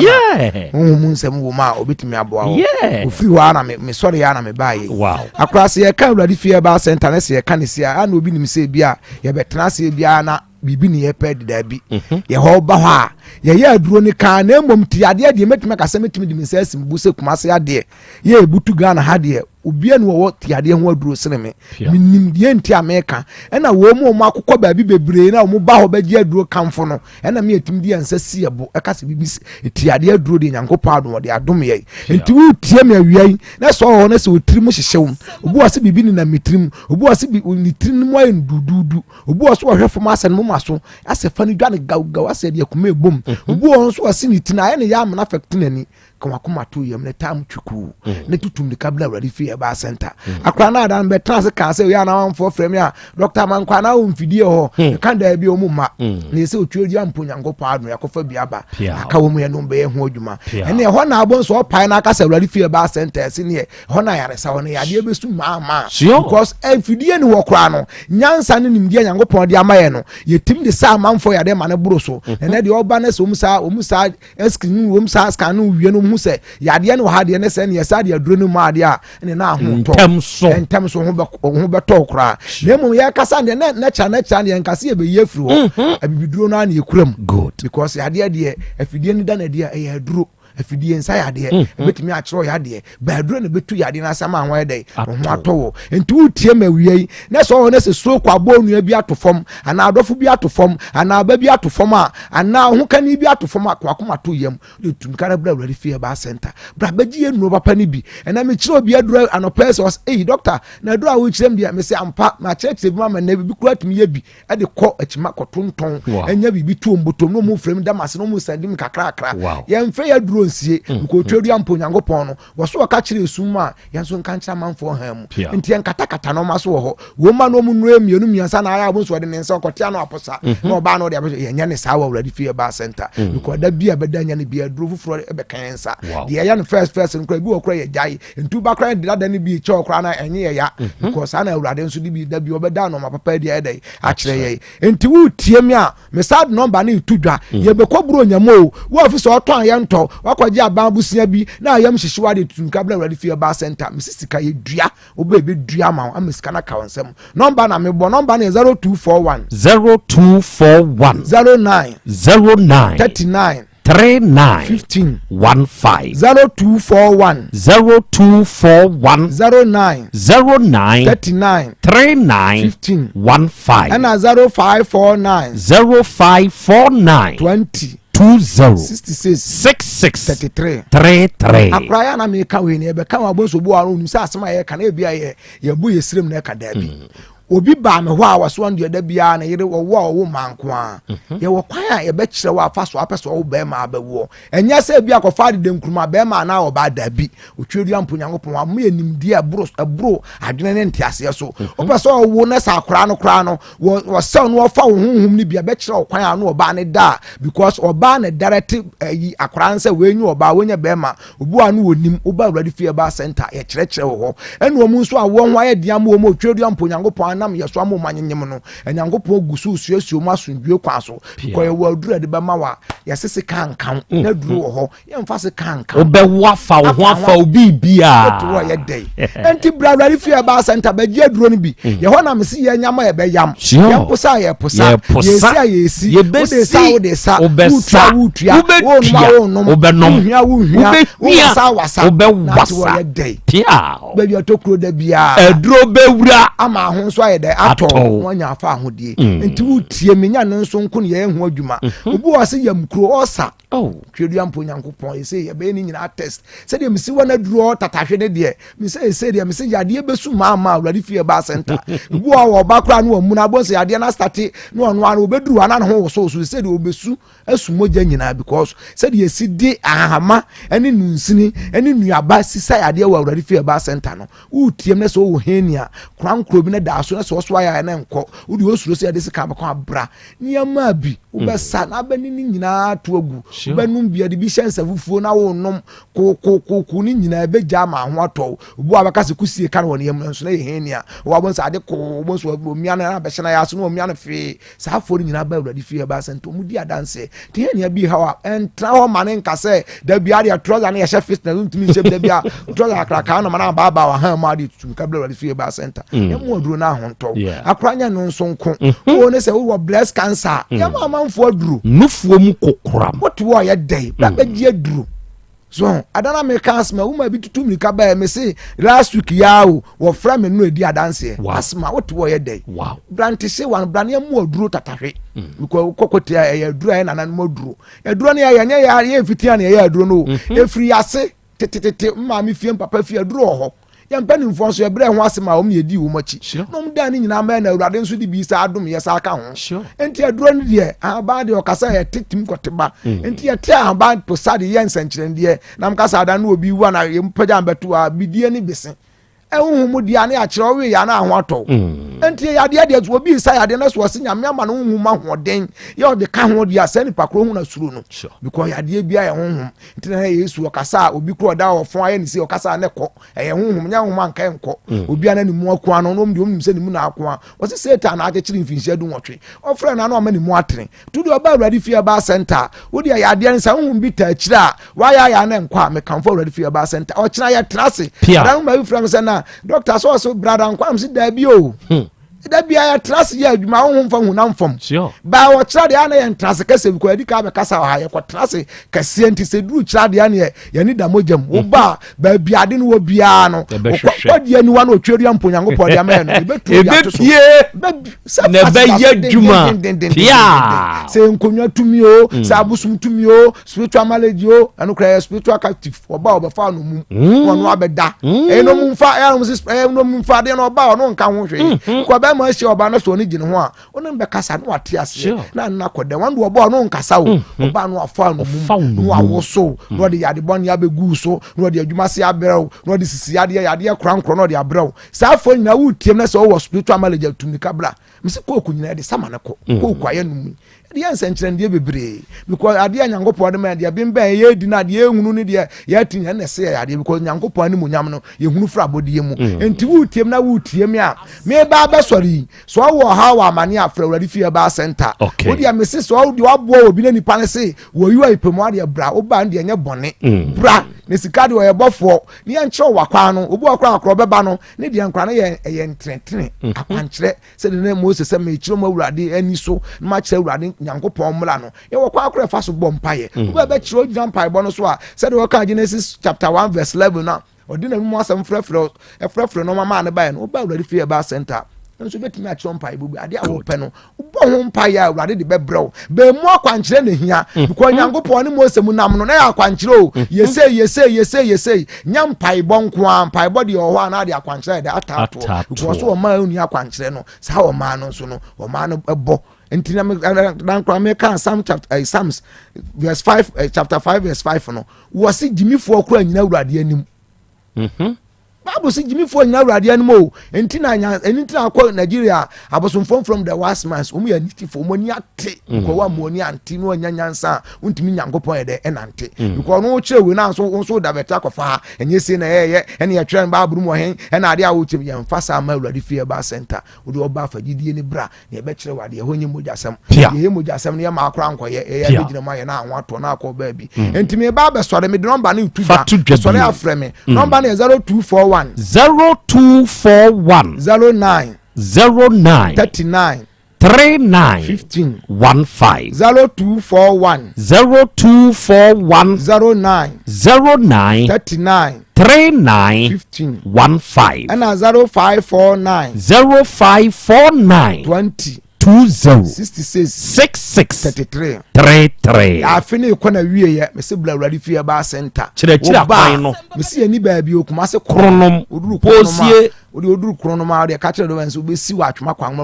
mu nsem wo ma obetimi aboa wo ofiri wa na me sori ya na me baye akra se ye ka awrade fie ba center na se ye ka ne se a na obi nim se bia ye betena se bia na bibi ne ye ped da bi ye ho ba ho a ye ya aduro ni ka na emom ti ade ade metime ka se metime di mensa asim bu se kuma se ade ye ebutu ga na ha de obia no wo ti ade ho aduro sene me minim die nti America ena wo mu akokɔ ba bi bebre na wo ba ho ba gi aduro kamfo no ena me etim di ansa siebo e ka se bibi ti ade aduro de nyankopɔ adom de adom ye nti wo tie me awiai na so ho na se otrim hyehyewum obu wa se bibi ni na mitrim obu wa se bi ni trim mo en dududu obu wa so hwe fo ma se no mo so ase fa ni dwane gaw ase de akoma ebom obu wa so ase ni tina aye ne ya amna affect nani kuma to yam ne tam twuku ne tutum de kabla awrade fie ba center akra na dan be trans ka se ya na won for frame ya doctor mankwa na won fidie ho kan da bi o mu ma ne se otwedi ampo nyankopɔ adu yakofa bi aba aka wo mu ye no be ho adwuma ene ho na abon so pai na aka se awrade fie ba center se ne ho na yare sa ho ne yade be su ma because fidie ni wo kra no nyansa ne nimdie nyankopɔ de amaye no yetim de sa manfo yade ma ne buru so ene de oba na se o mu sa screen o mu sa scan no wie no mu se yade no ha de ne se ne yesa de aduro no ma de a ne na ho to entem so ho be to kra nemu ya kasa ne na cha ne nkase e be yefiri ho abibiduro no na ekuram because yade de afidie ni da na de e aduro afidie nsa yade betimi a kyerɛ yade ba aduro na betu yade na asama ho yade ho atɔwo enti utie mawiei na so na se so kwa bonu bi atofom ana adofo bi atofom ana ba bi atofom a ana ho kani bi atofom akoma to yam de tumkara bra awrade fie ba center bra bagie nuro papa ni bi na me kyerɛ obi aduro anopɛ so doctor na aduro a wo kyerɛm dia me se ampa ma kyerɛ bi ma na bi kura tumi ye bi e de kɔ akima kɔtonton enya bibi tuom botom no mu frame damase no mu sandim kakra yɛmfɛ ya duro nsie ko twedi ampo nyankopɔn no wo so ka kyerɛ esum a yɛnso nka nkyerɛ manfo ha mu enti nkata no ma so ho wo ma no mu nuro emienu miansa na ara abonso de ne nsa kɔtia no aposa na oba no de yɛnya ne saa wa awrade fie ba center ko da bia bedanya ne bia duro fufuro e be kan nsa de yɛya no first no kra bi wo kra yɛ jai ntu ba kra de da ne bi kyɛ kra na enye ya because ana awrade nso de bi da bi obeda no ma papa de ɛdai akyerɛ yɛ enti wo tie me a me sad number ne tudwa ye be kɔburo nyamo wo office ɔtɔn yɛ ntɔ wakwaje ababusia bi na ayam hyehyewa de tunka bla awurade fie ba center misisika ye dua obebe dua ma amesika na ka wonsem number na mebo number na 0241 09 39 15 0241 09 39 15 and 0549 20 66 33 akraya na me ka we ne be ka wa bonso bo aro nim sa asema ye ka na bia ye bu yesrem na ka da bi obi ba me ho a waso ando da bia na yire wo manko a ye wo kwan a ye be kire wa afaso apeso wo be ma abawo enya se bia ko fa de nkruma be ma na wo ba da bi otwedu amponyankopon am ye nimdi abro adwene ne ntiase so opeso wo na sa akora no wo se no wo fa wo honhum ni bia be kire wo kwan a no wo ba ne da because oba na direct yi akora nse we nyu oba wonya be ma obu anu wonim oba awurade fie ba center ye kire wo ho enu omu nso a wo ho aye diam wo mo otwedu amponyankopon nam yeso amu manyem no enyankopon gusu suasuo mu asundue kwa so ko ye wadura de ba ma wa yesese kankan na duru wo ho ye mfa se kankan obewa fa wo ho afa obi bia to wo ye dey enti brawari fie ba center ba gi aduro no bi ye ho na mesi ye nyama ye be yam ye posa ye posa yesi wo de sa utua wo numa obenom wasa obewasa ye dey pia ba bi otokro da bia aduro bewura ama ho so aye dey ato wonya afa ahodie enti wutie menya no nso nko ne ye hu adwuma obi wase yam kro osa twedu ampo nyankopon ese ye be ni nyina test se de misi wana duro tatahwe ne de mi se ese de misi yade besu ma awurade fie ba center obi wo ba kra no amu na bo se yade na start no ono ana obeduru ana no ho so se de obesu asu moja nyina because se de esi de ahama ene nunsini ene nuaba sisa yade wa awurade fie ba center no utiem ne so wo henia krankro bi ne da so na so so aya na nko udi osuro se yade sika ba kwa bra niama bi ubesa na abani nyina to agu ubenum bia de bi hyensa fufuo na wo nom ko ni nyina be jama ho ato obu abaka se kusie kan won yem nso na ye henia wo abonsa ade ko bonso omia na be hyena ya so no omia na fe sa afo ni nyina ba awurade fie ba sento mudi adanse te henia bi hawa entra ho mane nka se da bia de trouser na ye hye fit na ntumi hye da bia trouser akraka na mana ba wa ha ma de tu ka awurade fie ba center yemu oduro na ho nto akranya no nso nko wo ne se wo breast cancer yemu amanfo aduro nufuo mu kokoram what wo ye dey ba gi aduro so adana me kasma wo ma bi tutu mi ka ba me say last week yawo wo fra me no edi adanse asma what wo ye dey branti se wan brane mu aduro tatahwe because kokoti ya aduro ya nanan mu aduro aduro ne ya nya ya fitia ne ya aduro no efri ase tetete ma mi fie papa fie aduro ho yampani mfonso ye bre ho asema o me edi wo machi no mda ni nyina ma na awurade nso di bi sa adom ye sa aka ho enti aduro ni de aba de okasa ye titim koteba enti ye tia aba posade ye nsankyerende ye na mkasa ada na obi wu na ye mpaja mbeto a bidie ni bese ehunhu dia na akire owe ya na ho ato enti yade de obi sa yade na so se nyame ama no hunhu ma hoden ye o de ka ho dia sa ni pakro hu na suru no because yade bia ye hunhu enti na Yesu okasa obi kro da ofon aye ni se okasa na ko ye hunhu nya hunhu anka enko obi ana ni mu akwa no no mde se ni mu na akwa wo se Satan na akire mfinhia du nwotwe ofre na na o ma ni mu atene tudi oba awurade fie ba center wo dia yade nsa hunhu bi ta akire a wa ya na enko a me kanfo awurade fie ba center o kira ya trase dan ma bi from se na doctor so brother nkwam si da bi o da bi ya trust ya adwuma ho mfa hu na mfom ba wo kira de ana ya trust kase bi ko edi ka be kasa ha ya ko trust kase enti se duru kira de ana ya ni da mojam wo ba bi ade no wo bia no ko de ani wa no tweri amponyango po de ama no betu ya to so na be ya adwuma pia se nkonwa tumi o se abusum tumi o spiritual knowledge o anu kra spiritual captive oba oba no mu wono abeda no mu mfa de no oba no nka ho hwe ko ba ma hye oba no so ni gine ho a ono be kasa no ate ase na na koda wan do oba no nkasa o oba no afa no mu no awoso no de yade bon ya begu so no de adwuma se abrew no de sisi yade krankro no de abrew sa afo nyina wutiem na so wo spiritual knowledge atumi kabla mse ko nyina de sama ne ko kwaye no mu de yansenkyerende bebre because ade anyankopɔ de ma de bemba ye di na de ehunu ne de ya tinya na se ya de because nyankopɔ ani munyam no ye hunu fra bodie mu enti wutiem na wutiem a me ba ba so sorry so wo how amani afra awurade fie ba center wo dia me se so wo di wabo obi na nipa ne se wo yu ipemu ade bra wo ba de enye bone bra ne sika de wo yebofo ne enche wakwa no obi wakwa akrobeba no ne de nkra ne ye ntrentre akwankyere se de na Moses se me kiro ma awurade ani so ma kire awurade nyankopon mla no ye wo kwa akra fa so bom paye wo be kiro gyina mpae bo no so a se de wo ka Genesis chapter 1 verse 11 na odina mu asem frefre no mama ne ba no ba awurade fie ba center nso betimi a chompa ibubu ade a wo pe no bo ho mpa ya awurade de bebrɛw be mu akwankyere ne hia ko nyankopɔn ne Mose mu nam no na ya akwankyere o yese nyam pai bonko a pai body o ho na de akwankyere de atato ko so o ma uni akwankyere no sa o ma no so no o ma no ebo ntina me kan Psalms verse 5 chapter 5 verse 5 no wo se gimifo kura nyina awurade anim Bible say Jimmy for na awurade anim o entina akọ Nigeria abosom from the west man's ya niti for money ate ko wa money anti no nyanyansa untimi nyankopon ede enante because no chewe na so da beta kofa enye se na ene ya twen ba aburu mo hen ena ade a wo chem ya mfasa ma awurade fie ba center wo de oba fagidie ni bra na be kire wade honye mojasem ye mojasem ne ya ma akora nkoye ya begina ma ye na anwa to na akọ ba bi entimi ba be sore me de number na utuda sore afre me number na 0241 0241 09 39 15 0241 09 39 15 and 0549 20 20 afini kona wie ye mesi bla awurade fie ba center chira kwan no mesi ani ba bi okuma se kronom posie oduru kronom a de ka chira do wanso be si watwoma kwan ma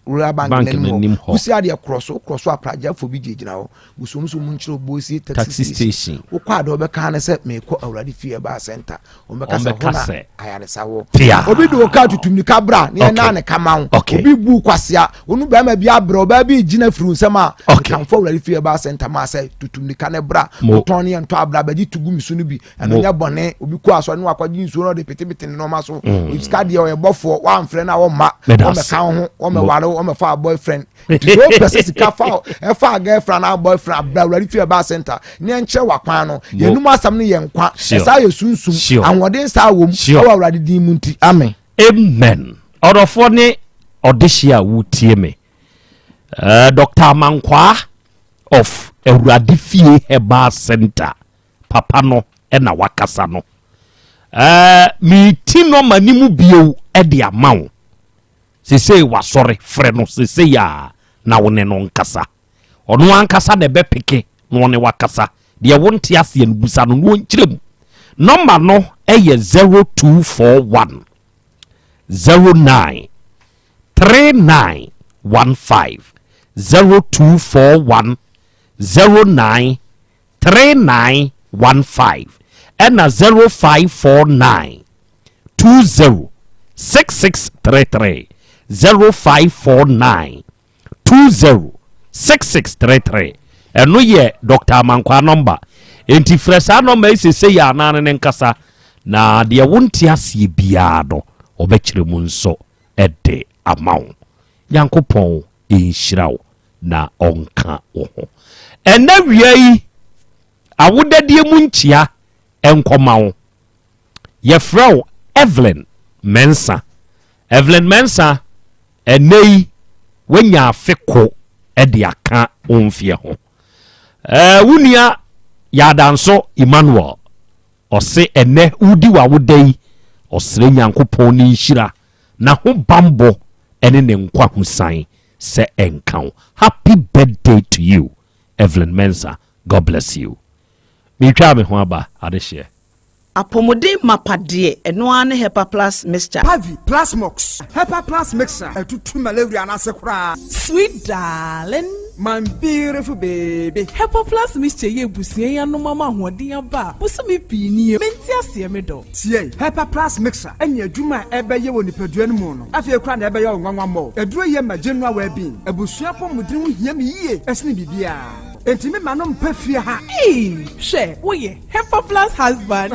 rura bank nanim usi ade cross apraja fo bi gigina ho busomso mu nchiro bosie taxi station wo kwa de obeka na se me ko awurade fie ba center o meka se hona ayane sawo obi do ka tutumni kabra ne na ne kama ho obi bu kwasia onu ba ma bi abro ba bi gina furu nsem a kan fo awurade fie ba center ma se tutumni ka ne bra ton ne nto abra ba gi tugu misu no bi eno nya bone obi ko aso ne wakwaji nsu no de petebete ne no ma so iska de o yebofo wa amfre na wo ma o me ka ho o me ware o me fa boyfriend to person sika fa e fa girlfriend na boyfriend abra awurade fie ba center ne nche wakwan no yenum asam ne ye nkwa sa ye sunsum anwode sa wom o awurade din mu nti amen odofo ne odehia wutie me Dr. Mankwa of awurade fie heba center papa no na wakasa no mi ti no manimu bio e de amawo sese wasore frɛ no sese ya na wone no nkasa ono ankasa de be peke no ne wakasa de wonte ase en busa no no nkyirem number no eye 0241 09 3915 0241 09 3915 and 0549 20 6633 0549 20 6633 eno ye Dr. Mankwa number enti fresa number ise ya anane ne nkasa na de wonte asie bia do obekire mu nso ede amaw yankopon enhyiraw na onka wo ho ena wiai awodadie mu nchia enkomawo ye frau Evelyn Mensa enei wenya afeko ede aka onfie ho wunia yadanso Emmanuel ose ene udi wa wodai osre nyankopon ni nhira na ho bambo ene ne nkwa husan se enkan. Happy birthday to you Evelyn Mensa, God bless you. Mi twa me ho aba adehye apomode mapade eno ane Hepa Plus mixture Pavi Plus Mox Hepa Plus mixture etutu malaria na sekura sweet darling my beautiful baby Hepa Plus mixture ye busie ya no mama hoden aba busumi pinie menti ase me do tie Hepa Plus mixture enya adwuma ebeye woni padua no mu no afie kura na ebeye onwanwa mo eduro ye magenua wa bi abusua pomudin ho hia me yie esne bibia entimi manom pafia ha she wo ye Hepa Plus husband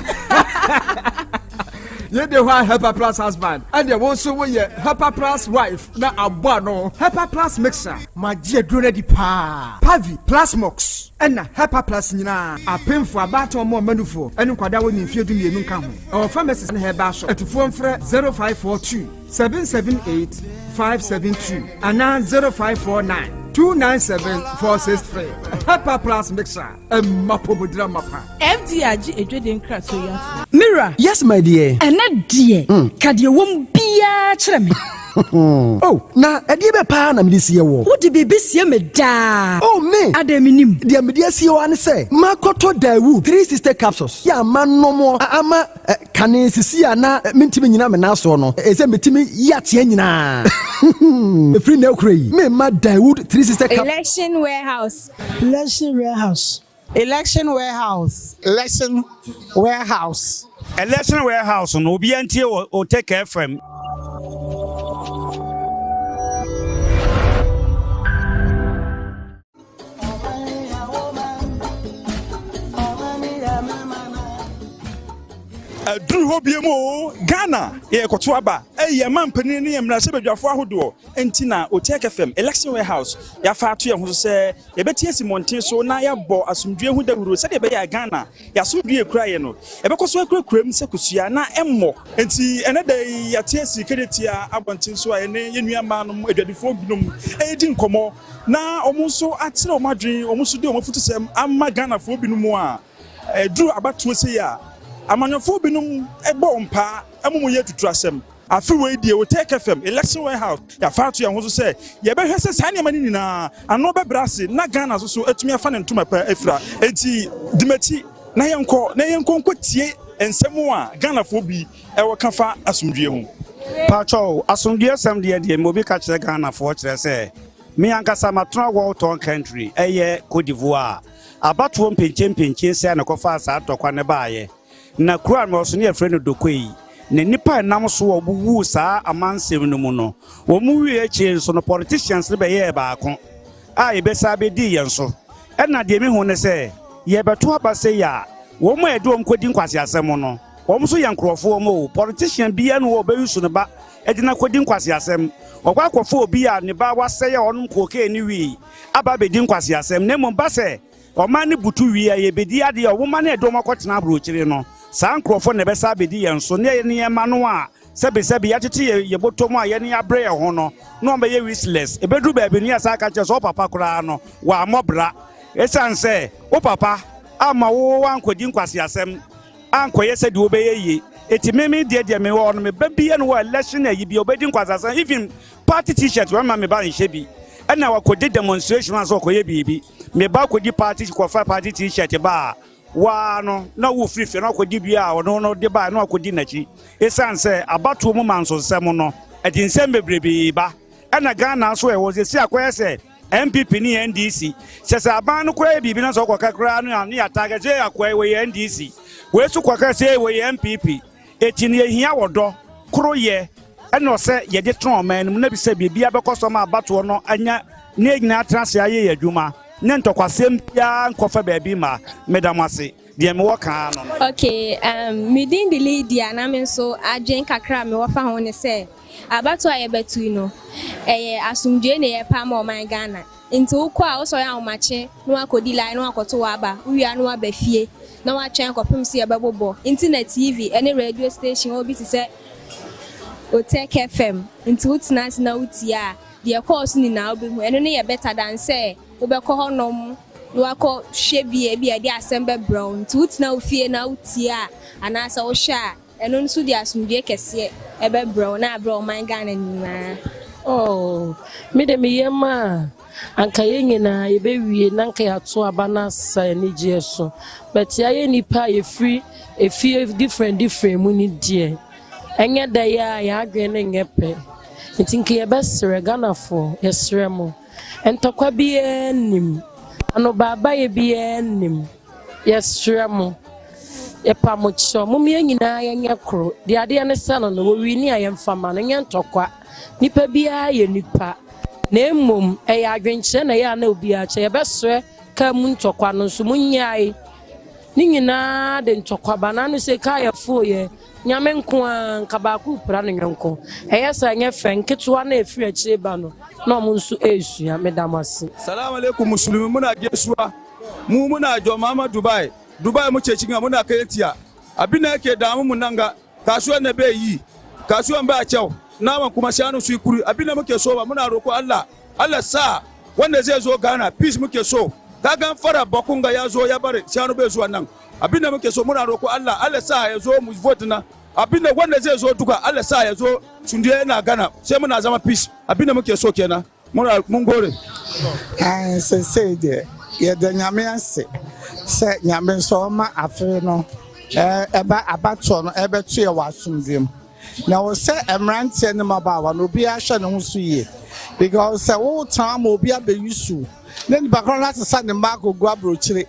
Ye de why Helper Plus husband. And they want so we Helper Plus wife. Na abano. Helper Plus mixer. Ma je drone di pa. Pavi Plus Mox. Ena Helper Plus nyina. Apem for abato mo manufo. Enu kwada wo ni fie du mienu nka ho. Our pharmacist na herbal shop. Etufo mfre 0542 778 572 and 0549 297-463. Helper Plus mixer. Mapobudra mapa. FDRG ejode nkra so ya. Mira. Yes, my dear. Ena dear. Kadie wom bia kyerɛ me. Oh, na ɛdeɛ bɛ paa na mede sie wɔ. Wo de bebe sie me da. Oh, me. Adaminim. Deɛ mede sie wɔ ane sɛ, makɔtɔ Dawu 3 sister capsules. Ya ama nomo ama kane sisi ana mentimi nyina me naso no. Ɛsɛ metimi yatie nyina. Efri na okura yi. Me ma Dawood 3 sister capsules. Election warehouse. Election warehouse. Election warehouse. Election warehouse. Election warehouse no obi antie o take FM. Aduru ho biemo Ghana ye koto aba eye mampani ne yemra se badwafo ahodo enti na Otech FM election warehouse ya fa ato ye ho se ye beti esi monten so na ya bo asomdwe hu dawuro se de be ya Ghana ya so due kura ye no e be koso akuram se kusua na emmo enti ene da ya tie esi kedetia abonten so aye ne yenua ma no adwadifo binum edi nkomo na omunso atire omadwen omunso de omafutusem amma Ghana fo binum a duru abatuo se ya amanyofo binum ebo mpa amumu ye tuturasem afi we die Otech FM election warehouse ya faatu ya ho so se ye behwe se sa ne mani nyina ano be brase na Ghana so atumi afa ne ntoma pa afira enti dimati na yenko nkotie ensemu a Ghana fo bi ewo kafa asomdue ho pacho asomdue sem de mo bi ka kire Ghana fo kire se me ankasa matro Walton country eye Cote d'Ivoire abatuo mpenche se na kofa asa atokwa ne baaye na kura no so ne afre no dokoi ne nipa nam so obuwu saa amansem no mu no wo mu wie echi so no politicians be ye baako a ye besa be di yen so e na de me hu ne se ye beto abase ya wo mu edom kodi nkwase asem no wo mu so ye nkrofo mo politician bia no wo be yusu ne ba e de na kodi nkwase asem okwa akofo obi a ne ba wase ye onum koke ni wi aba be di nkwase asem ne mo ba se o ma ne butu wi ye be di ade o wo ma ne edom akotena abrochire no san krofo ne besa bedi yen so ne ye ma no a sebe ya tete ye botomu a ye ne abre ye ho no no be ye wishless e bedu ba bi ne asa ka che so papa kura no wa mobra esan se o papa ama wo ankodi nkwase asem ankoye se de obeye yi eti meme de me wo no me babie no election ayi bi obedi nkwase asem even party t-shirt wa ma me ba nhye bi na wakodi demonstration aso koye bibi me ba kodi party ko fa party t-shirt ba wa no na wo free na akodi bia no de ba na akodi nachi esan se abato mu manso sem no edi nsem bebrebe ba na Ghana so e wo se akoye se MPP ni NDC se aban no koye bibi na so kokakra no ya target je akoye we NDC we so kokase we MPP eti ne hia wodo kroye eno se ye de tron man mu na bi se bibia bekoso ma abato no anya ne nyina transe aye adwuma ne ntokwasem bia nkofa baabi ma medamase de me woka no. Okay, me din the lady na me so adwen kakra me wofa ho ne se abato aye batu no asumdue ne ye pa ma man Ghana nti ukọ a so ya omache no akodi line no akoto wa aba uwia no aba fie na wa twen kopem se ye bebobo internet TV any radio station obi ti se Otech FM nti utina na utia de course ni na obi hu eno ne ye better than say obekọ honom no akọ hwebie bia de Asem Beba nti utina ofie na utia anasa wo hwa eno nso de asumdue kese ebebro na abro man Ghana ni oh me de me yema anka yenyina ye bewie na anka ya to aba na sa ni jeso but ya ye nipa ye free different mu ni die enye da ya adwene nyepe ntinke ye besere Ghana fo yesere mo entokwa bi enim ano baba ye bi enim yesere mo ye pa mo cho mo me nyina ye nyekro de ade ne sa no wo wi ni ayemfama no nye ntokwa nipa bia ye nipa na emom adwenche na ya na obi a che ye besere ka mu ntokwa no so munyai ni nyina de ntɔkwaba na no se ka ya fo ye nyame nko an ka ba ku pra no nyonko ɛyɛ sa nyɛ fɛ nketewa na efiri akyire ba no na ɔmo nso esua medamase. Salamu alaikum muslimi muna gesuwa mu muna jo mama Dubai mu ce cikin muna kai tiya abin da yake damu mun nan ga kasuwar na bai yi kasuwar ba kyau naman kuma shanu su kuri abin da muke so ba muna roko Allah sa wanda zai zo Ghana peace muke so kagan fara bakunga ya zo ya bar shanu bai zuwa nan abin da muke so muna roko Allah sa ya zo mu vote na abin da wanda zai zo duka Allah sa ya zo sundiye yana Ghana sai muna zama peace abin da muke so kenan mun gore say there ya da nyame ase se nyame so ma afi no eba abato no ebe to ye wasumdwem na wo se emrante ne mabawa no bi ahwe ne ho so ye because se wo tan obi abeyusu na ni bakron lati sa ne mark ogu abrochire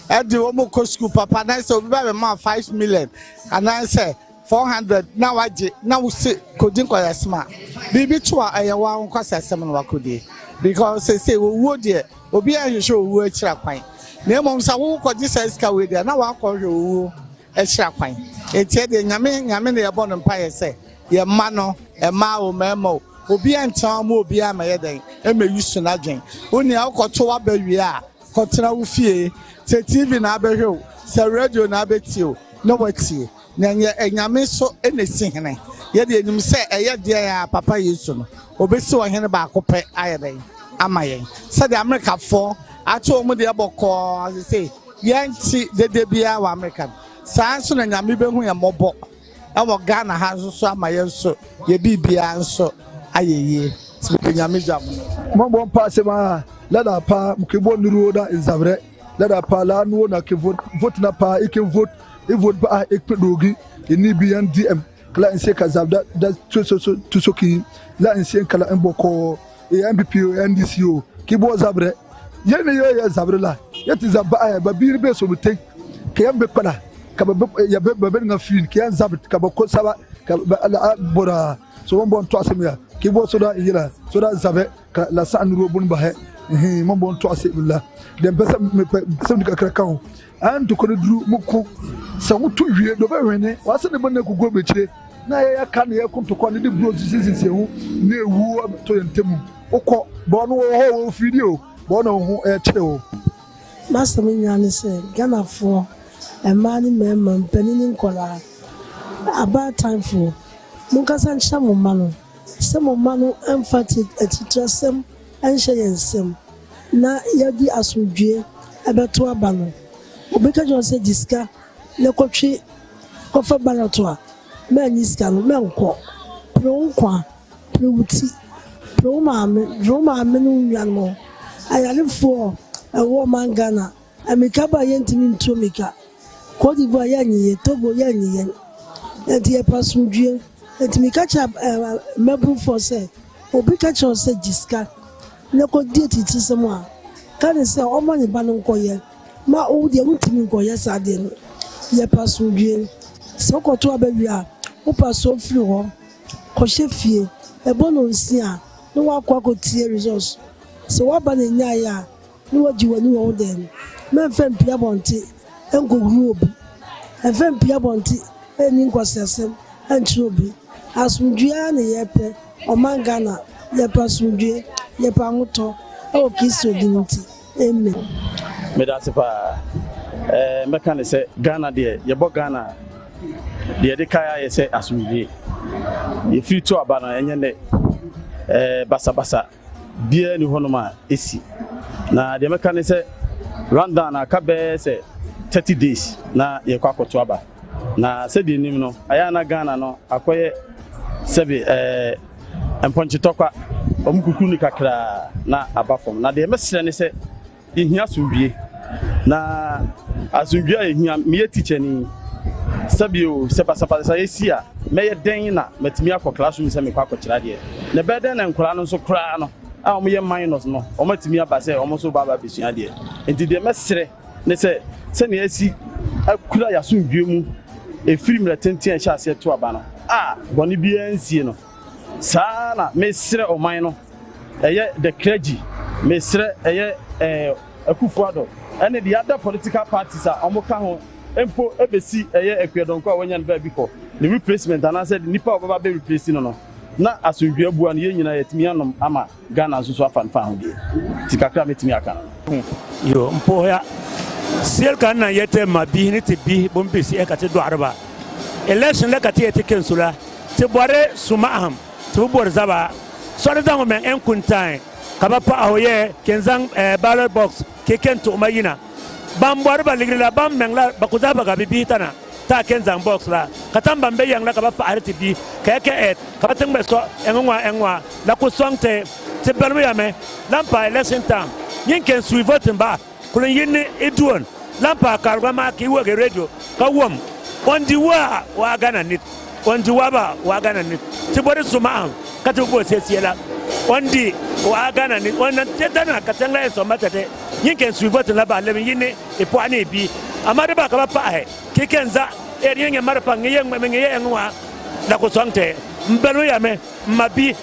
e de wo mo ko school papa na se obi ba be ma 5 million and I say 400 na waje na wo se kodin ko yasma bibi to ayewa won kwasa asem no wakodi because say wo de obi ahwehwe owu akira kwan na emom sa wo kwaji seska we de na wa kwahwe owu akira kwan etie de nyame na yebo no mpa ye se ye ma no e ma o memo obi antan ma obi ama ye den e me yusu na dwen oni akoto wa ba wi a kotena wo fie se TV na abehwe se radio na abetio no watie na nyame so enesi hene ye de enim se eye de ya papa yesu no obesi wo hene ba akopɛ aye den amayen said the America for I told me the aboko as I say yanti de bia wa American sanso na nyame be hu ya mobo e Ghana ha so amayen so ye bibia nso ayeye ti be nyame jam mo pass ma lada pa mkibo nuru da inzabre lada pa la nu na ke vote na pa e ke vote e vote ba e pedogi e ni bi yan DM kala inse ka zabda da to soki la inse kala mboko MPP NDCO kibo zabre yene yo zabre la yeti zaba ba biri be so muteng kiyambe kala ka ya be nga fin kiyan zabre ka ba ko saba ka ala bora so bon to asemya kibo so da yila so da zabe ka la sa nuro bun ba he mon bon to asemilla dem pesa me pesa ndika krakan an to ko duru muko sa mutu wie do be wene wase ne bon na ku go bechire na ya ka na ya kunto ko ne de bro sisi hu na ewu to yentemu okọ bono ho video bono ho cheo master nyane se Ghana for a man mem penini nkola about time for munkasa ncha mo mano se mo mano emphatic etitrasem enhye yensem na yadi asudwe abeto abano obeka jo se diska le kotwe kofa banato a maniska no menko pronkwa prewuti Roma menu yano ayale for a woman Ghana amikaba yentimi ntomika Cote d'Ivoire yanyi Togo yanyi enti e pasudwe enti mikacha mebu for say obi kacha say diska ne ko date tisemo a kan say o mani banu nkoye ma o de ntimi nkoye sade no ye pasudwe so ko to abawi a o paso firi ho ko hye e bono nsia no wakwa ko tie results so waba na nya ya no wajiwani wo den men fem pia bonti enko huru obi fem pia bonti eni nkwasesem antro obi asundua na yepe omangana yepa sundue yepa ngoto o kiso dinti amen medasipa meka ne se Ghana de yebo Ghana de kaya ye se asundue ye fito abana enye ne basa bia ni honoma esi na de meka ne se Rwanda na ka be se 30 days na ye kwakoto aba na se de nim no aya na Ghana no akoye sebe emponchi tokwa omkuku ni kakra na abafom na de mesre ne se ehia sumwie na asumwie ehia me teacher ni sabio sepasa yesia meye den na matimi akọ classroom se me kwakokyira de na beden na nkura no so kra no a omo ye minus no omo matimi abase omo so baba besua de enti de mesre ne se ne asi akura yasumwie mu efiri mra tenten sha ase to aba no boni bia nsie no sana mesre oman no eye the clergy mesre eye akufuado ene the other political parties a omo ka ho empo ebesi eye ekredonko a wanya ba bi ko the replacement and I said nipa obaba be replace no na asundwe abua no ye nyina yetimi anom ama Ghana nso afan fa ho de tikakra metimi aka yo mpo ya siel kan na yete ma bi ni ti bi bombisi e kate do arba election la kate yete kensula ti bore suma aham ti bor zaba so da ngo men en kuntan kaba pa ahoye kenzang ballot box keken to mayina bam bor ba ligri la bam men la bakuza ba ga bi tana ta kenzang box la katamba mbe yang la kaba pa arti bi keke et kaba teng beso enwa la ku songte ti belmu ya me lampa election time yin ken sui vote ba kulun yin eduon lampa karwa ma ki wo ge radio ka wom on di wa Ghana nit on di ba wa Ghana nit ti bori suma an ka ti bo sesiela on di wa Ghana nit on na tetana ka tanga so matete yin ken sui vote la ba le yin e po ani bi amade ba ka pa he ki kenza e yin mara pa ngiye ngiye enwa la ko songte mbelu ya me mabi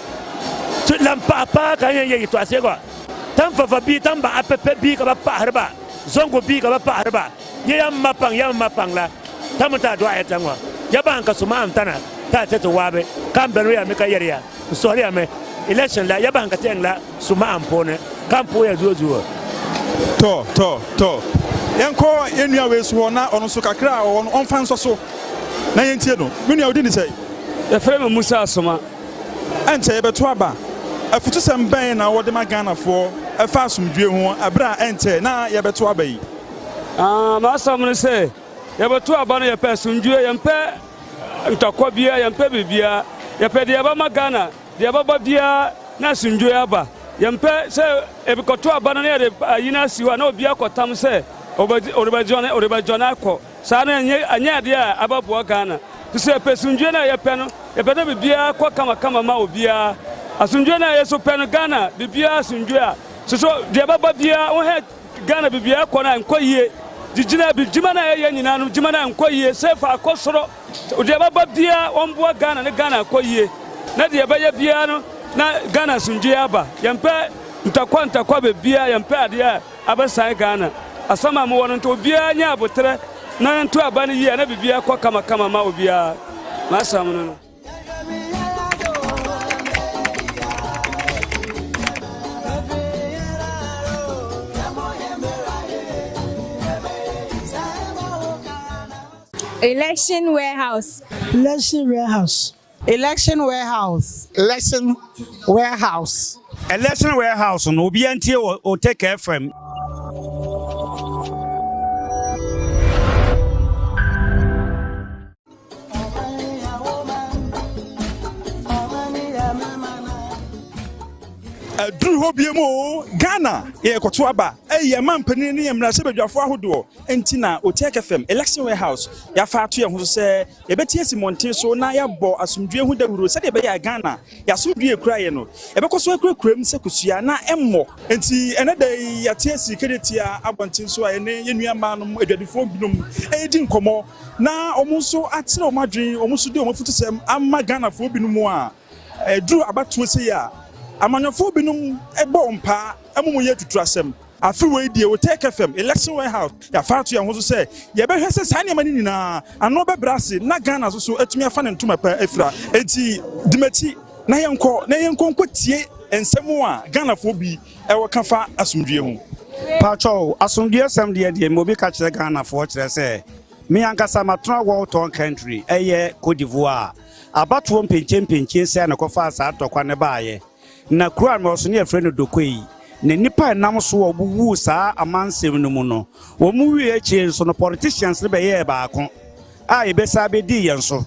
tu lampa pa ka yin to asego tan fa bi tan ba apepe bi ka pa harba zongo bi ka pa harba ye yam mapang la tamuta do ayetangwa yaban ka suma antana ta teto wabe kan benu ya meka yeria sorry ame election la yaban ka tengla suma ampone kampo ya zuo to yanko enua we so na ono so kakra on fan so na yentie no menua odi ni sei e frame Musa Asoma ante ye beto aba afutu semben na wode ma Ghana fo afa asumdwe ho abra ente na ye beto aba yi ma asam se ye beto aba no ye pe asumdwe ye mpe ntakwa bia ye mpe bibia ye pe de aba ma Ghana de aba bia na asumdwe aba ye mpe se e bikoto aba no ye yina siwa na obi akotam se oribajona akọ saa na anya de a ababo Ghana to se pesundwe na ye pe no ye pe de bibia kwa kama ma obia asundwe na ye so pe no Ghana bibia asundwe a so de baba bia wo he Ghana bibia akọ na nkoyie jijima na ye nyina no jima na nkoyie se fa akosoro de baba bia ombo Ghana ne Ghana akoyie na de ba ye bia no na Ghana asundwe aba ye mpe ntakwa bibia ye mpe ade a abasan Ghana asama mo wono to bia nya abotre na nto abane yi na bibia kwa kama ma obia ma asam no Election warehouse no obi antie o take FM Drew Hobiemo, Ghana, Kotuaba, a man penny and Rasabia for Hudo, and Tina, or Tech FM, election warehouse, Yafatu, who say, a Betty Monte, so Naya Bo, as some dream who the said about Ghana, Yasu crying, a because we cream Secusia, na Emo, and see another Yatiasi Kedia, Abantin, so I name man, a before bloom, a didn't come on. Now almost so at so Madrid, almost do to say, I'm my Ghana for Binuma, Drew about 2 years. Amanyofo binum ebo mpa amumu ye tutrasem afi we die o Tech FM election warehouse ya faatu ya ho so ye be hwese sane mani nyina ano be brase na Ghana so atumi afa ne ntoma pa afira enti dimati na yenko tie ensemu a Ghana fo bi ewo kafa asumdue ho pacho asumdue sem de mobi ka kire Ghana fo kire se me ankasa matona world town country eye Cote d'Ivoire abato mpenche se na kofa asa atokwa ne baaye na kura no so ne friend dokoi na nipa nam so obuwu saa amansem no mu no wo mu wie echi so no politicians be ye baako a ye be sa be di yen so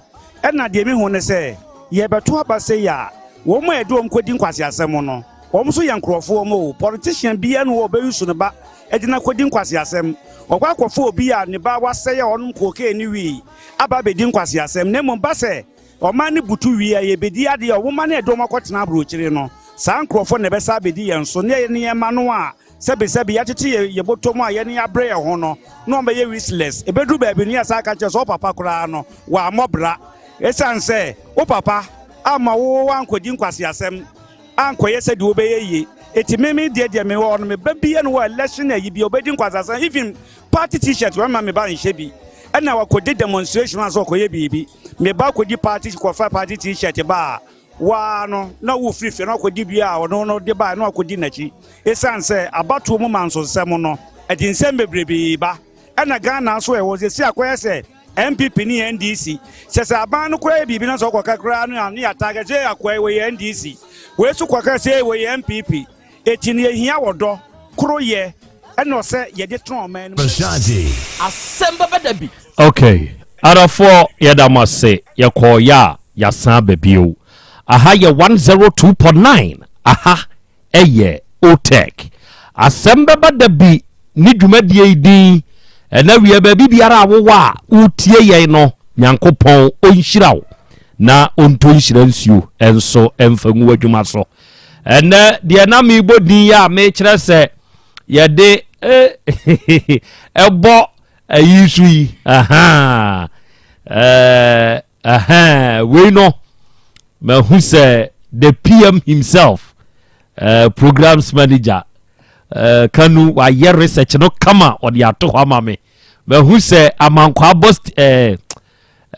e na de mi hu ne se ye beto abase ya wo mu edo mkodi nkwase asem no wo mu so ye nkrofo mo politician bi enu wo be yusu ne ba e di na kodi nkwase asem okwa akofo obi a ne ba wase ya onum koke ni wi aba be di nkwase asem ne mo ba se o ma ne butu wi ya ye be di ade o wo ma ne edo makotena abrochire no san krofo ne besa bedi yen so ne ye manu a sebe yatete ye botomu a ye ne abre ye ho no no be ye wishless ebedu ba bi ne asa ka che so papa kura no wa mobra esan se o papa ama wo ankodi nkwase asem ankoye se de obeye yi eti meme de me wo no me ba bi no election ayi bi obedi nkwase asem even party t-shirt wa ma me ba nhye bi ɛna wakɔdi demonstration aso kɔyɛ biribi me ba kɔdi party kɔfa party t-shirt ba wa no na wo free na kɔdi bia ɔno no de ba na kɔdi nachi esan sɛ abato mu manso sɛm no ɛdi nsɛm bebrebe ba ɛna Ghana so ɛwɔ sɛ si akɔyɛ sɛ MPP ni NDC sɛ aban no kɔyɛ biribi na so kɔka kra no ani atage sɛ akɔyɛ wɔ NDC we so kɔka sɛ wɔ MPP eti ne hia wɔdɔ kro yɛ ɛna ɔsɛ yɛde tron man Ashanti Asem Beba Dabi. Okay, arafo yadamase yakoya yasan bebio. Aha ye 102.9. Aha eye Otech. Asem Beba Dabi ni dwumadie din na wie ba bibiara awowa utie ye no Nyankopɔn onhyiraw na onto nhyira nsuo enso emfangu adwuma so. Ene de na me bodin ya me kyerɛ sɛ ye de ebo ayisui we know me who say the PM himself programs manager kanu wa ye research no kama or the ato hama me who say amankwa boss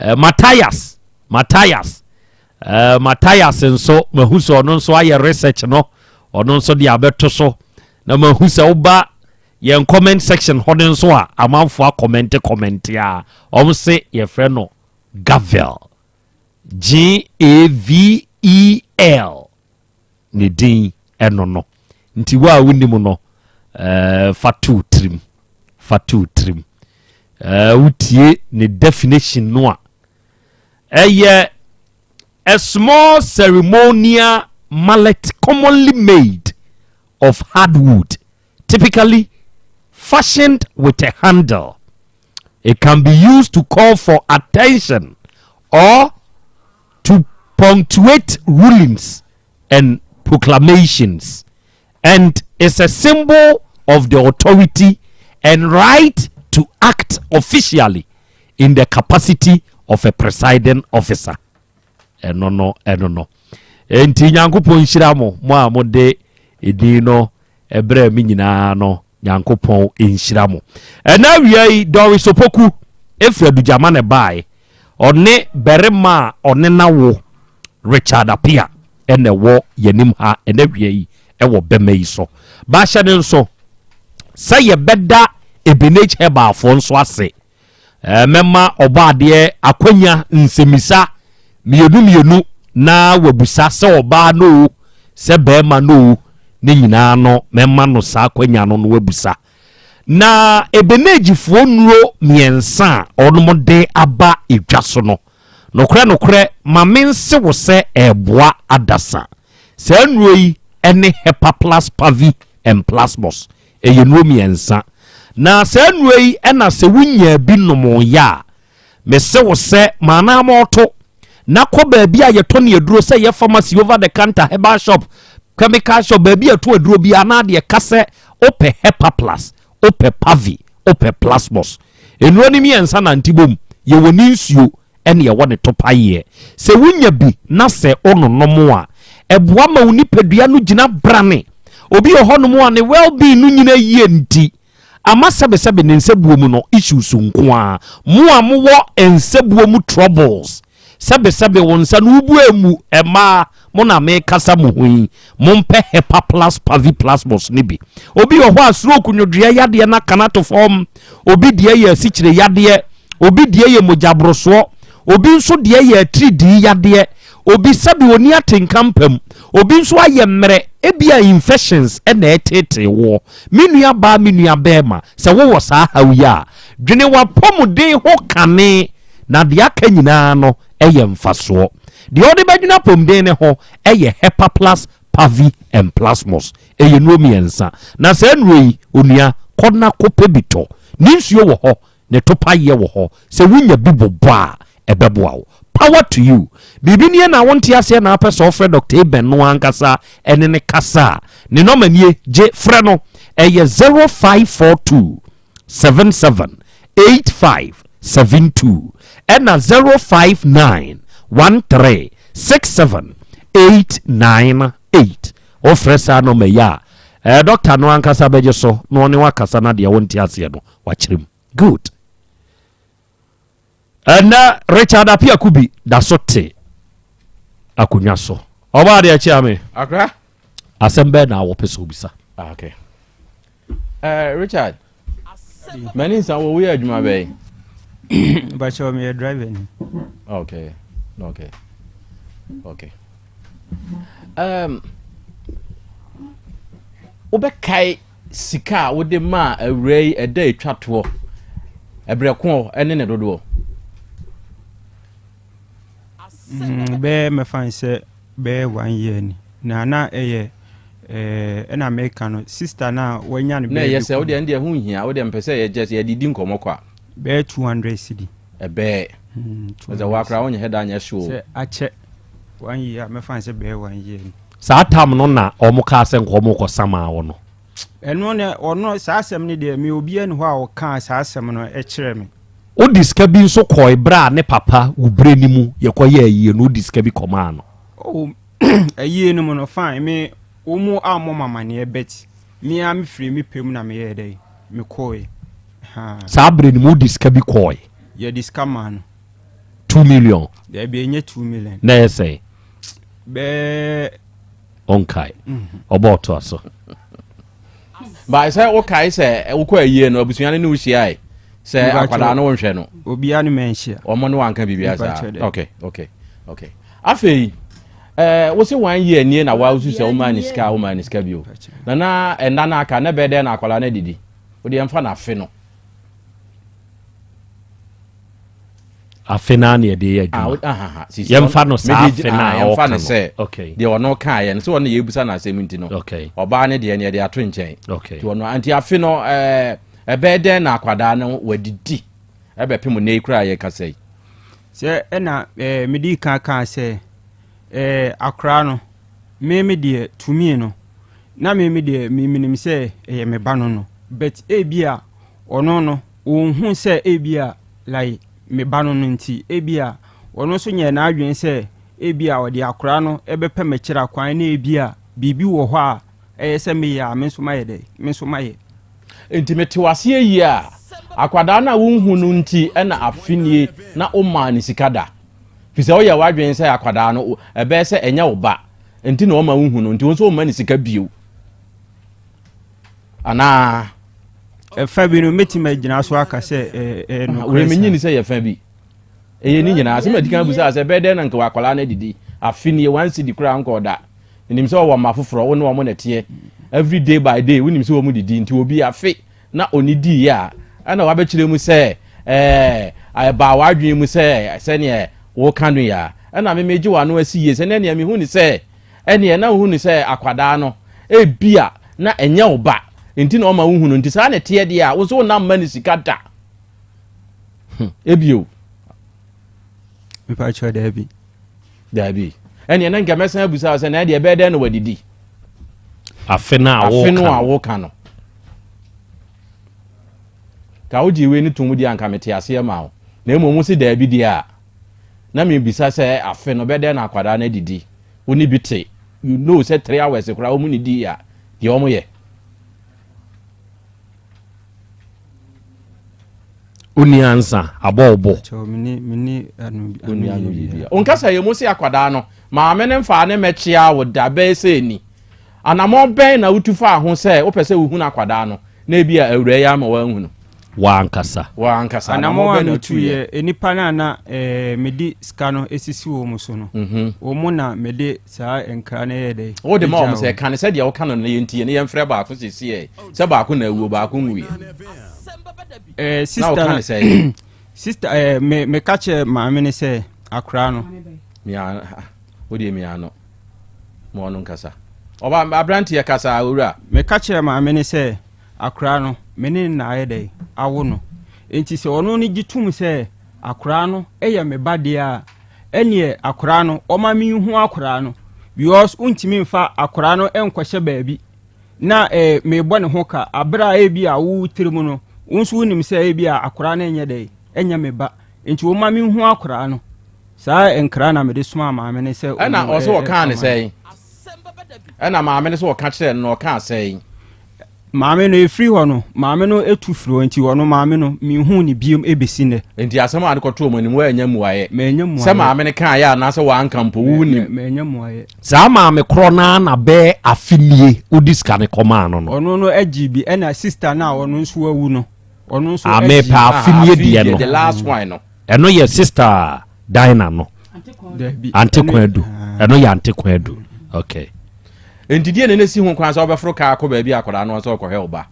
Matthias nso me who so no so aye research no ono nso de abeto so na me who say oba yen comment section hodin so a amanfo comment ya say ye friend no Gavel GAVEL ne din eno no nti wa wonimu no fatu trim utie ne definition no a small ceremonial mallet commonly made of hardwood, typically fashioned with a handle. It can be used to call for attention or to punctuate rulings and proclamations, and is a symbol of the authority and right to act officially in the capacity of a presiding officer. No. Enti Nyankopɔn nhyira mo a mode edin no ebre mi nyina no Nyankopɔn nhyira mo. Na wiai Doris Opoku efra dujama ne bae one berema one nawo Richard Apia ene wo yanim ha ene wiai ewo bema yi so ba hye ne nso say ye beda Ebenage heba afo nso ase mema obaade akwanya nsemisa mienu na wabusa se oba no se bema no ne nyina no mema no sa akwanya no wabusa na Ebenage fo nuro miensa onomode aba edwaso no nokre mamense wo se eboa adasa se nuro yi ene hepa plus pavi and plasmos eyenuro miensa na se nuro yi ena se wunya bi nomo ya me se wo se mana moto na ko baabi a yeto ne aduro se ye pharmacy over the counter herbal shop chemical shop baabi ato aduro bi ana de kase ope hepa plus ope pavi ope plasmos enuro ni miensa na ntibom ye woni nsuo ene ye wone topaye se wunya bi na se ononomo a eboa ma woni padua no gina brane obi ohonomo a ne well being no nyina yie nti ama sebe ne nsebuo mu no issues nko a mo a mo wo ensebuo mu troubles sebe wonsa no ubu emu ema mo na me kasa mo hui mo mpe hepa plus pavi plasmos ni bi obi ho a stroke nwodua yade na kanato form obi de ye sikire yade obi de ye mojabroso obi nso de ye 3D yade obi sabi oni atenkampam obi nso aye mmere ebia infections na etete wo menua ba menua bema se wo sa hawia dwene wa pomuden ho kane na de aka nyina no eye mfaso de odi badwina pomden ne ho eye hepa plus pavi and plasmos eye no miensa na se nroi onua kona kope bito ni nsuo wo ho ne topaye wo ho se wunya bibobo a ebeboa power to you bibini na wonti ase na apesa ofre Dr. Eben no ankasa ene ne kasa ne no manie je frɛ no eye 0542 778572 ena 059 1367 ofre sa no meya Dr. no ankasa beje so no ne wakasa na de wonti ase no wakyerem good ɛna Richard Apia Kubi da so te akonya so oba de achi ame akra asem be na wo pese obisa okay Richard many san wo we adwuma be ba show me driver ni okay obekai sika wo de ma awrei eda etwato ebreko ene ne dodo be me fan say be 1 year ni na eye ena America no sister na wanya ne be na yes wo de hu hia wo de mpese ye just ye didi nkomokwa be 200 cedi ebe za wakra onye head anya show say ache 1 year me fan say be 1 year ni sa tam no na omuka ase nkomoko sama wo no eno ne ono sa asem ne de me obi ene ho a wo kan sa asem no e kire me o diska bi nso koi bra ne papa ubre ni mu ye koye ayie no diska bi koma no oh ayie no no fine me omu amo mama ne bet me am free me pem na me ye dey me koi ha sa bre ni mu diska bi koi ye diska man 2 million there be enye 2 million na say be onkai oboto aso ba say okay say ukọ ayie no abusuane ne uhia say akwada no wonhwe no obia no menhia omo no wanka bibia sa okay afei wo se 1 year nie na wa usu say wo man iska bio na enda na aka na bede na akwala na didi wo de emfa na afe no afena ne de ya dwuma yemfa no sa afena yemfa ne say de ono kan ye so ono ye busa na asɛm no oba ne de ne de ato nkyɛn to ono anti afe no ebede na akwada no wadidi ebepem ne ikura ye kasai se na medi kan se akra no me de tumi no na me de minim se me ba no but ebia ono no ohun se ebia like me ba no nti ebia ono so nye na adwen se ebia odi akra no ebepe me kira kwan na ebia bibi wo ho a se me ya me so maye de me so maye intimate wase yi a akwada na wonhu no nti na afinie na o ma ni sikada fise o ya wadwen se akwada no ebe se enya wo ba nti na o ma wonhu no nti wo so o ma ni sika bio ana fa bi no metima gina so aka se no we menyi ni se ye fa bi eye ni nyina ase madika busa se be de na nka wakwala na didi afinie wansi di kura nka oda nim se wo ma foforo wo ne wo mo netie every day by day we nim se wo mu didi nti obi afi na onidi ya ana wa be kire mu se ai ba wadwen mu se ne wo kanu ya ana me meji wa no asi ye se ne me hu ni se ene na hu ni se akwada no ebia na enya wo ba nti na o ma hu no nti sa na tie de a wo so na mani sikata ebio me pa cho dabi ene na nka mesa abusa se na de be de no wadidi afena awo kanu ka oji we ni tumudi anka mete ase ma wo na emu si da bi dia na me bisa se afe no be de na akwada na didi oni bite you know say 3 hours kura o mu ni di ya ye o mu ye oni ansa abobo mini anu bibia onka sa ye mu si akwada no ma me ne mfa ne mechia wo da be se ni anamo ben na utufa ho se wo pese wo hu na akwada no na bia awura ya ma wa hu no wa ankasa anamo ben no tuye enipa na medi skano esisi wo mu so no wo mu na mede saa enkra na ye dey wo de ma wo se kan se de wo kan no ye ntie ne ye mfre ba ko sisi e se ba ko na awuo ba ko nwie sister me kache ma me ne se akra no mia wo de mia no mo no nkasa oba abranti ye kasa awura me kache ma me ne se akra no me ne na ayede awo no enti se ono ni gitum se akra no eye me bade a ene akra no o ma mi hu akra no because untimi mfa akra no enkwahye baabi na me bɔ ne ho ka abra e bi a wo tirimu no unsu nim se e bi a akra na enye dai enya me ba enti o ma mi hu akra no saa enkra na me de suma ma me ne se ana oso wo kan ne sei ana ma me ne so wo ka kire no ka sei maame no efiri hɔ no maame no etu firi nti hɔ no maame no mihu ni biom ebesi ne nti asɛm a adekɔto mu anim wa anya muaye manya muaye sɛ maame ne kan ya na sɛ wa anka mpo wu nim manya muaye saa maame korɔ na bɛ afinie odiska ne kɔma no ɔno no agi bi ɛna sister na ɔno nso awu no ɔno nso ame pa afinie die no the last one no ɛno yɛ sister Dina no ante kwadu ɛno yɛ ante kwadu okay entidie ne si ho kwan sɛ obɛforo ka akɔ baabi akɔda no sɛ ɔkɔhɛ oba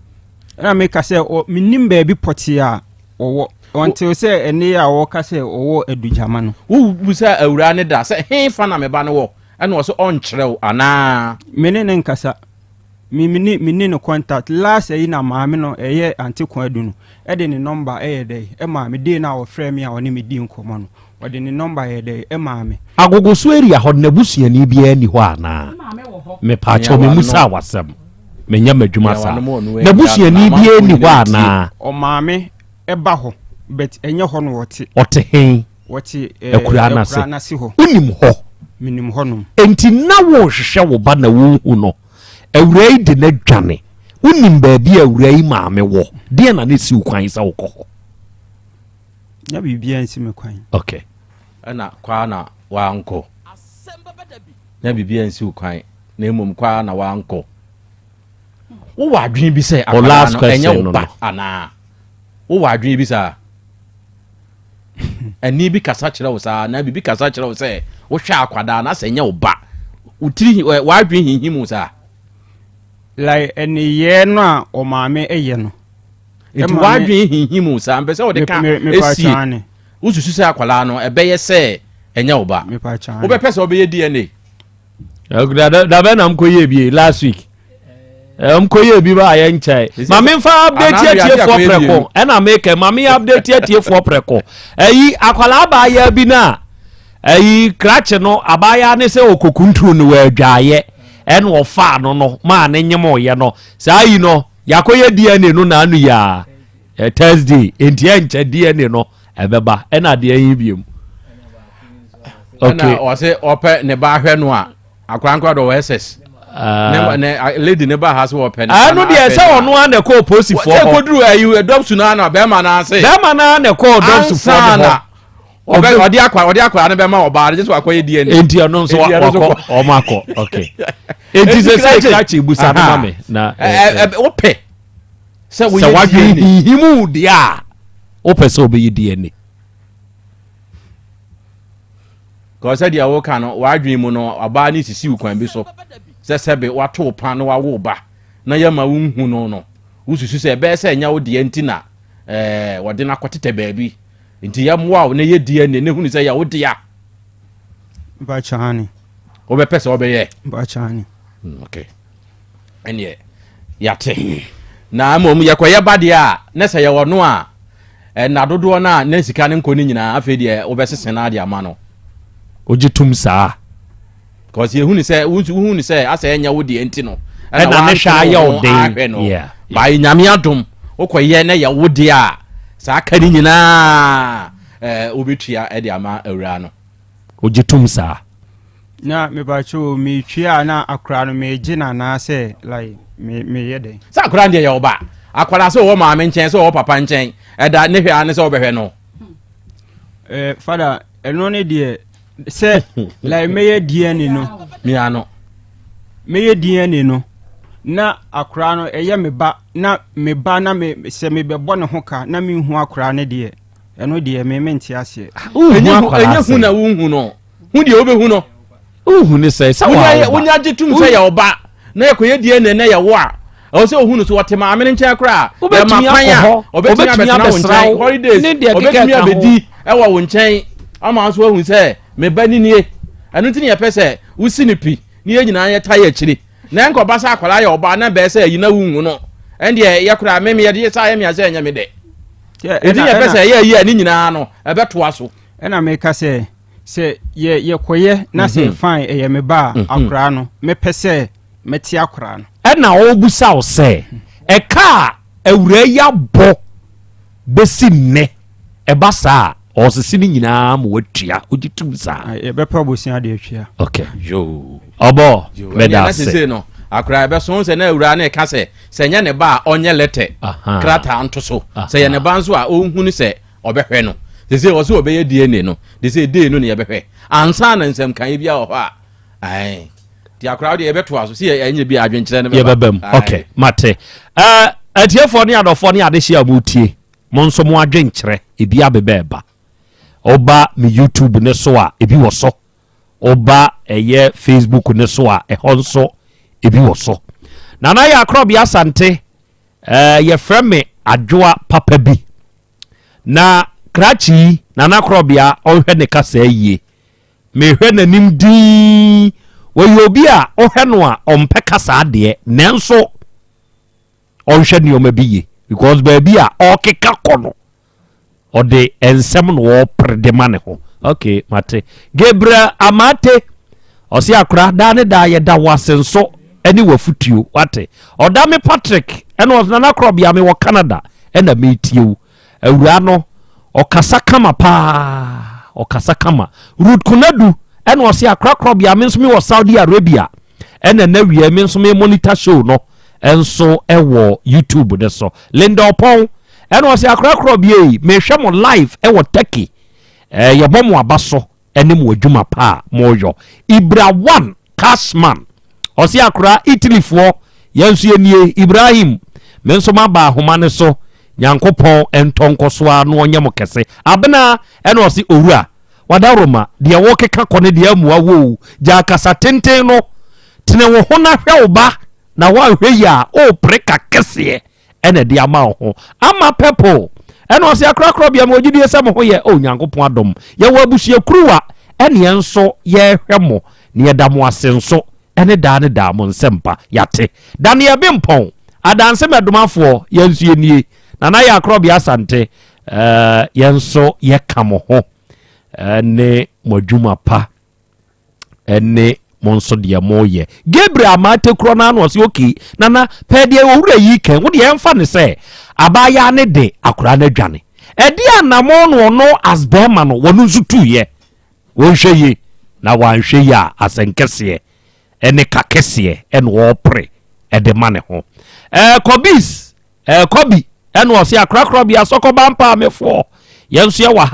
na me ka sɛ minim baabi pɔte a ɔwɔ until sɛ ɛne a wɔka sɛ ɔwɔ adujama no wo busa awura ne da sɛ he fa na me ba no wɔ ɛna ɔso ɔnkyerɛw ana mene ne nkasa mini no contact last ɛyi na maame no ɛyɛ ante kwadu no ɛde ne number ɛyɛ dɛ ɛma me de na ɔfrɛ me a ɔne me di nkɔmɔ no ɔde ne number ɛyɛ dɛ ɛma me agogoso area hɔ na busuani bia ni hɔ ana me pa cho me musa wasɛm me nya madwuma sa na busuani bia ni hɔ ana o maame ɛba hɔ but ɛnyɛ hɔ no ɔte hen wɔte akura na se hɔ unim hɔ minim hɔ no enti na wo hwehwɛ wo ba na wo hu no awura yi de na dwane unim baabi awura yi maame wɔ de na ne si kwan sɛ wokɔ hɔ ya bibia nsi me kwan okay ana kwa na wankɔ na bibia nsi kwan na emom kwa na wankɔ wo wadwen bi sɛ akwa no ɛnyɛ wo ba ana wo wadwen bi sɛ ani bi kasa kyerɛ wo saa na bibi kasa kyerɛ wo sɛ wo hwɛ akwada na sɛ ɛnyɛ wo ba utiri wadwen hinhimu saa like eni ye no a o maame eye no enti wadwen hinhimu saa mpɛ sɛ wo de ka esi ususu sɛ akwala no ɛbɛyɛ sɛ ɛnyɛ wo ba wo bɛpɛ sɛ wobɛyɛ DNA da bɛ na mkɔyɛ bi last week mkɔyɛ bi ba ayɛ nkyɛe mame mfa update atiefoɔ prɛko ɛna meke mame update atiefoɔ prɛko ɛyi akwala abaayɛ bi na ɛyi krakye no abaayɛ ne sɛ okokunturu no wɔ adwaayɛ ɛna ɔfa no ma ne nyem ɔyɛ no saa yi no yakɔyɛ DNA no na anu ya Thursday enti ɛnkyɛ DNA no ɛbɛba ɛna de ayi biem okay ɔse ɔpɛ ne ba hwɛ no a akwankwa do SS ne lady ne ba ha so ɔpɛ ne ano de sɛ ɔno ana kɔ posi fo hɔ koduru ayi adopsu na na bɛma na ase bɛma na na kɔ adopsu fo hɔ ɔde akwa ne bɛma ɔba de so akɔyɛ DNA enti ɔno nso wakɔ ɔmakɔ okay enti sɛ kachi busa na me na wopɛ sɛ wɔyɛ himu de a wopɛ sɛ obɛyɛ DNA kɔsɛ dia wo ka no wadwen mu no aba ne sisi ukwan bi so sɛ sɛbe wato pa no wawo ba na yama wo hu no ususu sɛ bɛɛ sɛ nya wo de enti na wɔde na kɔtete baabi enti ya mwa ne ye DNA ne hu ni sɛ ya wo de a ba chani wo bɛ pɛ sɛ wo bɛyɛ ba chani okay ɛne yate na amom yakɔyɛ ba de a ne sɛ yɛ wɔ no a na dodoɔ na na sika ne nkɔ ne nyinaa afei de wo bɛ sese na de ama no ojitum saa cause ye hu ni sɛ asa enya wo de enti no ɛna ne hwa ya wo den yeah ba nyame adom wokɔyɛ na ya wo de a saa ka ni nyinaa obetua de ama awura no ojitum saa na me ba cho me twia na akra no me gina na sɛ like me ye den sa akra ndie ya wo ba akwara sɛ wo maame nkyɛn sɛ wo papa nkyɛn ɛda ne hwa ne sɛ wo bɛhwɛ no father ɛno ne de sɛ like meye DNA no miano meye DNA no na akra no ɛyɛ me ba na me sɛ me bɛbɔ ne ho ka na me hu akra ne de ɛno de me mente ase ɛnyɛ hu na wo hu no hu de wo bɛ hu no hu ne sɛ wo nya gitum sɛ ya oba na yakɔyɛ DNA na ya wo a ɔwɔ sɛ ohunu so wɔte maame ne nkyɛn kora obɛtumi akɔ obɛtumi abɛsra holidays obɛtumi abɛdi ɛwɔ wo nkyɛn ama nso ahu sɛ me ba ni nie ɛno nti ne yɛpɛ sɛ wosi ne pi ne yɛ nyinaa yɛ ta yɛ akyiri na nkɔba sɛ akwala yɛ ɔba na bɛɛ sɛ ayi na wuhu no ɛndeɛ yɛkora me yɛde sɛ ayɛ me asɛ ɛnyɛ me dɛ ɛnti yɛpɛ sɛ ɛyɛ ayi a ne nyinaa no ɛbɛtoa so ɛna meka sɛ yɛkɔyɛ na sɛ fine ɛyɛ me ba akora no mepɛ sɛ mɛte akora no ɛna ɔbusa wo sɛ ɛka a awura yɛ abɔ bɛsi nnɛ ɛba saa ɔsisi ni nyinaa mo watua ojitum saa yɛbɛpɛ bosia de atwa okay yo ɔbɔ meda se no akra be so se na awura na ka se nya ne ba onye lete krata anto so se ye ne ba nso a ohunu se obehwe no they say also obeye DNA no they say DNA no ne ye behwe ansa na nsem kan bia ho a ai ti akra de ye beto aso se ye bi adwenkyere ne be ye bebam okay mate atiefo ne adofo ne adehye amutie mo nso mo adwenkyere ebi abebeba oba me YouTube ne so a ebi wo so oba eye Facebook ne so a ehonso ebi wo so nana ya Krobea Asante ye frame adwoa papa bi na krachi nana Krobea ohwe ne kasa yie me hwe nanim din wo yobi a ohwe no a ompe kasa ade nenso ohwe ne omabiye because baby a okeka kono ode ensem no wo predema ne ho okay mate Gabriel Amate osi akura da ne da ye da wasenso eni wafutuo wate oda me Patrick eno nana Krobea me wo Canada ena me tiewu awura no okasa kama pa okasa kama Ruth Kunadu eno osi akura Krobea me nso me wo Saudi Arabia ena na wie me nso me monitor show no enso ewo YouTube de so Linda Opon eno osi akura Krobea me hwe mo live ewo Turkey ye bomo abaso ene mo adwuma pa moyo Ibra 1 Cashman osi akura Italy fo yensu enie Ibrahim menso maba ahoma ne so Nyankopon entonkoso a no onye mo kese abena ene osi owura wadaroma de wo keka kone de amuwa wo ja kasa tenten no tene wo ho na hwe oba na wa hwe ya o preka kese ene de ama ho ama people ene osi akura Krobea mo gidi ese mo ho ye o Nyankopon adom ye wo abusie kuruwa ene enso ye hwe mo ne yedamo asenso ene da ne da mo nsempa yate Daniel Bimpon adanse medomafo yensu enie nana ya Krobea Asante yenso ye kamo ho ne modwuma pa ene monso de moye Gabriel Amate kro na no se okay nana pede owura yi kan wo de emfa ne se abaya ne de akura na dwane edi anamo no no asbema no wonu nsutu ye wonhwe yi na wanhwe ya asenkese ene kakese ene wo pre ede mane ho Kobis Kobi ene wo se akura Krobea sokoba mpa amefo yenso ye wa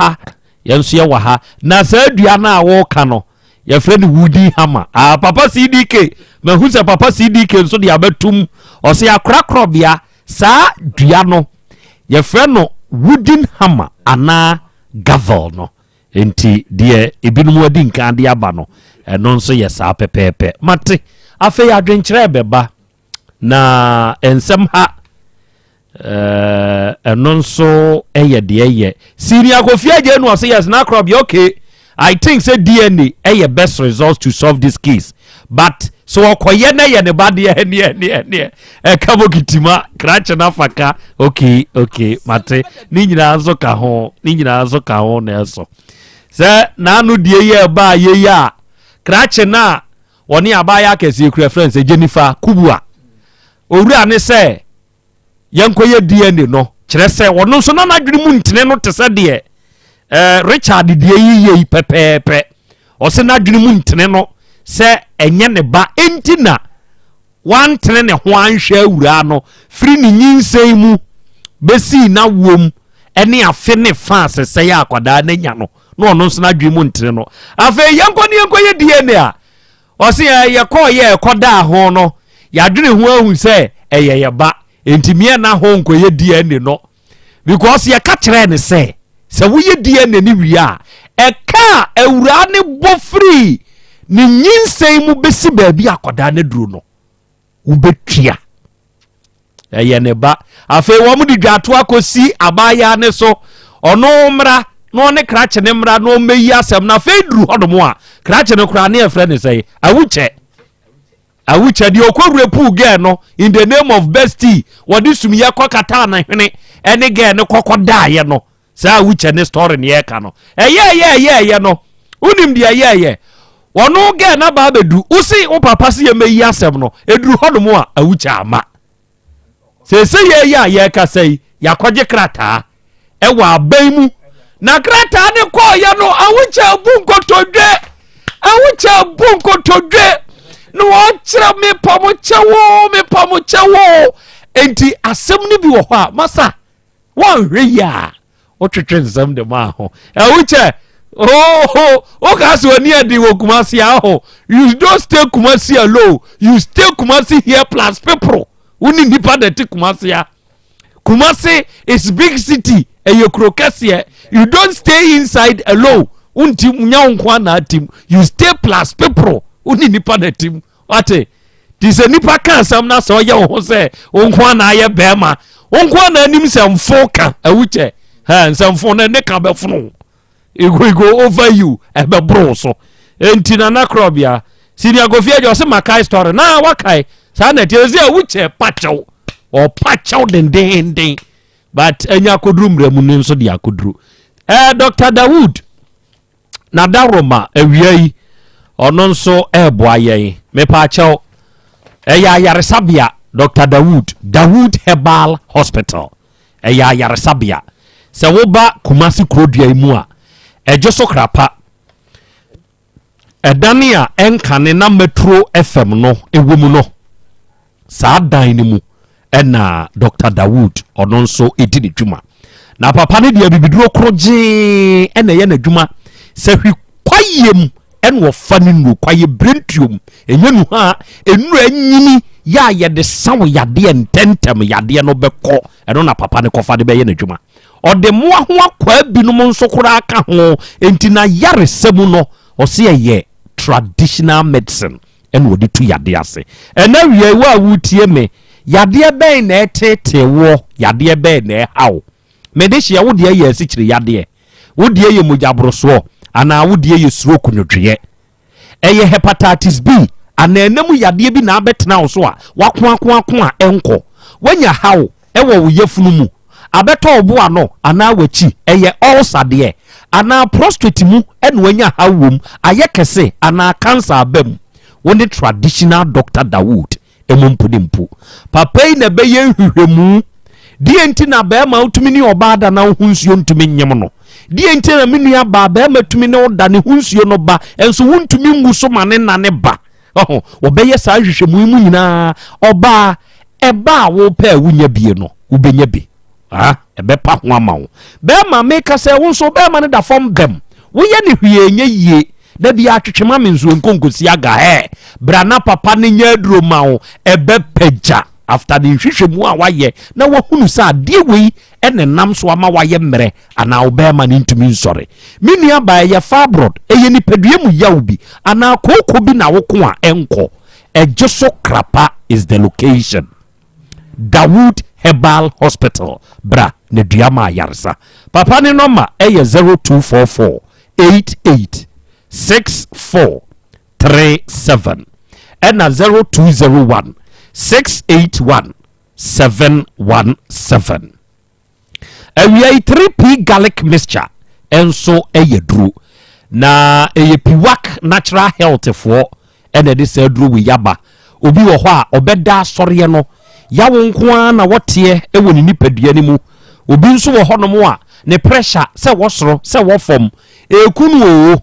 ha na sa dua na wo ka no ye friend Woody Hammer papa CDK me hu se papa CDK nso de abatum o se akura Krobea sa dua no ye friend no Woody Hammer ana gavel no enti de ebinum wadi nkan de aba no eno nso ye sa pepepe mate afa ya adwenkyere beba na ensem ha eno nso eye de eye senior Kofia je no say yes na Krobea okay I think say DNA eye best results to solve this case but so okoye na ye ne ba de ne kabo kitima krache na faka okay mate ni nyina nso ka ho na eso se na anu die ye ba ye ya krache na woni abaya kese kura friends Jennifer Kubua owura ne se yankoye DNA no kire se wono nso na nadwene mu ntene no te se de Richard die yi pepepe o se nadwene mu ntene no se enye ne ba entina wan tene ne ho anhwe awura no firi ni nyinsei mu besi na wom ene afe ne fa se ya akwada na nya no no ono nso nadwene mu ntene no afa yankoye DNA a o se ye koye koda ho no yadwene ho ahu se eye ba entimie na ho nkoye DNA no because ye ka kire ne se woye DNA ni wi a eka awura ne bo free ni nyinsei mu besi baabi akoda ne duro no ubetua eye ne ba afa wo mu di dwato akosi abaya ne so ono mra no ne krache ne mra no meyi asem na fa duru hodomo a krache ne kra ne efre ne sei awuche di okwure pu ge no in the name of bestie wodi sumye kokata na hwene ene ge ne kokoda ye no sa awuche ne story ne ye ka no eye no unim dia ye wono ge na ba bedu usi wo papa se ye meyi asem no eduru hodomo a awuche ama se ye ka sei yakoje krata ewa abaimu na krata ne ko ye no awuche bunkotodwe no ochira me pomo chewo enti asem ni bi wo ho a masa won hwe ya o twetwe nsam de ma ho uche o ka so ni adi wo Kumasi aho you don't stay Kumasi alone you stay Kumasi here plus people uni nipa de ti Kumasi ya Kumasi is big city e yokrokese you don't stay inside alone unti nya nkwa na team you stay plus people uni nipa de team ate ti se nipa kan sam na so ye ho se nkwa na ye bema nkwa na anim se mfo ka awuche ha nsamfo na ne ka befunu go over you ebe bro so enti na Krobea senior gofia jo se makai story na wakai sa na tie ze awuche pacho o pacho den but enya kodru mremu ne nso dia kodru Dr. Dawood na daroma awiai ono nso eboa yen me pacho ya yaresabia Dr. Dawood Herbal Hospital ya yaresabia se woba Kumasi Krodua mu a ejoso krapa edania enkane na Metro FM no ewumu no saa dan ni mu ena Dr. Dawood ono nso edi ne dwuma na papa ne dia bibiduro kroje ena ye na dwuma se hwi kwayem en wo fa ne nu kwaye brentuom enyenu ha enu anyini ya ye de sawo yade ntentem yade no beko eno na papa ne kofa de be ye na dwuma ode moa ho akwa binom nso kora aka ho enti na yaresemu no ose ye traditional medicine en wodi tu yade ase ena wie wa wutie me yade ben na etete wo yade ben na hawo me de hia wo de ye asikire yade wo de ye mojabroso ana wo de ye stroke nwodwe eye hepatitis B ana enemu yade bi na abetena wo so a wako a enko wanya hawo ewo wo yefunu mu abeto obo ano ana wachi eye ulcer de ana prostate mu enu anya hawom ayekese ana cancer abam woni traditional Dr. Dawood emumpu papai na beye hwehwemu die enti na ba ma utumi ni obada na hunsuo ntumi nyem no die enti na menu aba ba ma tumi ne oda ne hunsuo no ba enso wuntumi nguso mane na ne ba obeye sa hwehwemu mu nyina oba eba wo pa wunya bie no ubenya bi ebe pa ho amawo be ma make say won so be ma ne da fom bem wo ye ne hwie nye yie da bia atwetwema me nso nkonkosi aga brana papa ne nya aduro mawo ebe pagya after the hwehwemu a waye na wo hunu sa de wei ene nam so ama waye mmere ana wo be ma ne ntumi nsore menua ba ye fabroad eye ni padua mu yawo bi ana kokko bi na wo ko a enko ejoso krapa is the location Dawood Herbal Hospital bra ne duama yarsa papa ne number eye 0244 886437 and 0201 681 717 awia 3P garlic mixture enso eye dru na eye piwak natural health for ene de se dru wi yaba obi wo ho a obeda sɔre no yawo nko na wote ewo ni nipadua ni mu obi nso wo honom a ne pressure se wosoro se wofom ekunu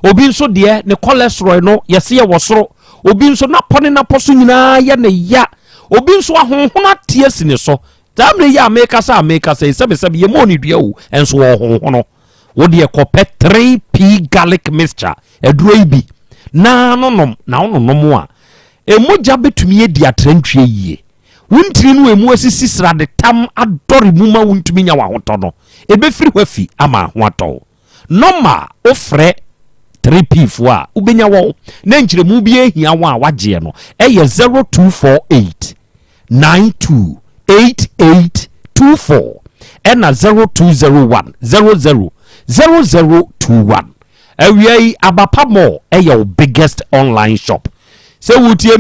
obi nso de ne cholesterol no yese ye wosoro obi nso na pone na poso nyina ye ne ya obi nso ahonhona tie sine so tamre ya make sa sebe ye mo ni dua wo enso ahonhono wo de ekopɛ 3P garlic mixture eduro ibi na nonom na ononom a emoja betumi edi atrantwie yie wuntiri no emu asisi srade tam adori muma wuntumi nya wahoto no ebefiri hwafi ama ho atɔ normal ofre 3P fo a ubenya wo na nkyeremu bi ehia wo a wagye no eye 0248 928824 ena 0201 000021 awiai abapa mo eye biggest online shop se wutie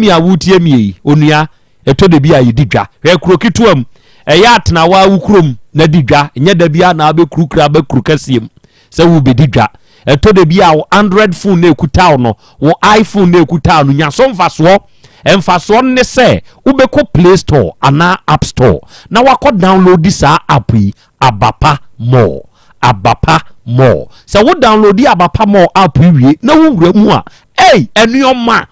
mi onua eto de bia yididwa hwe kuro kituam eya atena wa wukrom na didwa nya da bia na abekurukura bakuru kasiem se wu bedidwa eto de bia wo Android phone na ekuta no wo iPhone na ekuta no nya so mfaso emfaso ne se ubeko Play Store ana App Store na wako download this app yi abapa more se wo download abapa more app wie na wo wura mu a hey enuoma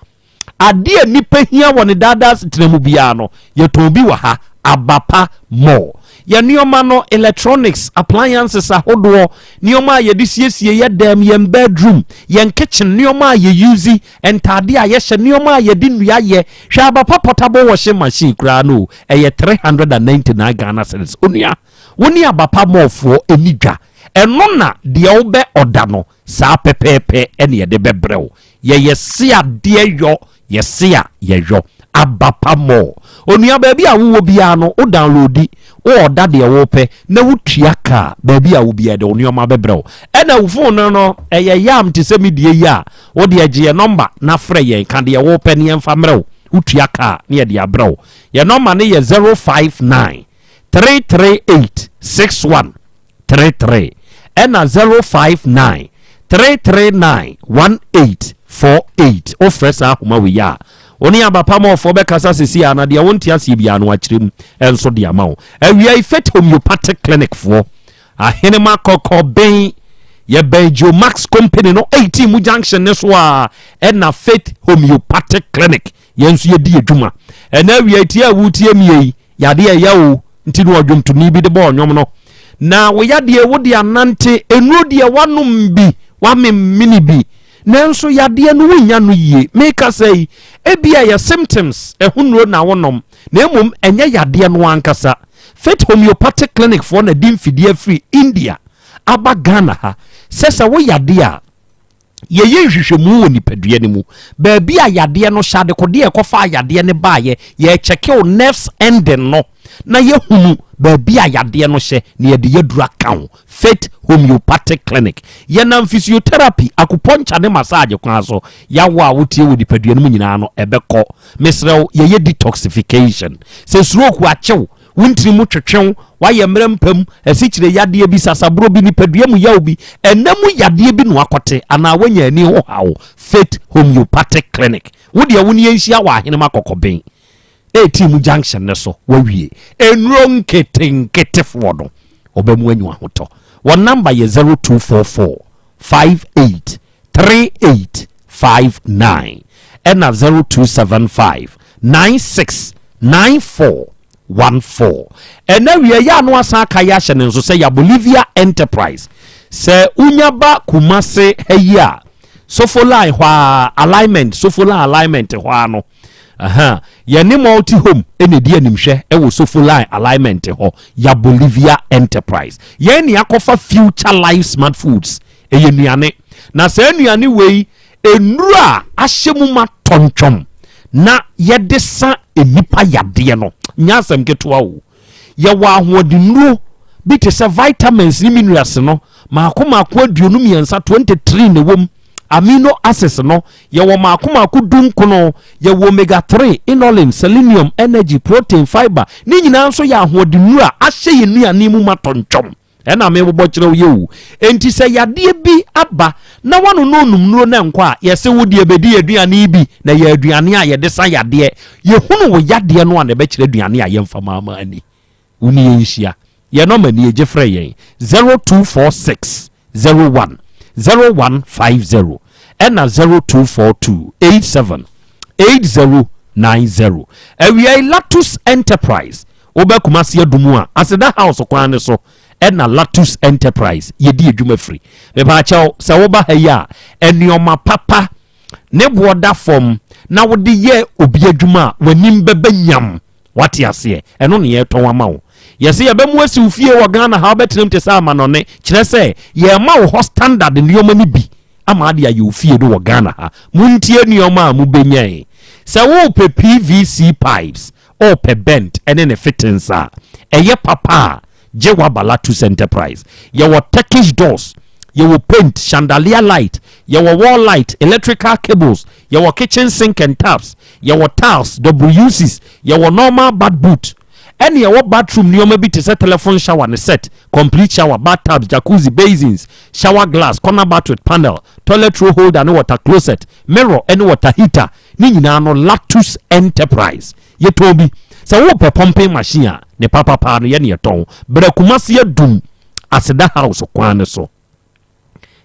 ade nipa hia wɔ ne dada setremu bia no yɛtɔn bi wɔ ha abapa mall yɛnuoma no electronics appliances ahodoɔ nuoma yɛde siesie yɛdam yɛn bedroom yɛn kitchen nuoma yɛ use entade a yɛhyɛ nuoma yɛde nnua yɛ hwɛ abapa portable washing machine kura no ɛyɛ 399 Ghana cedis onua woni abapa mall fo enidwa ɛno na deɛ wobɛ ɔda no saa pɛpɛɛpɛ ɛne yɛde bɛbrɛw yɛyɛ se adeɛ yɔ yɛse a yɛyɔ abapa mall onua baabi a wo bia no o downloadi o oda de wo pɛ na wo tua ka baabi a wo bia de onua bɛbrɛw ɛna wo phone no ɛyɛ yam te sɛ medie yi a wo de agye number na frɛ yɛn ka de wo pɛ ne yɛmfa mrɛw wo tua ka ne yɛ de abrɛw yɛ number ne yɛ 059 338 6133 ɛna 059 339 1848 o frɛ sa homa we ya oni abapa mo fo be kasa sesi ana de wonti ase bia no akyerem enso de ama wo awia Faith homeopathic clinic fo ahenema kokko ben ye Benjo Max company no 18 mu junction ne so a na Faith homeopathic clinic yenso ye di adwuma na awia tie awutie mie yade ya wo nti no odwomto ni bi de bo onwom no na wo yade wo de anante enuro de wanom bi wa mini bi nanso yade no wonya no yie make say ebia ya symptoms ehunro na wonom na emom enye yade no ankasa Faith homeopathic clinic for na dimfidie free India aba Ghana ha sesa wo yade a ye hwehwemu woni padua ne mu baabi a yade no hyade kode ekofa yade ne baaye ye check your nerves ending no na ye hunu baabi a yade no hye na ye de yadura kan Faith homeopathic clinic ye na physiotherapy acupuncture ne massage kwa so yawo a wotie wo di padua ne mu nyina no ebekọ mesrew ye detoxification se stroke achew wuntiri mu twetwen wayɛ mmerempam asikyire yadeɛ bi sasabro bi ni padua mu yaw bi enamu yadeɛ bi no akote ana wanya ani ho hawo Faith homeopathic clinic wode woni enhia wa ahenema kokɔben 18 mu junction ne so wawie enro nketenketefo no obamu anyu ahoto one number ye 0244 58 3859 ena 0275 96 94 14 ena wie ya no asa aka ya hye ne nso se ya Bolivia Enterprise se unyaba kumase heya sofoline hwa alignment sofoline alignment hwa no aha ya ni multi home ene di animhwe e wo sofoline alignment ho ya Bolivia Enterprise ye ni akofa Future Life Smart Foods eye nuane na se nuane wei enura ahyemu ma tontwom na yedesa enipa yade no nyasam ketoa wo ye wa ahodenuro bi te se vitamins ni minerals no maako aduonum yensa 23 ne wom amino acids no ye wo maako dunkono ye wo omega 3 inulin selenium energy protein fiber ni nyina nso ya ahodenuro a ahye ye nuane mu matontwom ena me bobo kire wo yewu enti se yade bi aba na wano no numnuro na nkwa ye se wo de ebedi aduane bi na ye aduane a ye de sa yade ye hunu wo yade no na be kire aduane a ye mfama ama ani uni yenhia ye no mani eje frɛ yen 0246 01 0150 ena 0242 87 8090 awia Latus Enterprise obekuma se adumu a aseda house kwan so ena Latus Enterprise yedi adwuma free me ba chaw se wo ba ha ya enioma papa ne boda form na wo de ye obi adwuma wanim bebanyam wate ase eno ne ye ton ama wo yesi ye bemu asi ufie wo Ghana ha obetrem te sa ama no ne kire se ye ma wo standard nioma ni bi ama de aye ufie do wo Ghana ha muntie nioma mu benyan se wo pe PVC pipes o pe bent ene ne fittings a eye papa Jewa Latus Enterprise your Turkish doors your paint chandelier light your wall light electrical cables your kitchen sink and taps your tiles WCs your normal bad boot any your bathroom nioma bi te se telephone shower ne set complete shower bathtubs jacuzzi basins shower glass corner bath with panel toilet roll holder and water closet mirror and water heater ni nyina no Latus Enterprise ye tobi se wo pe pumping machine ne papa no ye ne ton bra kumase adum aseda house kwan so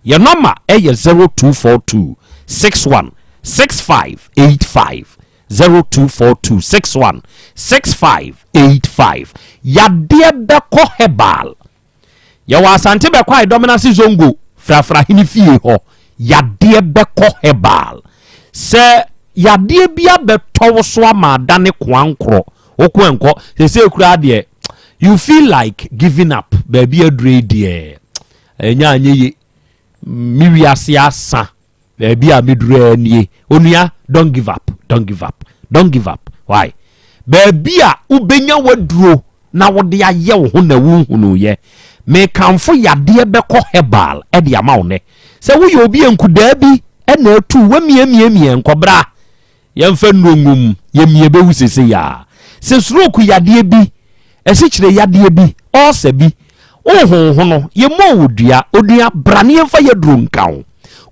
ye number e ye 0242 61 6585 0242 61 6585 yade beko hebal Yaw Asante beko dominance zongo frafra hini fie ho yade beko hebal se yade bia beto so ama dane kwankro okwenko se kura de you feel like giving up baby adre de enya anye mi wiase asa baby a medure nie onua don't give up why baby a ubenya waduro na wode aye wo ho na wunhunu ye me kanfo yade beko hebal e de ama wo ne se wo ye obi enkuda bi e na atu wa mie nkobra yemfa nungum yemie be wusese ya se stroke yade bi esichire yade bi ose bi ohonho no yemo odua brane yemfa yeduro nkan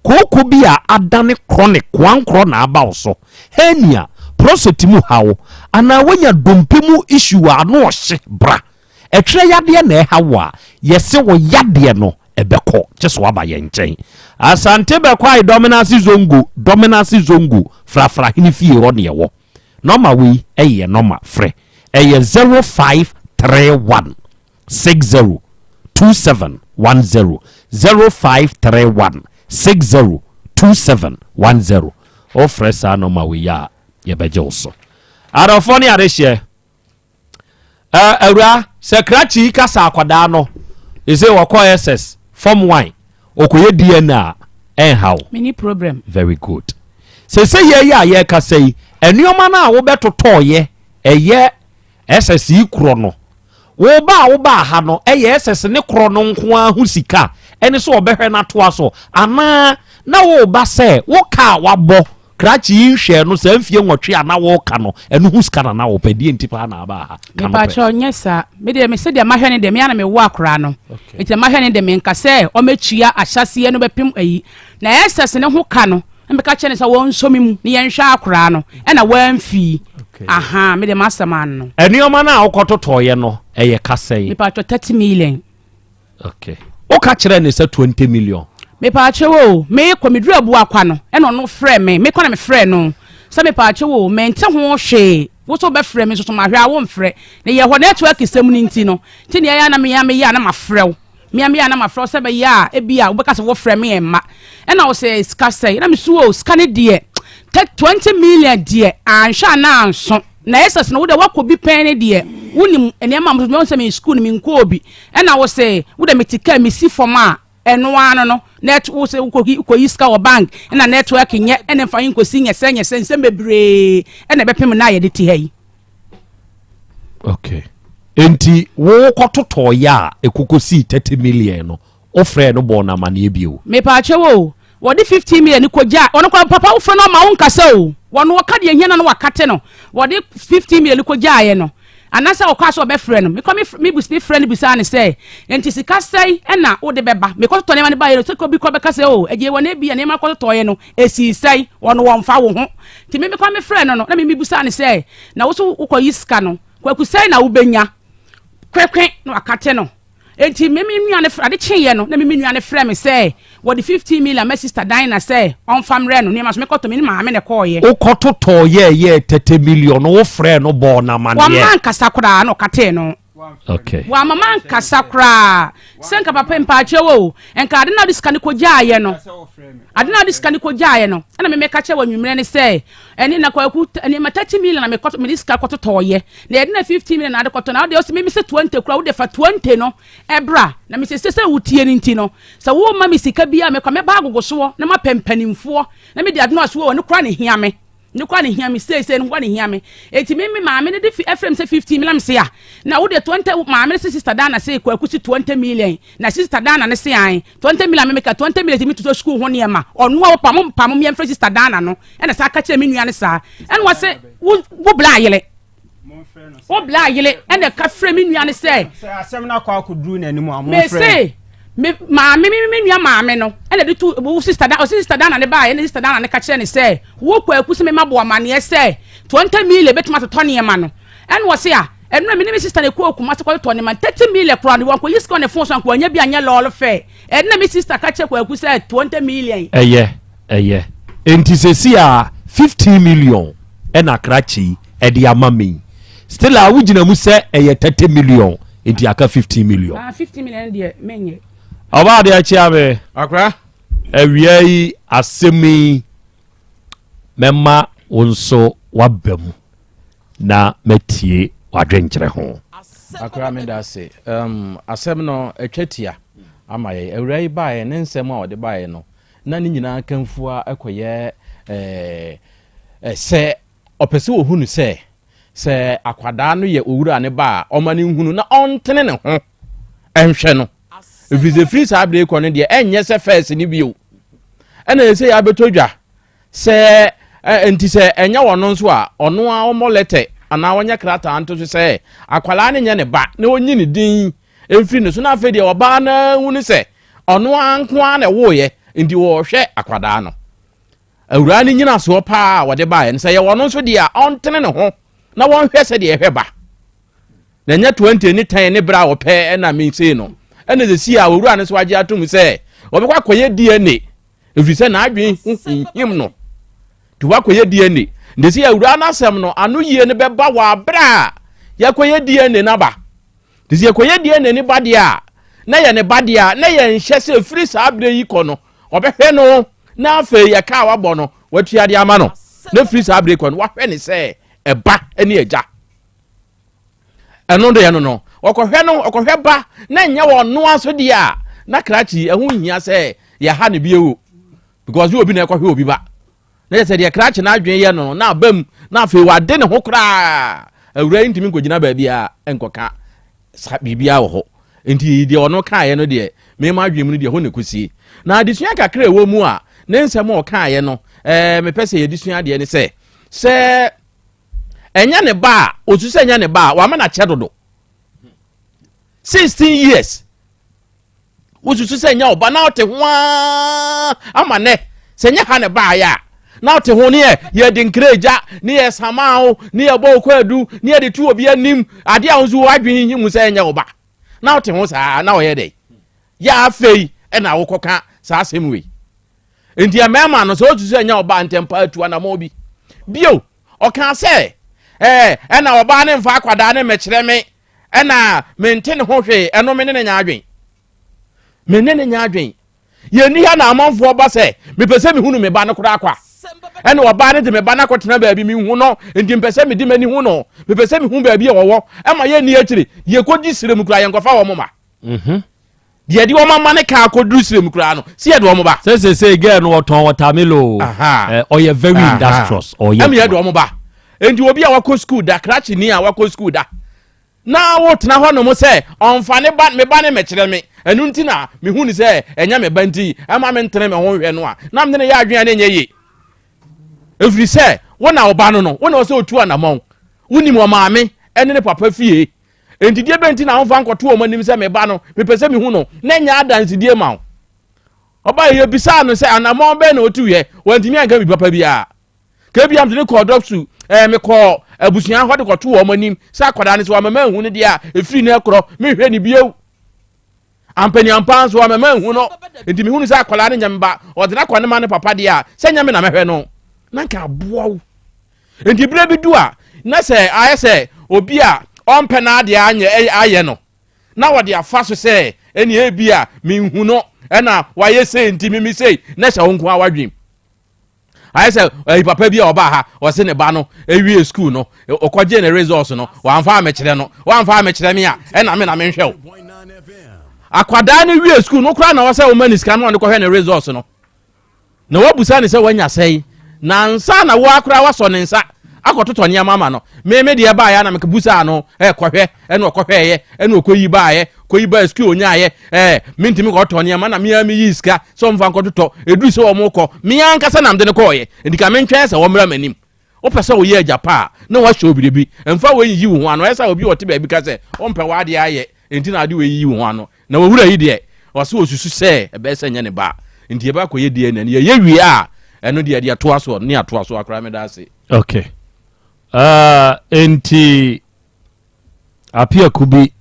koko bi a adane chronic kwankro na aba so henia prostate mu hawo ana wanya dompemu issue a no hye bra etre yade na hawo yese wo yade no ebeko cheso aba ye nchen Asante beko dominance zongo frafra hini fie ro ne wo normal we eye normal frɛ eye 0531 60 2710 0531 60 2710 o fresa normal we ya ye beje oso arofo ne arehye awura secretary kasa akwada no ise wako SS form 1 okoye DNA how mini problem very good se ye kasa yi enioma na wo betoto ye eye SS kro no wo ba ha no eye SS ne kro no nko ahu sika eni so obehwe na to aso ana na wo ba se wo ka wabo krachi nhwe no se mfie nwotwe ana wo ka no enu hu sika na wo pedi ntipa na aba ha me ba cho nyesa me de me se de mahwe ne de me ana me wo akora no eti mahwe ne de me nka se o metua ahyase no bepem ayi na SS ne ho ka no mbeka che ne se wo nsomi mu ne yenhwe akora no e na wamfi aha me de masaman no enioma na akototo ye no eye kasei me ba cho 30 million okay o ka kire ne se 20 million me pa chewo me komidru abu akwa no e no frɛ me kɔ na me frɛ no se me pa chewo me nte ho hwe wo so be frɛ me so ma hwe a wo mfrɛ ne ye ho network sem ni nti no ti ne ya na me ya na ma frɛ wo me ya na ma frɛ se be ya e bia wo be ka se wo frɛ me e ma e na wo se ska sei na me suo ska ne de 20 million de anhwa na anso na SS no wo de wakobi pen ne de wonim enema mo se me school ni me nko obi e na wo se wo de metika me si forma eno ano no net wo se ko yiska o bank na network nye ene fa yin ko si nye sense bebre ene bepem na ye de ti hai okay enti wo kototo ya ekokosi 30 million no ofre no bo na mane bio me pa chewo wo de 15 million ko ja ono ko papa wo fre no ma won kasa o wono waka de hia na no wakate no wo de 15 million ko ja ye no anasa okwaso be frɛ no me bus me frɛ no bisa ne sɛ enti sika sɛi ɛna wo de bɛba me kɔtɔ ne ma ne ba ye no sɛ ko bi kɔ bɛka sɛ o agye wɔ ne bia ne ma kɔtɔ ye no esi sɛi wɔno wɔmfa wo ho ti me kɔ me frɛ no na me bisa ne sɛ na wo so wokɔ yiska no kwaku sɛi na wo benya kwekwe na wakate no enti me nua ne frɛ de kye no na me nua ne frɛ me sɛ wo de 15 million my sister Dina sɛ on fam rɛ no ne ma so me kɔtɔ me ne ma me ne kɔ ye wo kɔtɔ ye 30 million wo frɛ no bo na ma ne wa man kasa kura no kate no okay wa mama kasa kura senka papa mpa chewo enka ade na diska ko jaaye no ade na diska ko jaaye no na me ka chewo nwumre ne sɛ ene na kwaku ene ma 30 million na me kɔtɔ me diska kɔtɔ ye na ede na 15 million na ade kɔtɔ na ade o se me se 20 kura wo de fa 20 no ebra na me se wutie ni nti no sɛ wo ma me sika bia me kwa me ba agogoso na ma pempanimfo na me de ade no aso wo ne kura ne hia me ne kwa ne hia me say ne kwa ne hia me eti me maame ne de FM say 15 million say na wo de 20 maame ne sister Dana say kwaku si 20 million na sister Dana ne say an 20 million me ka 20 million me to school ho ne ma onu wo pam me mfre sister Dana no e na sa ka kire me nua ne sa en wo say wo bla yele wo bla yele e na ka frɛ me nua ne say asɛm na kwa akuduru na nimu amon frɛ me say me nua maame no ene de tu wo sister Dana ne ba ye ne sister Dana ne ka kire ne say wo kwaku se me mabo amane say 20 million betuma to ne ma no en wo se a enu me ne sister ne ko kuma se ko to ne ma 30 million kro ne won ko yisko ne phone so ko anya bi anya lol fe enu me sister ka kire kwaku say 20 million eye enti sesi a 15 million ena krachi edi amami still a wugina mu se eye 30 million enti aka 15 million 50 million de menye oba de achia me akra awiai asemi memma wonso wabam na metie wadwenkyere ho akra me da se asem no etwatia ama ye awrai bae ne nsem a ode bae no na ni nyina kanfua ekoye se opese wo hunu se akwada no ye owura ne ba omani hunu na ontene ne ho enhwe no efize free sabre ko ne de enye se first ni bio ena ese ya betodwa se enti se enya wono nso a ono a omolete ana wonya krata anto se akwala ne nye ne ba na onyi ne din emfiri ne so na afedi oba na hunu se ono anko a na wo ye ndi wo hwe akwada no awura ne nyina so pa wode ba ye se ye wono nso dia ontene ne ho na won hwe se de hwe ba na nya 20 ni 10 ne bra wo pe na me sei no ena ze si a awura ne so age atum se obekwa koye DNA efiri se na adwen him no to wakoye DNA ndesi awura na asem no anu yie ne beba wa bra yakoye DNA na ba ndesi yakoye DNA ni ba dia na ye ne ba dia na ye nhye se free sabre yi ko no obehwe no na afa ya ka wabọ no watua de ama no na free sabre ko no wahwe ne se eba ene eja eno de ye no okohwe ba na nya wono aso dia na krachi ehu hia se ya ha ne biewo because you obi na ekohwe obi ba na se de krachi na adwen ye no na bam na afa wade ne ho kra awura ntimi nkogina ba bia enkoka bibia wo ho enti de ono ka ye no de me ma adwen mu de ho ne kusi na adesua kakra ewo mu a ne nsem o ka ye no me pese ye disua de ne se enya ne ba osu se enya ne ba wa ma na chedodo 16 years osu se enya oba na ote ho ama ne se nya ha ne ba ya na ote ho ne ye de nkreja ne ye samao ne ye bo kwadu ne ye de tu obi anim ade a nzu adwen himu se enya oba na ote ho sa na oye de ya afei na wokoka sa asemwe enti amema no so osu se enya oba ntempa atu ana mo bi bio oka se ena oba ne mfa akwada ne mekire me ena mentene ho hwe eno me ne nya adwen me ne nya adwen ye ni ha na amanfo oba se me pese me hunu me ba ne kura akwa ena oba ne de me ba na kwotena ba bi me hu no enti pese me di mani hu no me pese me hu ba bi ye wowo ema ye ni akire ye kogi sirem kura ye nkofa wo moma de di wo mama ne ka akoduru sirem kura no se ye de wo mo ba se girl no oton watermelon oye very industrious oye am ye de wo mo ba enti obi a wako school da krachi ni a wako school da na wo tena ho no mo se onfa ne ba me ba ne mekire me enu nti na me hu ni se enya me ba nti ama me ntene me ho hwe no a na me ne ya adwen na enye efiri se wona oba no no wona o se otu anamon wuni mo maame ene ne papa fie enti die be nti na onfa nkoto o manim se me ba no me pese me hu no na enya adansi die ma oba ye bisa no se anamon be na otu ye wantimi anka bi papa bia ka bia mde ko dropsu me ko abusuan ho de ko to o manim sa akwada ne so amama hu ne dia efiri na ekro me hwe ni biew ampani ampan so amama hu no enti me hu ne sa akwala ne nyamba o de na kwa ne ma ne papa dia se nyame na mehwe no na nka aboawo enti bire bi du a na se aye se obi a ompe na ade aye no na wo de afa so se eni e bi a me hu no na wa ye se enti mi sei na sha wonko awadwem I say papa bi oba ha o se ne ba no ewie school no okoje ne results no wan fa mekire me a na me nhwe akwada ne wie school no kura na wo se o maniska no ne ko hwe ne results no na wabusa ne se wanya sei na nsa na wo akura waso ne nsa akototo nya mama no me de ba ya na me busa no kohwe ene okohwe ye ene okoyi ba ye koyi ba school onya ye mintimi ko to nya ma na me yiska so mfa nkototo edu se wo mo ko me ankasa na mde ne ko ye ndika me ntwen se wo mra manim o pese wo ye japa na wa show birebi mfa wo yi wo ho ano esa obi wote ba bi ka se o mpe wa de aye enti na ade wo yi wo ho ano na wo wura yi de o se osusu se ebe se nya ne ba enti e ba ko ye de ne ye wie a eno de to aso ne ato aso akra me da se okay enti apia kubi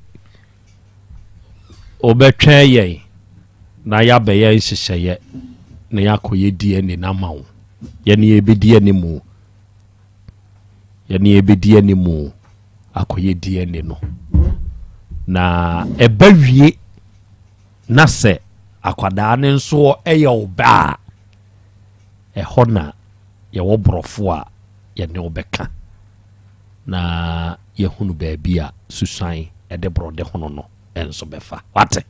obetwe ye na ya be ye hyehyeye na ya koye DNA na mawo yɛne ebedi animu yɛne ebedi animu akoye DNA no na eba wie na sɛ akwadaa ne nso ɛyɛ oba ɛhɔ na yɛwɔ borɔfo a yɛne obɛka na yɛhunu baabi a susan ɛde brɔde hono no ɛnso bɛfa wate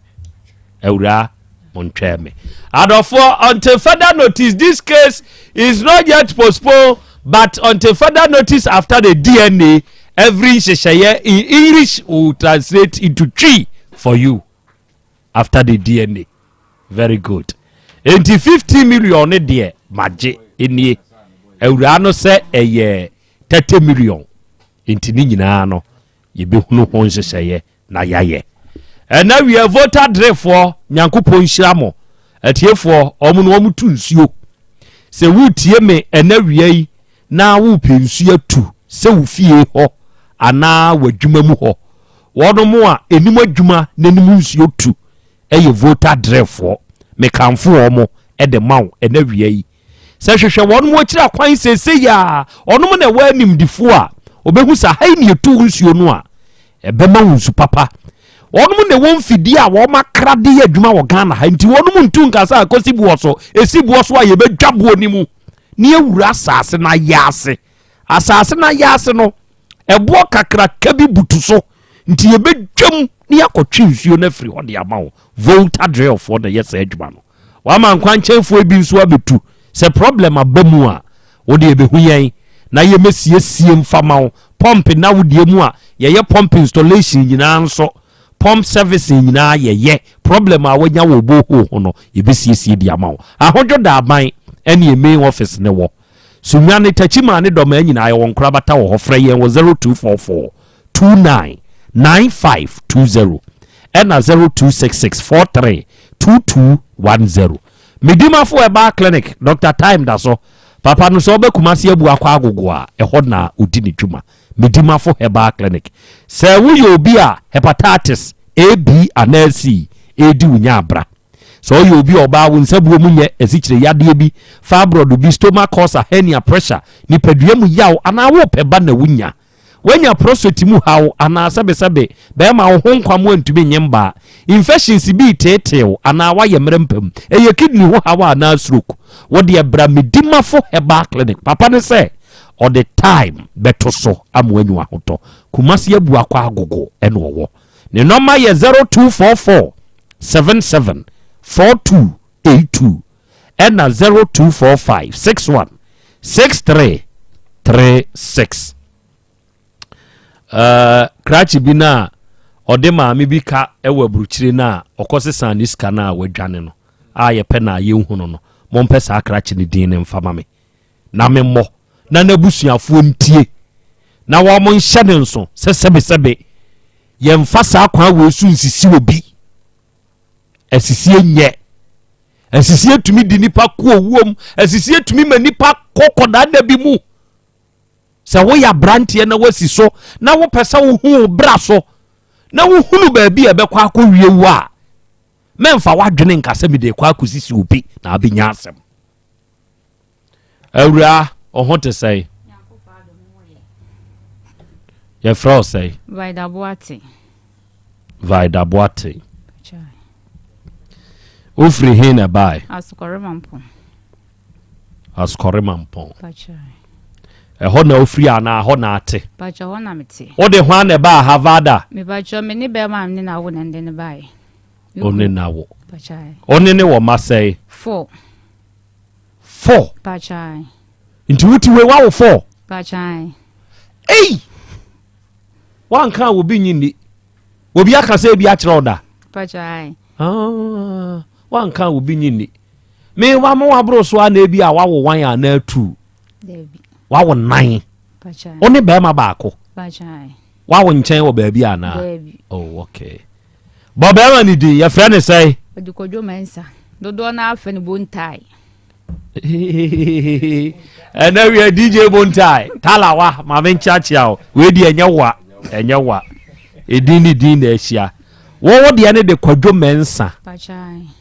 awura montwɛ me adɔfo until further notice this case is not yet postponed but until further notice after the DNA every sheshaye in English will translate into tree for you after the DNA very good enti 50 million ne de magye enie awura no sɛ ɛyɛ 30 million enti ni nyinaa no yɛbɛhunu ho nhyehyɛeɛ na yɛayɛ ɛna wie voter drive for nyankopɔn nhyira mo atiefoɔ ɔmo no ɔmo tu nsuo sɛ wotie me ɛna wie yi na wo pɛ nsuo tu sɛ wo fie hɔ anaa wadwuma mu hɔ wɔno mo a enim adwuma n'anim nsuo tu ɛyɛ voter drive for mekamfo ɔmo ɛde maw ɛna wie yi sɛ hwehwɛ wɔno mo akyira kwan sese ya ɔno mo na ɛwɔ animdifo a obehu sa hai ne etu nsuo no a ɛbɛma nsu papa wɔnom ne wɔn fidi a wɔn akrade yɛ adwuma wɔ Ghana ha nti wɔnom ntu nkasa akosi buo so esi buo so a yɛbɛdwa buo ni mu ne ewura asase na yase no ɛboɔ kakraka bi butu so nti yɛbɛdwam ne akɔtwe nsuo na firi hɔ de ama wo volta drill for na yɛsɛ adwuma no wama nkwankyɛnfo bi nso abetu sɛ problem abamu a wo de yɛbɛhu yɛn na yɛmɛsiesie mfama wo pump na wo de mu a yɛyɛ pump installation nyinaa nso pump service nyinaa yɛyɛ problem a wanya wo boho ho no yɛbɛsiesie di ama wo ahodwo da aban ɛne main office ne wɔ sunwa ne tachima ne dɔma nyinaa yɛwɔ nkorabata wɔ hɔ frɛ yɛn wɔ 0244 299520 ɛna 0266 432210 medimafo ɛba clinic Dr. Time da so papa no so obekuma se abu akwa agogo a ɛhɔ na odi ne dwuma medimafo heba clinic sɛ wo yɛ obi a hepatitis AB and C edi wunya abra so yɛ obi oba wo nsabuo mu nyɛ esikyire yade bi fibroid bi stomach ulcer hernia pressure ni padua mu yaw ana wo pɛba na wunya wanya prostate mu haw ana sɛbesɛbe bɛma wo ho nkwam antumi nyemba infections bi tetew ana wayɛ mrempam ɛyɛ kidney ho haw ana stroke wo de abra medimafo heba clinic papa ne sɛ all the time beto so amwanyu ahoto kumasi abu akwa agogo ene wo ne number ye 0244 77 4282 ena 0245 61 6336 krachi bi na ode maami bi ka ewa buruchire na okose saniska na wadwane no aye pe na ye hu no mo mpe sa krachi ne din ne mfama me na me mo na nabusuafo ntie na wa mo nhye ne nso sesebe ye mfa sa kwa we su nsisi obi asisi enye asisi etumi di nipa ko owuom asisi etumi ma nipa kokoda da bi mu se wo ya brantie na wasi so na wo pesa wo hu bra so na wo hunu ba bi ebekwa akɔwie wo a memfa wadwene nkasa mi de kwa akosisi obi na abenya asem awura ohon te say ye fro say Vida Boate Ufri hina bai Askore mampon ho na ofri ana ho na ate bacha ho na mete o de hwan na ba Havada me bacha me ni be ma me na wo na ndene bai oni na wo bacha oni ne wo masai 4 bacha nti wuti we wa wo 4 bacha ei wan kan wo bi nyini obi aka se bi a kire oda bacha wan kan wo bi nyini me wa mo wa bro so ana bi a wa wo wan ya na atu debi wa wo 9 bacha oni be ma baako bacha wa wo nchen wo ba bi ana debi oh okay bo be ma ni di ya friend say odikojo mensa dodo na afa ni bontai and now we are DJ Bontai talawa ma men chachia we di enyewa edini din na ehia wo de ne de kwadwo mensa bacha